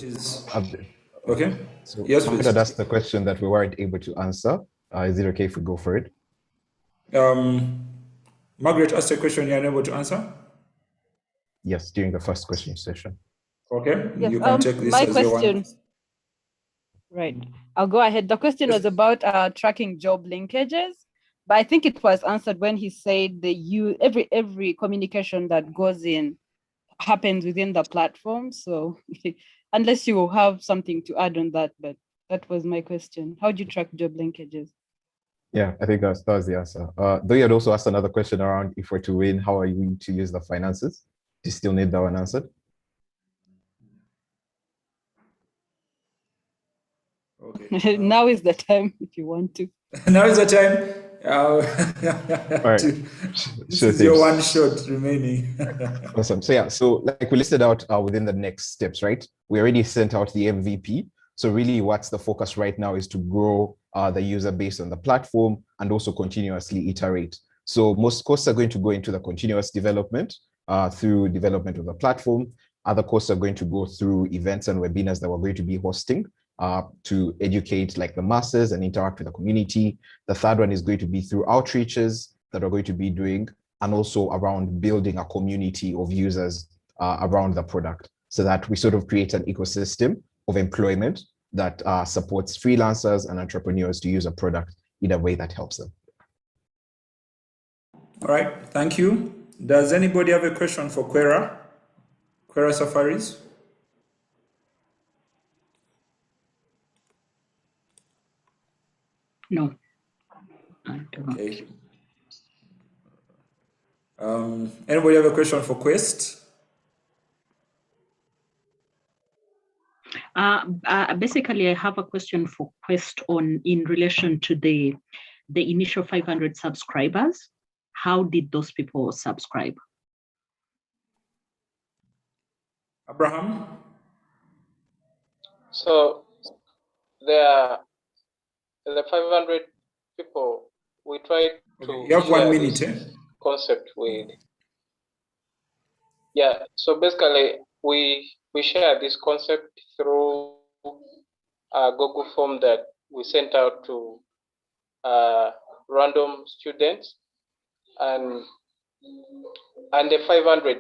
[SPEAKER 1] Okay.
[SPEAKER 6] So
[SPEAKER 1] Yes,
[SPEAKER 6] I'm
[SPEAKER 1] please.
[SPEAKER 6] going to ask the question that we weren't able to answer. Is it okay if we go for it?
[SPEAKER 1] Margaret asked a question you're unable to answer?
[SPEAKER 6] Yes, during the first question session.
[SPEAKER 1] Okay,
[SPEAKER 4] yes,
[SPEAKER 1] you can take this
[SPEAKER 4] my
[SPEAKER 1] as your
[SPEAKER 4] question.
[SPEAKER 1] one.
[SPEAKER 4] Right, I'll go ahead. The question was about tracking job linkages, but I think it was answered when he said every communication that goes in happens within the platform. So unless you have something to add on that, but that was my question. How do you track job linkages?
[SPEAKER 6] Yeah, I think that was the answer. Though you had also asked another question around, if we're to win, how are you going to use the finances? Do you still need that one answered?
[SPEAKER 1] Okay.
[SPEAKER 4] Now is the time if you want to.
[SPEAKER 1] Now is the time.
[SPEAKER 6] Right.
[SPEAKER 1] This is your one shot remaining.
[SPEAKER 6] Awesome. So yeah, so like we listed out within the next steps, right? We already sent out the MVP. So really what's the focus right now is to grow the user base on the platform and also continuously iterate. So most costs are going to go into the continuous development through development of the platform. Other costs are going to go through events and webinars that we're going to be hosting to educate like the masses and interact with the community. The third one is going to be through outreaches that we're going to be doing, and also around building a community of users around the product, so that we sort of create an ecosystem of employment that supports freelancers and entrepreneurs to use a product in a way that helps them.
[SPEAKER 1] All right, thank you. Does anybody have a question for Quera? Quera Safaris?
[SPEAKER 2] No, I don't.
[SPEAKER 1] Okay. Anybody have a question for Quest?
[SPEAKER 2] Basically, I have a question for Quest in relation to the the initial 500 subscribers, how did those people subscribe?
[SPEAKER 1] Abraham?
[SPEAKER 9] So the 500 people, we tried to
[SPEAKER 1] You have 1
[SPEAKER 9] share
[SPEAKER 1] minute.
[SPEAKER 9] this concept with. Yeah, so basically we share this concept through a Google form that we sent out to random students, and the 500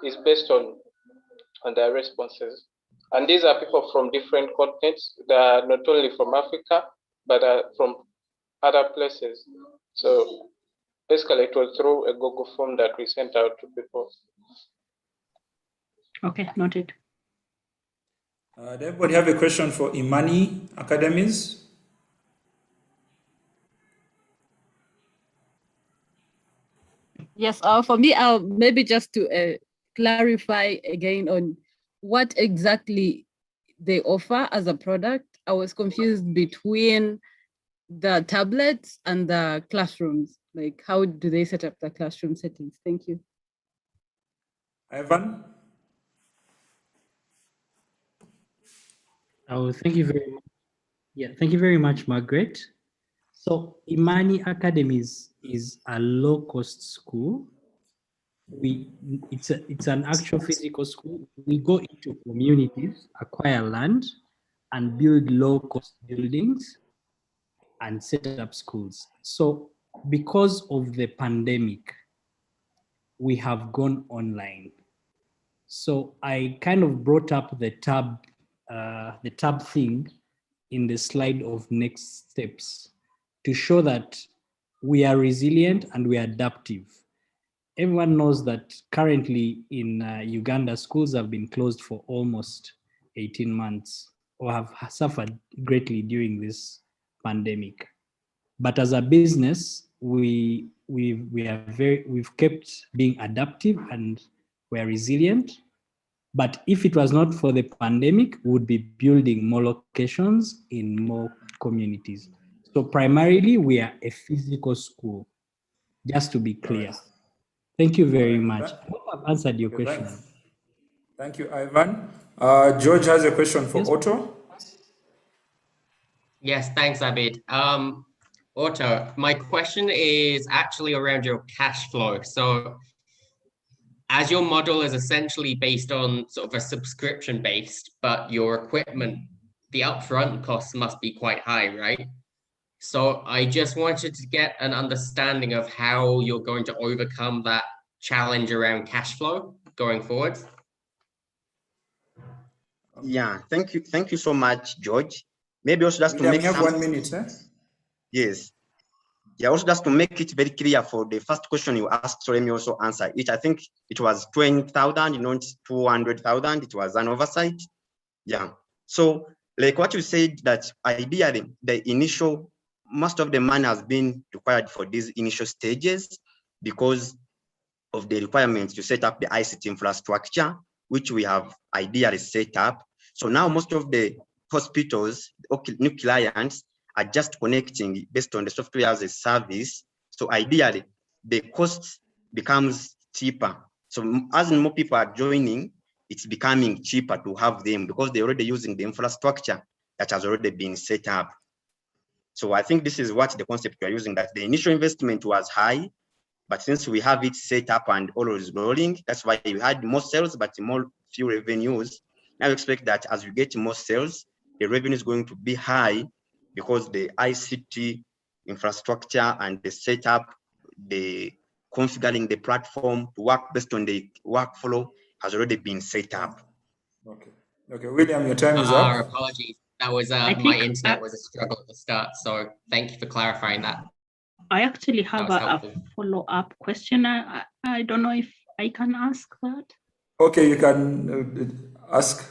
[SPEAKER 9] is based on their responses. And these are people from different continents. They are not only from Africa, but from other places. So basically it was through a Google form that we sent out to people.
[SPEAKER 2] Okay, noted.
[SPEAKER 1] Does everybody have a question for Imani Academies?
[SPEAKER 4] Yes, for me, maybe just to clarify again on what exactly they offer as a product. I was confused between the tablets and the classrooms. Like, how do they set up the classroom settings? Thank you.
[SPEAKER 1] Ivan?
[SPEAKER 10] Oh, thank you very much. Yeah, thank you very much, Margaret. So Imani Academies is a low-cost school. It's an actual physical school. We go into communities, acquire land, and build low-cost buildings and set up schools. So because of the pandemic, we have gone online. So I kind of brought up the tab thing in the slide of next steps to show that we are resilient and we are adaptive. Everyone knows that currently in Uganda, schools have been closed for almost 18 months or have suffered greatly during this pandemic. But as a business, we've kept being adaptive and we're resilient. But if it was not for the pandemic, we would be building more locations in more communities. So primarily, we are a physical school, just to be clear. Thank you very much. I hope I've answered your question.
[SPEAKER 1] Thank you, Ivan. George has a question for Otto.
[SPEAKER 3] Yes, thanks, Abid. Otto, my question is actually around your cash flow. So as your model is essentially based on sort of a subscription based, but your equipment, the upfront costs must be quite high, right? So I just wanted to get an understanding of how you're going to overcome that challenge around cash flow going forward.
[SPEAKER 14] Yeah, thank you so much, George. Maybe also just to make
[SPEAKER 1] have 1 minute, eh?
[SPEAKER 14] Yes. Yeah, also just to make it very clear for the first question you asked, so let me also answer it. I think it was 20,000, not 200,000. It was an oversight. Yeah. So like what you said, that ideally most of the money has been required for these initial stages because of the requirements to set up the ICT infrastructure, which we have ideally set up. So now most of the hospitals, new clients, are just connecting based on the software as a service. So ideally, the cost becomes cheaper. So as more people are joining, it's becoming cheaper to have them because they're already using the infrastructure that has already been set up. So I think this is what the concept we are using, that the initial investment was high, but since we have it set up and always rolling, that's why we had more sales, but few revenues. Now we expect that as we get more sales, the revenue is going to be high because the ICT infrastructure and the setup, the configuring the platform to work based on the workflow has already been set up.
[SPEAKER 1] Okay, William, your time is up.
[SPEAKER 3] Apologies. That was my internet was a struggle at the start, so thank you for clarifying that.
[SPEAKER 2] I actually have a follow-up question. I don't know if I can ask that.
[SPEAKER 1] Okay, you can ask.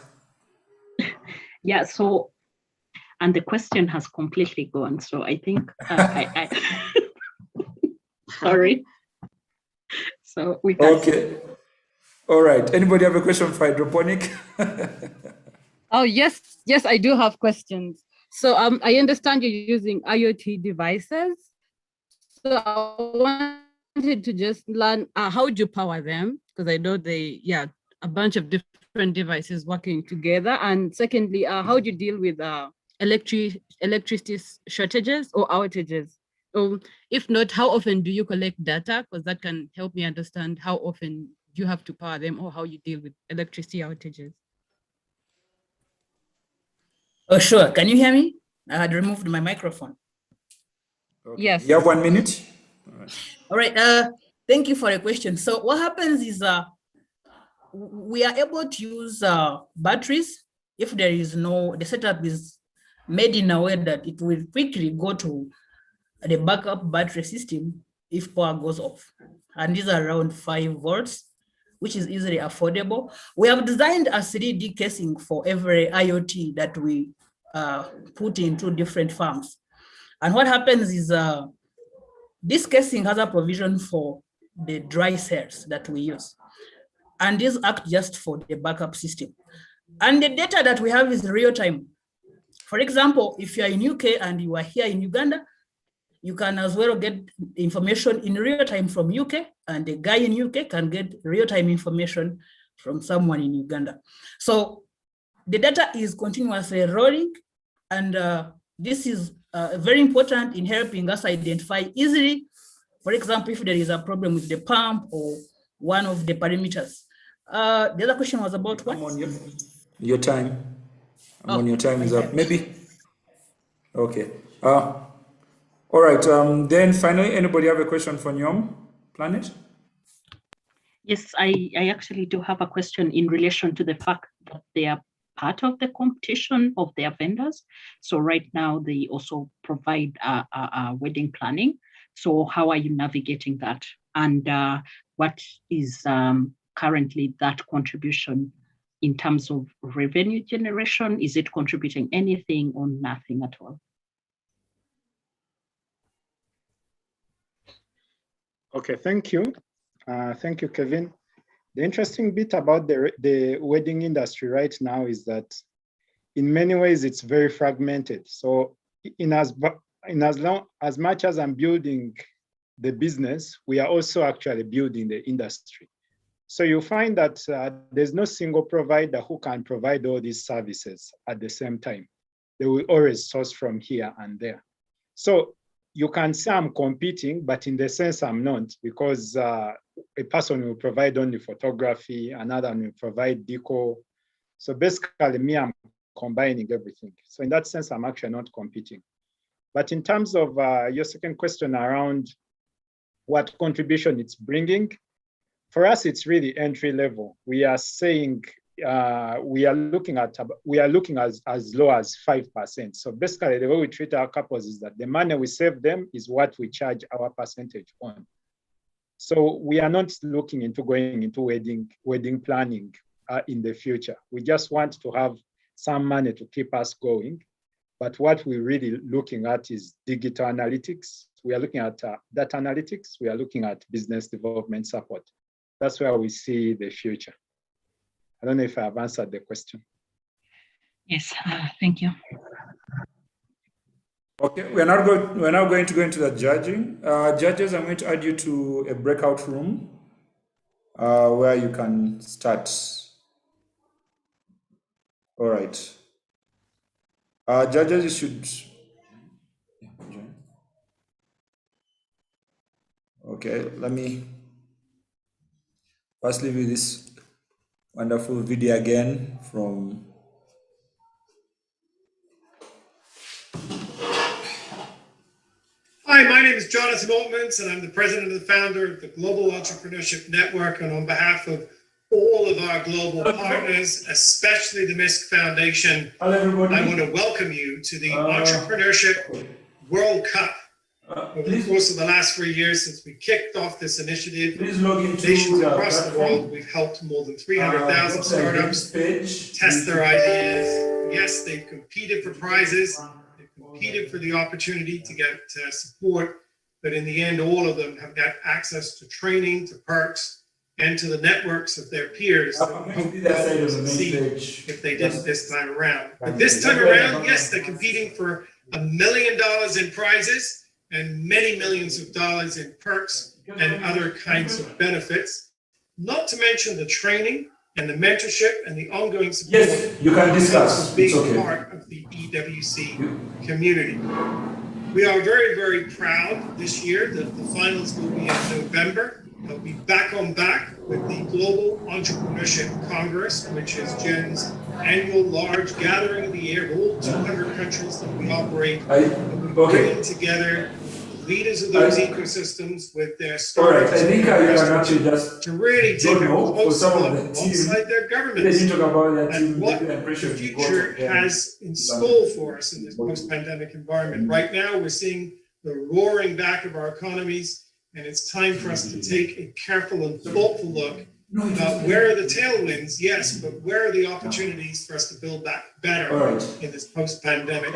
[SPEAKER 2] Yeah, so, and the question has completely gone. So I think, sorry. So we can.
[SPEAKER 1] Okay. All right. Anybody have a question for hydroponic?
[SPEAKER 4] Oh, yes, I do have questions. So I understand you're using IoT devices So I wanted to just learn how do you power them? Because I know a bunch of different devices working together. And secondly, how do you deal with electricity shortages or outages? So if not, how often do you collect data? Because that can help me understand how often you have to power them or how you deal with electricity outages.
[SPEAKER 11] Oh, sure. Can you hear me? I had removed my microphone.
[SPEAKER 1] Okay.
[SPEAKER 4] Yes.
[SPEAKER 1] You have 1 minute.
[SPEAKER 11] All right. Thank you for the question. So what happens is we are able to use batteries if there is the setup is made in a way that it will quickly go to the backup battery system if power goes off. And these are around 5 volts, which is easily affordable. We have designed a 3D casing for every IoT that we put into different farms. And what happens is this casing has a provision for the dry cells that we use. And these act just for the backup system. And the data that we have is real time. For example, if you are in UK and you are here in Uganda, you can as well get information in real time from UK, and the guy in UK can get real time information from someone in Uganda. So the data is continuously rolling, and this is very important in helping us identify easily, for example, if there is a problem with the pump or one of the parameters. The other question was about what?
[SPEAKER 1] Your time. When your time is up. Maybe. Okay. All right. Then finally, anybody have a question for Nyom Planet?
[SPEAKER 2] Yes, I actually do have a question in relation to the fact that they are part of the competition of their vendors. So right now they also provide wedding planning. So how are you navigating that? And what is currently that contribution in terms of revenue generation? Is it contributing anything or nothing at all?
[SPEAKER 15] Okay, thank you. Thank you, Kevin. The interesting bit about the wedding industry right now is that in many ways it's very fragmented. So in as much as I'm building the business, we are also actually building the industry. So you find that there's no single provider who can provide all these services at the same time. They will always source from here and there. So you can say I'm competing, but in the sense I'm not, because a person will provide only photography, another will provide decor. So basically me, I'm combining everything. So in that sense, I'm actually not competing. But in terms of your second question around what contribution it's bringing, for us, it's really entry level. We are saying we are looking as low as 5%. So basically, the way we treat our couples is that the money we save them is what we charge our percentage on. So we are not looking into going into wedding planning in the future. We just want to have some money to keep us going. But what we're really looking at is digital analytics. We are looking at data analytics. We are looking at business development support. That's where we see the future. I don't know if I've answered the question.
[SPEAKER 2] Yes, thank you.
[SPEAKER 1] Okay, we're now going to go into the judging. Judges, I'm going to add you to a breakout room where you can start. All right. Judges, you should. Okay, let me first leave you this wonderful video again from.
[SPEAKER 7] Hi, my name is Jonathan Altmans, and I'm the president and the founder of the Global Entrepreneurship Network. And on behalf of all of our global partners, especially the MISC Foundation, I want to welcome you to the Entrepreneurship World Cup. Over the course of the last 3 years since we kicked off this initiative, nations across the world, we've helped more than 300,000 startups test their ideas. Yes, they've competed for prizes. Competed for the opportunity to get support, but in the end, all of them have got access to training, to perks, and to the networks of their peers that would hope to succeed if they didn't this time around. But this time around, yes, they're competing for $1 million in prizes, and many millions of dollars in perks and other kinds of benefits, not to mention the training and the mentorship and the ongoing support.
[SPEAKER 1] Yes, you can discuss.
[SPEAKER 7] A big
[SPEAKER 1] It's okay.
[SPEAKER 7] part of the EWC community. We are very, very proud this year that the finals will be in November. They'll be back with the Global Entrepreneurship Congress, which is Jen's annual large gathering of the year of all 200 countries that we operate. Bringing together leaders of those ecosystems with their startups.
[SPEAKER 1] I think I can actually just
[SPEAKER 7] to really take a close look alongside their governments
[SPEAKER 1] talk about that
[SPEAKER 7] and what the future has in store for us in this post-pandemic environment. Right now, we're seeing the roaring back of our economies, and it's time for us to take a careful and thoughtful look about where are the tailwinds, yes, but where are the opportunities for us to build back better in this post-pandemic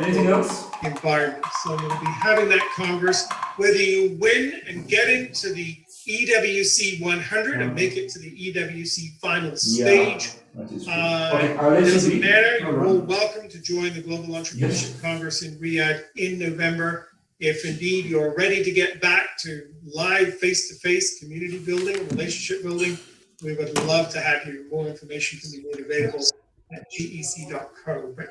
[SPEAKER 7] environment. So we'll be having that Congress, whether you win and get into the EWC 100 and make it to the EWC final stage. Doesn't matter, you're all welcome to join the Global Entrepreneurship Congress in Riyadh in November. If indeed you're ready to get back to live face-to-face community building, relationship building, we would love to have you. More information can be made available at gec.co. But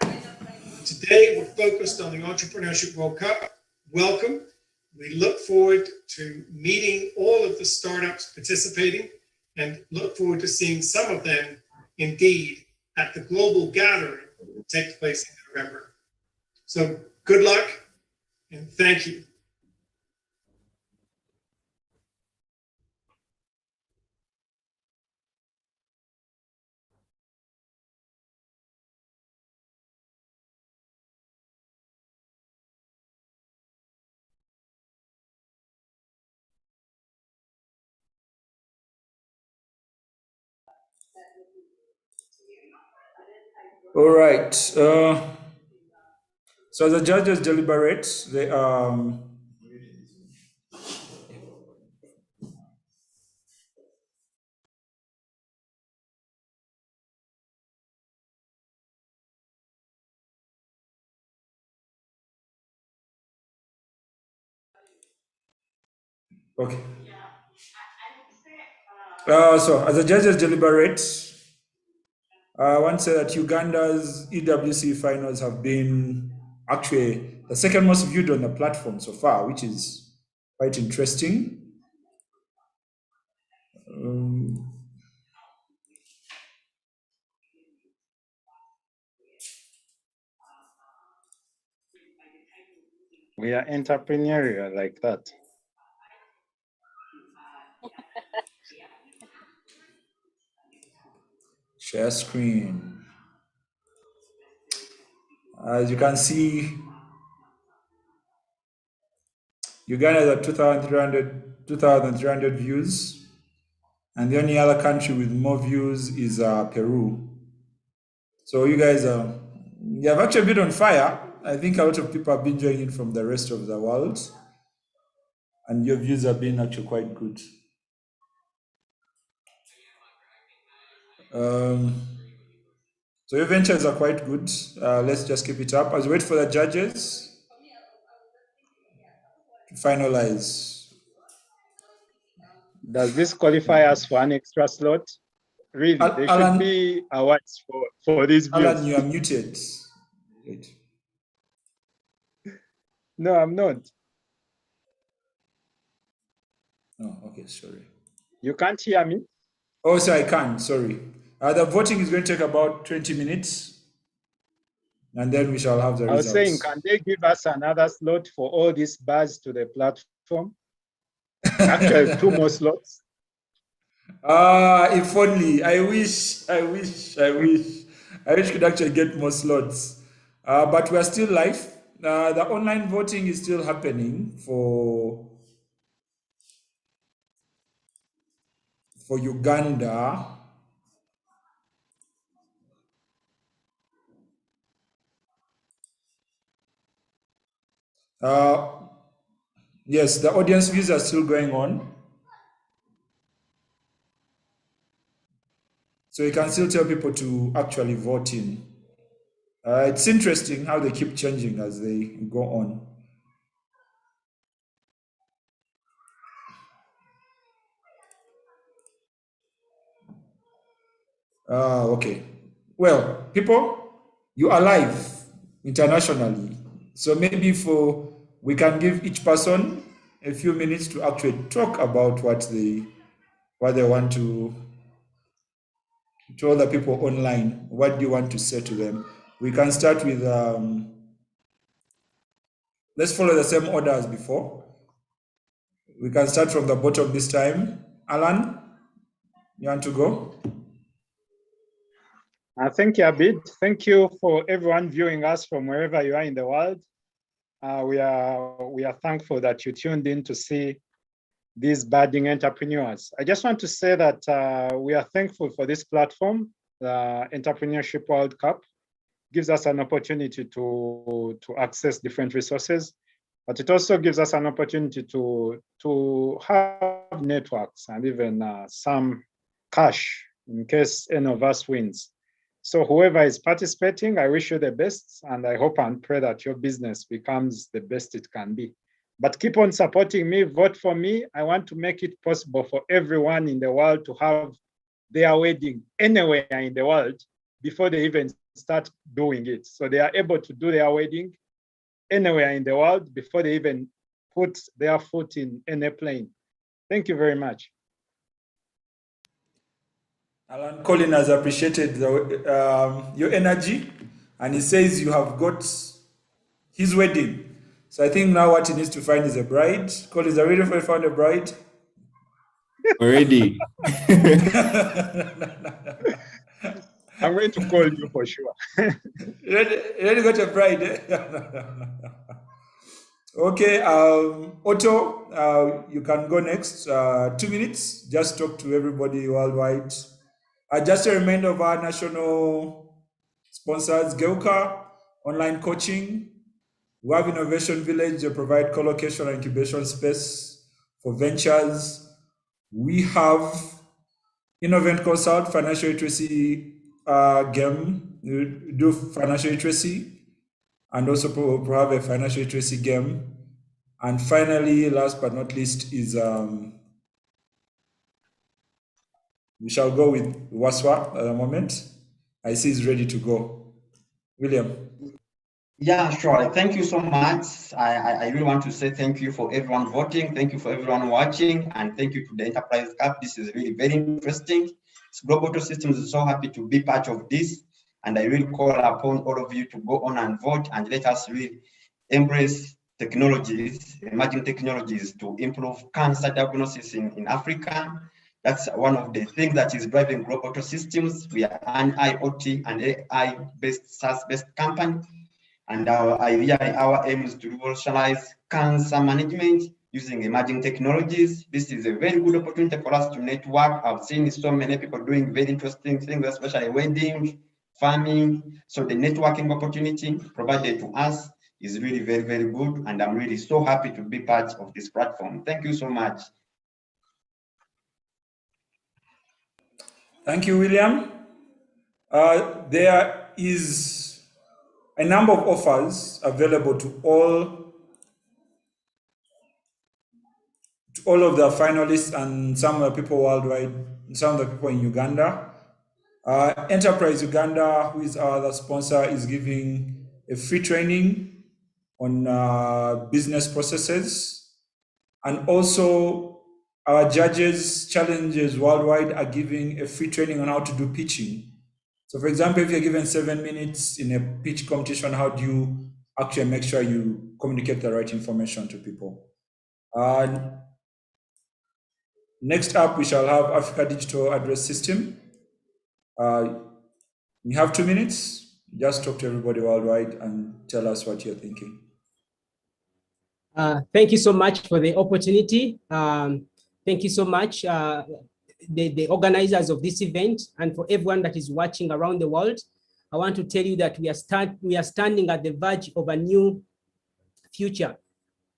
[SPEAKER 7] today we're focused on the Entrepreneurship World Cup. Welcome. We look forward to meeting all of the startups participating and look forward to seeing some of them indeed at the global gathering that will take place in November. So good luck and thank you.
[SPEAKER 1] All right. So the judges deliberate. They okay. So as the judges deliberate, I want to say that Uganda's EWC finals have been actually the second most viewed on the platform so far, which is quite interesting.
[SPEAKER 15] We are entrepreneurial like that.
[SPEAKER 1] Share screen. As you can see, Uganda is at 2,300 views, and the only other country with more views is Peru. So you guys you have actually been on fire. I think a lot of people have been joining from the rest of the world, and your views have been actually quite good. So your ventures are quite good. Let's just keep it up as we wait for the judges to finalize.
[SPEAKER 15] Does this qualify us for an extra slot? Really, there should be awards for these views.
[SPEAKER 1] Alan, you are muted. Wait.
[SPEAKER 15] No, I'm not.
[SPEAKER 1] Oh, okay, sorry.
[SPEAKER 15] You can't hear me?
[SPEAKER 1] Oh, so I can, sorry. The voting is going to take about 20 minutes, and then we shall have the results.
[SPEAKER 15] I was saying, can they give us another slot for all these bars to the platform? Actually, 2 more slots.
[SPEAKER 1] If only. I wish we could actually get more slots. But we're still live. The online voting is still happening for Uganda. Yes, the audience views are still going on. So you can still tell people to actually vote in. It's interesting how they keep changing as they go on. Okay. Well, people, you are live internationally. So maybe we can give each person a few minutes to actually talk about what they want to other people online. What do you want to say to them? We can start with let's follow the same order as before. We can start from the bottom this time. Alan, you want to go?
[SPEAKER 15] Thank you, Abid. Thank you for everyone viewing us from wherever you are in the world. We are thankful that you tuned in to see these budding entrepreneurs. I just want to say that we are thankful for this platform. The Entrepreneurship World Cup gives us an opportunity to access different resources, but it also gives us an opportunity to have networks and even some cash in case any of us wins. So whoever is participating, I wish you the best, and I hope and pray that your business becomes the best it can be. But keep on supporting me, vote for me. I want to make it possible for everyone in the world to have their wedding anywhere in the world before they even start doing it. So they are able to do their wedding anywhere in the world before they even put their foot in any plane. Thank you very much.
[SPEAKER 1] Alan Colin has appreciated your energy, and he says you have got his wedding. So I think now what he needs to find is a bride. Colin, are you ready for find a bride?
[SPEAKER 16] Already.
[SPEAKER 15] I'm going to call you for sure.
[SPEAKER 1] Ready got a bride. Okay, Otto, you can go next. 2 minutes. Just talk to everybody worldwide. Just a reminder of our national sponsors: Geuka, online coaching. We have Innovation Village. They provide co-location and incubation space for ventures. We have Innovent Consult, financial literacy game. We do financial literacy, and also have a financial literacy game. And finally, last but not least, is we shall go with Waswa at the moment. I see he's ready to go. William.
[SPEAKER 14] Yeah, sure. Thank you so much. I really want to say thank you for everyone voting. Thank you for everyone watching. And thank you to the Enterprise Cup. This is really very interesting. Global Auto Systems is so happy to be part of this. And I really call upon all of you to go on and vote and let us really embrace technologies, emerging technologies to improve cancer diagnosis in Africa. That's one of the things that is driving Global Auto Systems. We are an IoT and AI-based, SaaS-based company. And our idea, our aim is to revolutionize cancer management using emerging technologies. This is a very good opportunity for us to network. I've seen so many people doing very interesting things, especially wedding, farming. So the networking opportunity provided to us is really very, very good. And I'm really so happy to be part of this platform. Thank you so much.
[SPEAKER 1] Thank you, William. There is a number of offers available to all of the finalists and some of the people worldwide, some of the people in Uganda. Enterprise Uganda, who is our other sponsor, is giving a free training on business processes. And also our judges, challenges worldwide, are giving a free training on how to do pitching. So for example, if you're given 7 minutes in a pitch competition, how do you actually make sure you communicate the right information to people? Next up, we shall have Africa Digital Address System. We have 2 minutes. Just talk to everybody worldwide and tell us what you're thinking.
[SPEAKER 12] Thank you so much for the opportunity. Thank you so much, the organizers of this event, and for everyone that is watching around the world. I want to tell you that we are standing at the verge of a new future.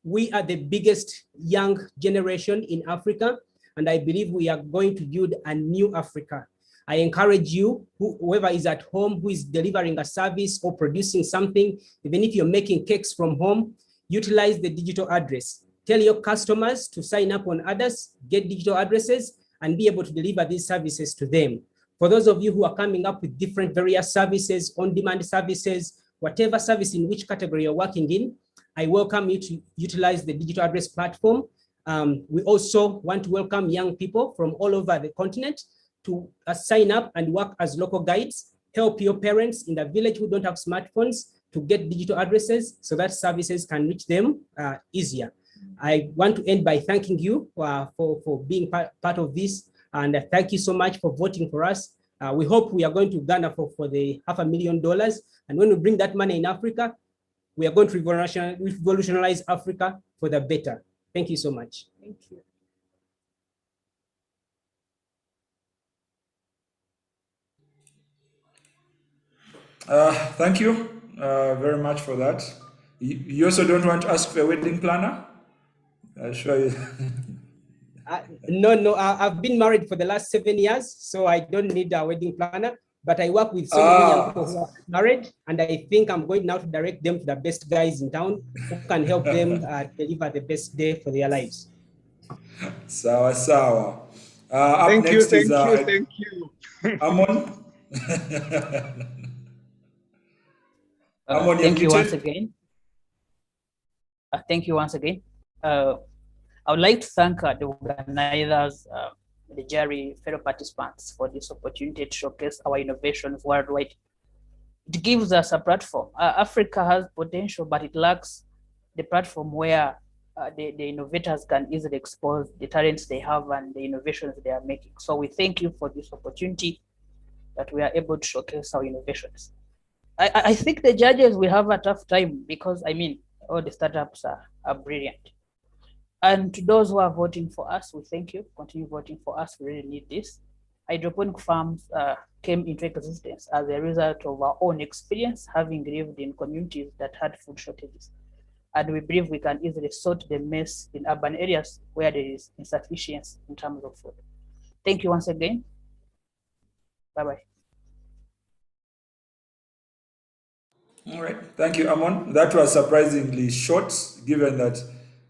[SPEAKER 12] We are the biggest young generation in Africa, and I believe we are going to build a new Africa. I encourage you, whoever is at home, who is delivering a service or producing something, even if you're making cakes from home, utilize the digital address. Tell your customers to sign up on others, get digital addresses, and be able to deliver these services to them. For those of you who are coming up with different various services, on-demand services, whatever service in which category you're working in, I welcome you to utilize the digital address platform. We also want to welcome young people from all over the continent to sign up and work as local guides, help your parents in the village who don't have smartphones to get digital addresses so that services can reach them easier. I want to end by thanking you for being part of this, and thank you so much for voting for us. We hope we are going to Ghana for the $500,000, and when we bring that money in Africa, we are going to revolutionize Africa for the better. Thank you so much.
[SPEAKER 13] Thank you.
[SPEAKER 1] Thank you very much for that. You also don't want to ask for a wedding planner? I'll show you.
[SPEAKER 12] No, I've been married for the last 7 years, so I don't need a wedding planner. But I work with so many young people who are married, and I think I'm going now to direct them to the best guys in town who can help them deliver the best day for their lives.
[SPEAKER 1] Sawa sawa. Up
[SPEAKER 15] Thank you,
[SPEAKER 1] next
[SPEAKER 15] thank
[SPEAKER 1] is
[SPEAKER 15] you, thank you.
[SPEAKER 1] Amon. Amon,
[SPEAKER 16] Thank you once
[SPEAKER 1] muted.
[SPEAKER 16] again. Thank you once again. I would like to thank the organizers, the jury, fellow participants for this opportunity to showcase our innovations worldwide. It gives us a platform. Africa has potential, but it lacks the platform where the innovators can easily expose the talents they have and the innovations they are making. So we thank you for this opportunity that we are able to showcase our innovations. I think the judges will have a tough time because, I mean, all the startups are brilliant. And to those who are voting for us, we thank you. Continue voting for us. We really need this. Hydroponic farms came into existence as a result of our own experience, having lived in communities that had food shortages. And we believe we can easily sort the mess in urban areas where there is insufficiency in terms of food. Thank you once again. Bye-bye.
[SPEAKER 1] All right, thank you, Amon. That was surprisingly short, given that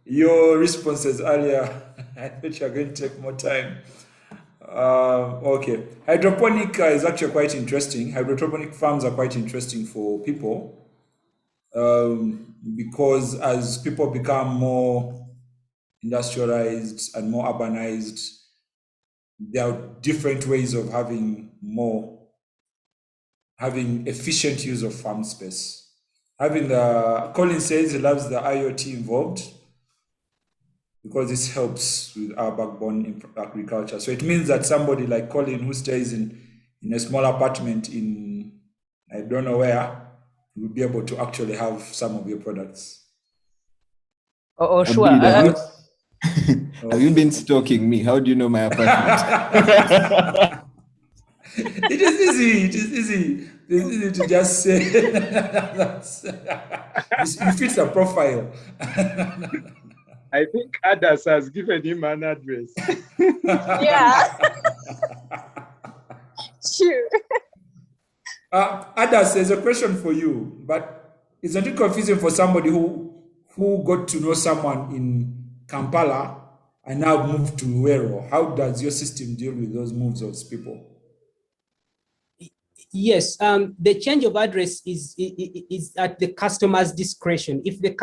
[SPEAKER 1] your responses earlier, I thought you are going to take more time. Okay, hydroponic is actually quite interesting. Hydroponic farms are quite interesting for people because as people become more industrialized and more urbanized, there are different ways of having efficient use of farm space. Colin says he loves the IoT involved because this helps with our backbone in agriculture. So it means that somebody like Colin who stays in a small apartment in, I don't know where, will be able to actually have some of your products.
[SPEAKER 16] Oh, sure.
[SPEAKER 17] Have you been stalking me? How do you know my apartment?
[SPEAKER 1] It is easy. It is easy. It's easy to just say you fit the profile.
[SPEAKER 15] I think Adas has given him an address.
[SPEAKER 5] Yeah. Sure.
[SPEAKER 1] Adas, there's a question for you, but isn't it confusing for somebody who got to know someone in Kampala and now moved to Luero? How does your system deal with those moves of people?
[SPEAKER 12] Yes, the change of address is at the customer's discretion. If the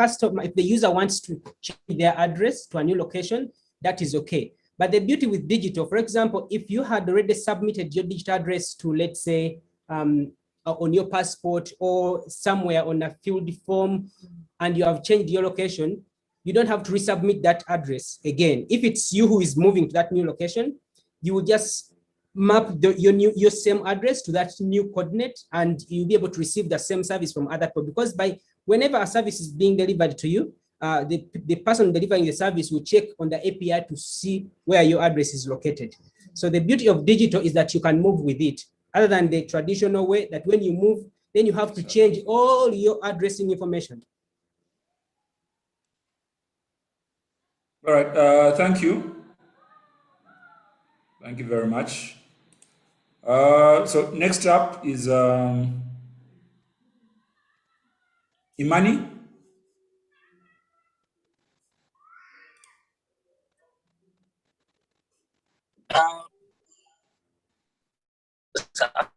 [SPEAKER 12] user wants to change their address to a new location, that is okay. But the beauty with digital, for example, if you had already submitted your digital address to, let's say, on your passport or somewhere on a field form, and you have changed your location, you don't have to resubmit that address again. If it's you who is moving to that new location, you will just map your same address to that new coordinate, and you'll be able to receive the same service from other people. Because whenever a service is being delivered to you, the person delivering the service will check on the API to see where your address is located. So the beauty of digital is that you can move with it, other than the traditional way that when you move, then you have to change all your addressing information.
[SPEAKER 1] All right, thank you. Thank you very much. So next up is Imani.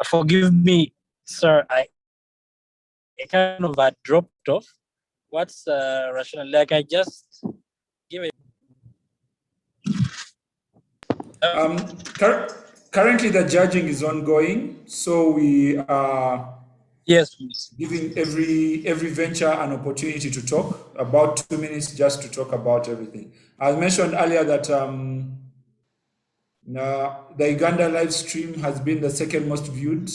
[SPEAKER 18] Forgive me, sir. I kind of had dropped off. What's the rationale? Like I just give it.
[SPEAKER 1] Currently, the judging is ongoing, so we are giving every venture an opportunity to talk. About 2 minutes just to talk about everything. I mentioned earlier that the Uganda live stream has been the second most viewed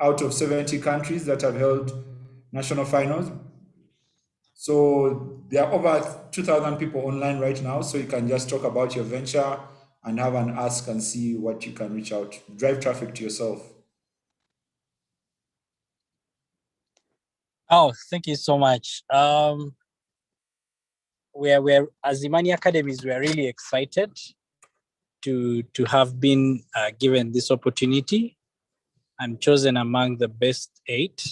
[SPEAKER 1] out of 70 countries that have held national finals. So there are over 2,000 people online right now, so you can just talk about your venture and have an ask and see what you can reach out. Drive traffic to yourself.
[SPEAKER 18] Oh, thank you so much. We're as Imani Academies, we are really excited to have been given this opportunity and chosen among the best 8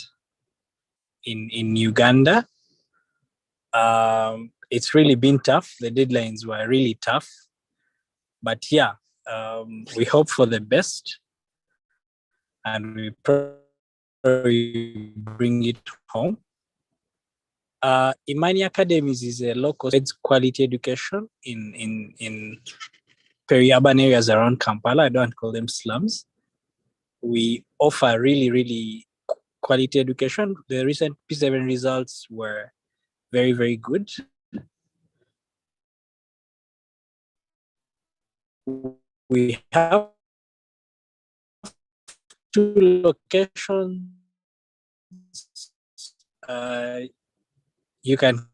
[SPEAKER 18] in Uganda. It's really been tough. The deadlines were really tough, but yeah, we hope for the best, and we probably bring it home. Imani Academies is a local quality education in peri-urban areas around Kampala. I don't call them slums. We offer really quality education. The recent P7 results were very, very good. We have 2 locations. You can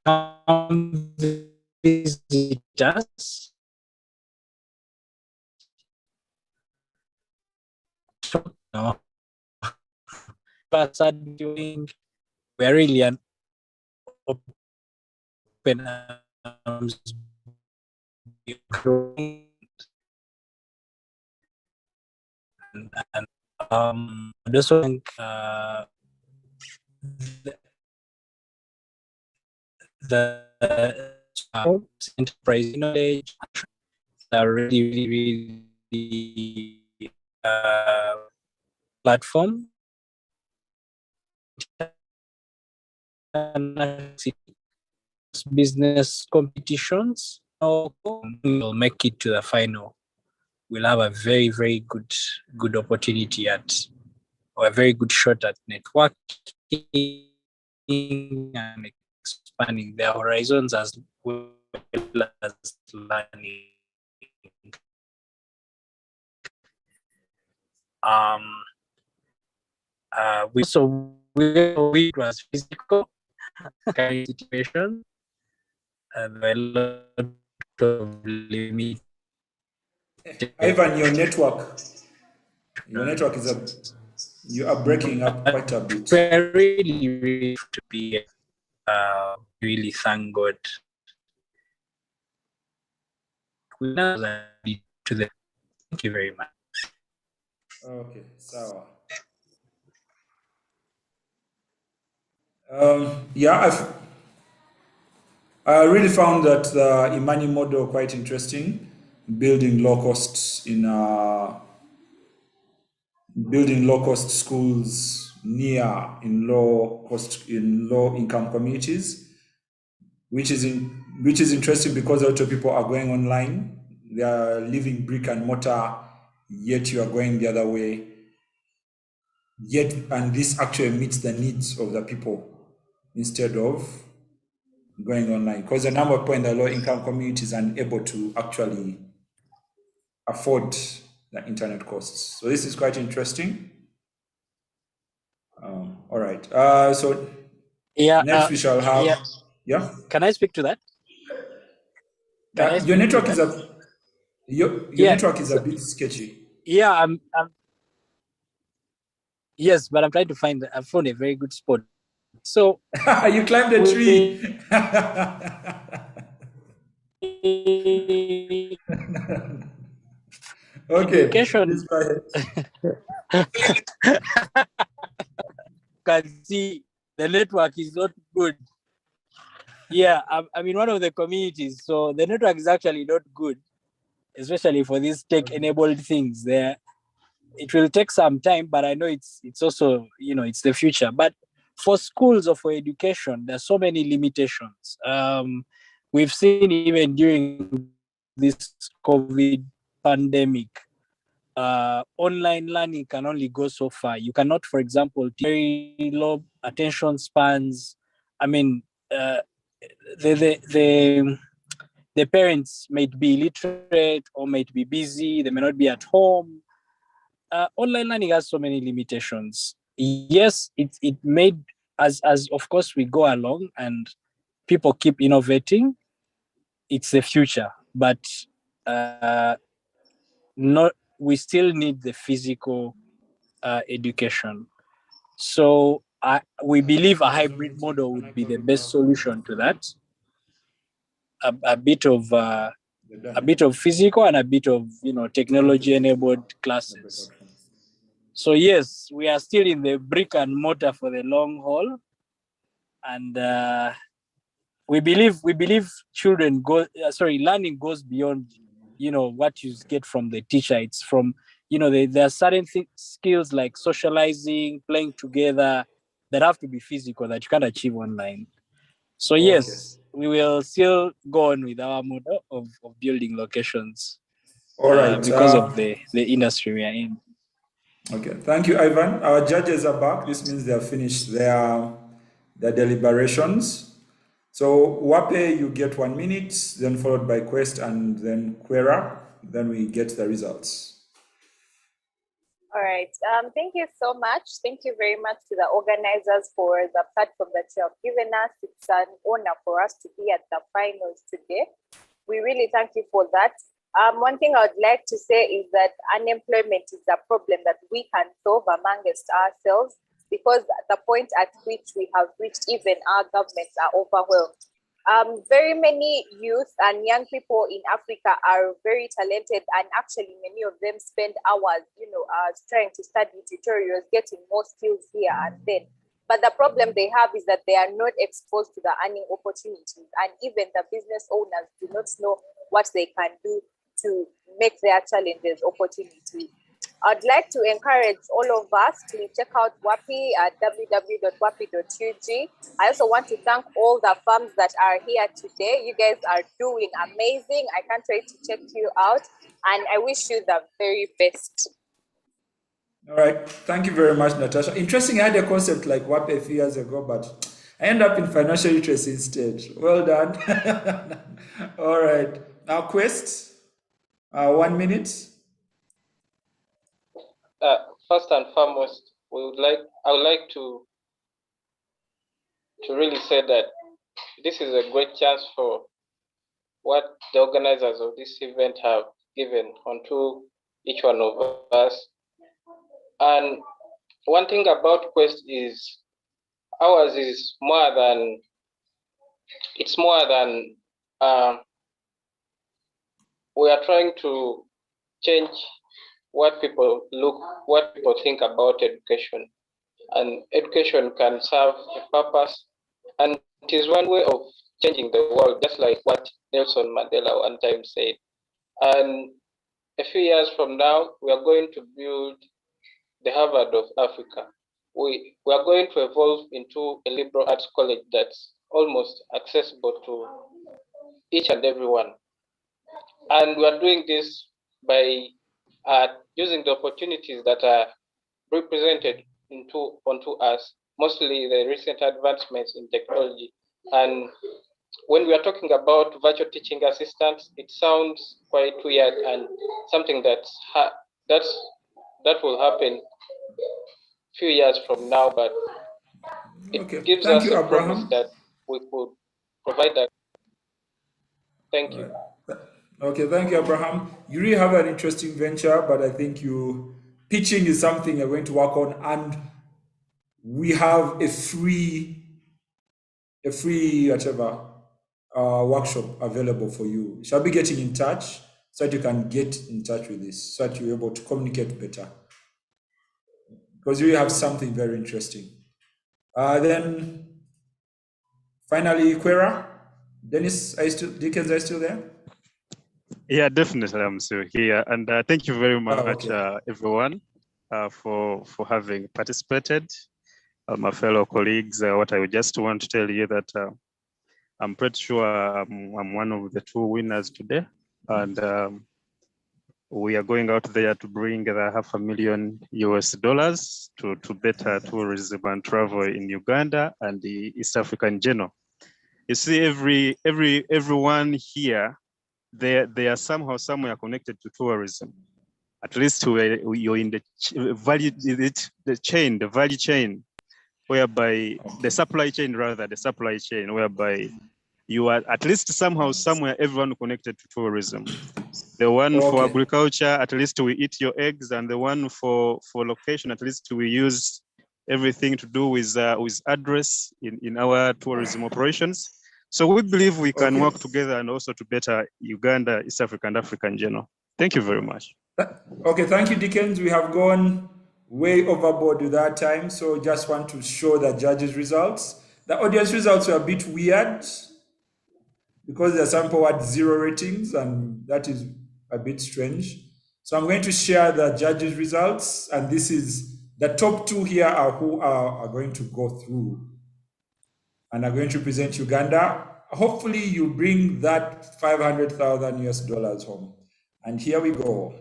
[SPEAKER 18] come visit us. No. But doing we're really an open arms. And I also think the enterprise knowledge are really platform. Business competitions, we'll make it to the final. We'll have a very, very good opportunity or a very good shot at networking and expanding their horizons as well as learning. We was physical situation and a lot of limit.
[SPEAKER 1] Ivan, your network is you are breaking up quite a bit.
[SPEAKER 18] We're really to be really thank God. Thank you very much.
[SPEAKER 1] Okay, so I really found that the Imani model quite interesting, building low costs building low cost schools in low income communities, which is interesting because a lot of people are going online. They are living brick and mortar, yet you are going the other way. And this actually meets the needs of the people instead of going online, because a number of people in the low income communities are unable to actually afford the internet costs. So this is quite interesting. All right. So next we shall have. Yeah.
[SPEAKER 18] Can I speak to that?
[SPEAKER 1] Your network is your network is a bit sketchy.
[SPEAKER 18] Yeah, I'm yes, but I'm trying to find. I found a very good spot. So
[SPEAKER 1] you climbed a tree. Okay.
[SPEAKER 18] Education. Can see the network is not good. Yeah, I'm in one of the communities, so the network is actually not good, especially for these tech-enabled things. There, it will take some time, but I know it's also, it's the future. But for schools or for education, there's so many limitations. We've seen even during this COVID pandemic, online learning can only go so far. You cannot, for example, very low attention spans. I mean, the parents might be illiterate or might be busy. They may not be at home. Online learning has so many limitations. Yes, it made, as of course we go along and people keep innovating, it's the future. But we still need the physical education. So we believe a hybrid model would be the best solution to that. A bit of physical and a bit of technology-enabled classes. So yes, we are still in the brick and mortar for the long haul, and we believe learning goes beyond what you get from the teacher. It's from there are certain skills like socializing, playing together that have to be physical that you can't achieve online. So yes, we will still go on with our model of building locations.
[SPEAKER 1] All right.
[SPEAKER 18] Because of the industry we are in.
[SPEAKER 1] Okay, thank you, Ivan. Our judges are back. This means they have finished their deliberations. So Wape, you get 1 minute, then followed by Quest and then Quera. Then we get the results.
[SPEAKER 5] All right. Thank you so much. Thank you very much to the organizers for the platform that you have given us. It's an honor for us to be at the finals today. We really thank you for that. One thing I would like to say is that unemployment is a problem that we can solve amongst ourselves, because at the point at which we have reached, even our governments are overwhelmed. Very many youth and young people in Africa are very talented, and actually many of them spend hours, trying to study tutorials, getting more skills here and then. But the problem they have is that they are not exposed to the earning opportunities, and even the business owners do not know what they can do to make their challenges opportunities. I'd like to encourage all of us to check out WAPI at www.wapi.ug. I also want to thank all the firms that are here today. You guys are doing amazing. I can't wait to check you out, and I wish you the very best.
[SPEAKER 1] All right, thank you very much, Natasha. Interesting, I had a concept like WAPI a few years ago, but I end up in financial literacy instead. Well done. All right, now Quest, 1 minute.
[SPEAKER 9] First and foremost, I would like to really say that this is a great chance for what the organizers of this event have given onto each one of us. And one thing about Quest is ours is more than we are trying to change what people think about education. And education can serve a purpose, and it is one way of changing the world, just like what Nelson Mandela one time said. And a few years from now, we are going to build the Harvard of Africa. We are going to evolve into a liberal arts college that's almost accessible to each and everyone. And we are doing this by using the opportunities that are represented onto us, mostly the recent advancements in technology. And when we are talking about virtual teaching assistants, it sounds quite weird and something that will happen a few years from now, but it gives us a promise that we could provide that. Thank you.
[SPEAKER 1] Okay, thank you, Abraham. You really have an interesting venture, but I think pitching is something you're going to work on, and we have a free workshop available for you. Shall be getting in touch so that you can get in touch with this, so that you're able to communicate better, because you have something very interesting. Then finally, Quera, Dennis, Dickens, are you still there?
[SPEAKER 19] Yeah, definitely. I'm still here. And thank you very much, everyone. for having participated. My fellow colleagues, what I just want to tell you that I'm pretty sure I'm one of the 2 winners today, and we are going out there to bring the $500,000 to better tourism and travel in Uganda and the East Africa in general. You see, everyone here, they are somehow somewhere connected to tourism. At least you're in the value chain, whereby the supply chain, whereby you are at least somehow somewhere everyone connected to tourism. The one for agriculture, at least we eat your eggs, and the one for location, at least we use everything to do with address in our tourism operations. So we believe we can work together and also to better Uganda, East Africa, and Africa in general. Thank you very much.
[SPEAKER 1] Okay, thank you, Dickens. We have gone way overboard with our time, so just want to show the judges' results. The audience results were a bit weird because there are some powered 0 ratings, and that is a bit strange. So I'm going to share the judges' results, and this is the top 2 here are who are going to go through and are going to present Uganda. Hopefully you bring that $500,000 home. And here we go.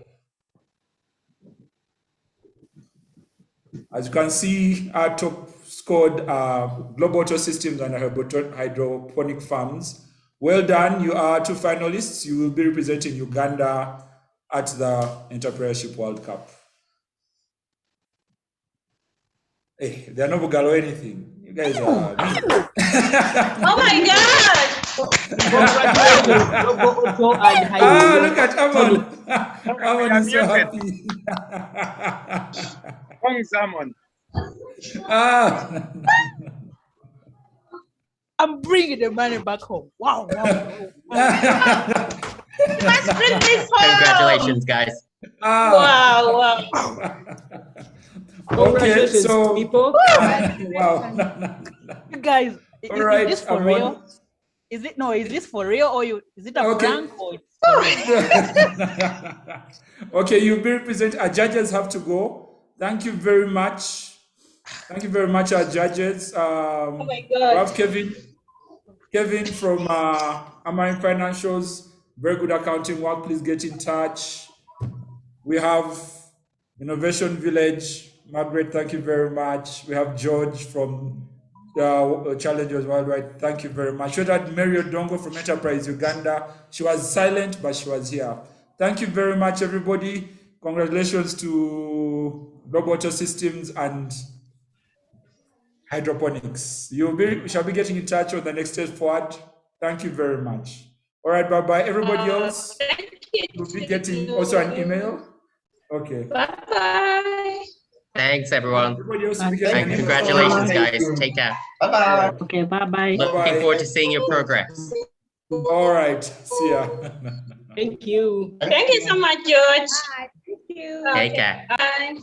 [SPEAKER 1] As you can see, our top scored Global Auto Systems and Hydroponic Farms. Well done, you are 2 finalists. You will be representing Uganda at the Entrepreneurship World Cup. Hey, they're not Bugalo or anything. You guys are...
[SPEAKER 13] Oh my God!
[SPEAKER 1] Look at Amon. Amon is so happy.
[SPEAKER 11] I'm bringing the money back home. Wow.
[SPEAKER 3] Congratulations, guys.
[SPEAKER 13] Wow.
[SPEAKER 1] Okay, so
[SPEAKER 12] people.
[SPEAKER 1] Wow.
[SPEAKER 11] You guys, is this for
[SPEAKER 1] Amon.
[SPEAKER 11] real? Is this for real, or is it a prank, or
[SPEAKER 1] Okay, you'll be represented. Our judges have to go. Thank you very much. Thank you very much, our judges.
[SPEAKER 13] Oh my
[SPEAKER 1] We
[SPEAKER 13] God.
[SPEAKER 1] have Kevin from Amarin Financials, very good accounting work. Please get in touch. We have Innovation Village. Margaret, thank you very much. We have George from Challengers Worldwide. Thank you very much. We had Mary Odongo from Enterprise Uganda. She was silent, but she was here. Thank you very much, everybody. Congratulations to Global Auto Systems and Hydroponics. We shall be getting in touch on the next step forward. Thank you very much. All right, bye-bye. Everybody else, you'll be getting also an email. Okay.
[SPEAKER 13] Bye-bye.
[SPEAKER 3] Thanks, everyone.
[SPEAKER 1] Everybody else will be getting an email.
[SPEAKER 3] Congratulations, guys. Take care.
[SPEAKER 1] Bye-bye.
[SPEAKER 2] Okay, bye-bye.
[SPEAKER 3] Looking forward to seeing your progress.
[SPEAKER 1] All right. See ya.
[SPEAKER 12] Thank you.
[SPEAKER 13] Thank you so much, George.
[SPEAKER 5] Bye.
[SPEAKER 13] Thank you.
[SPEAKER 3] Take care.
[SPEAKER 13] Bye.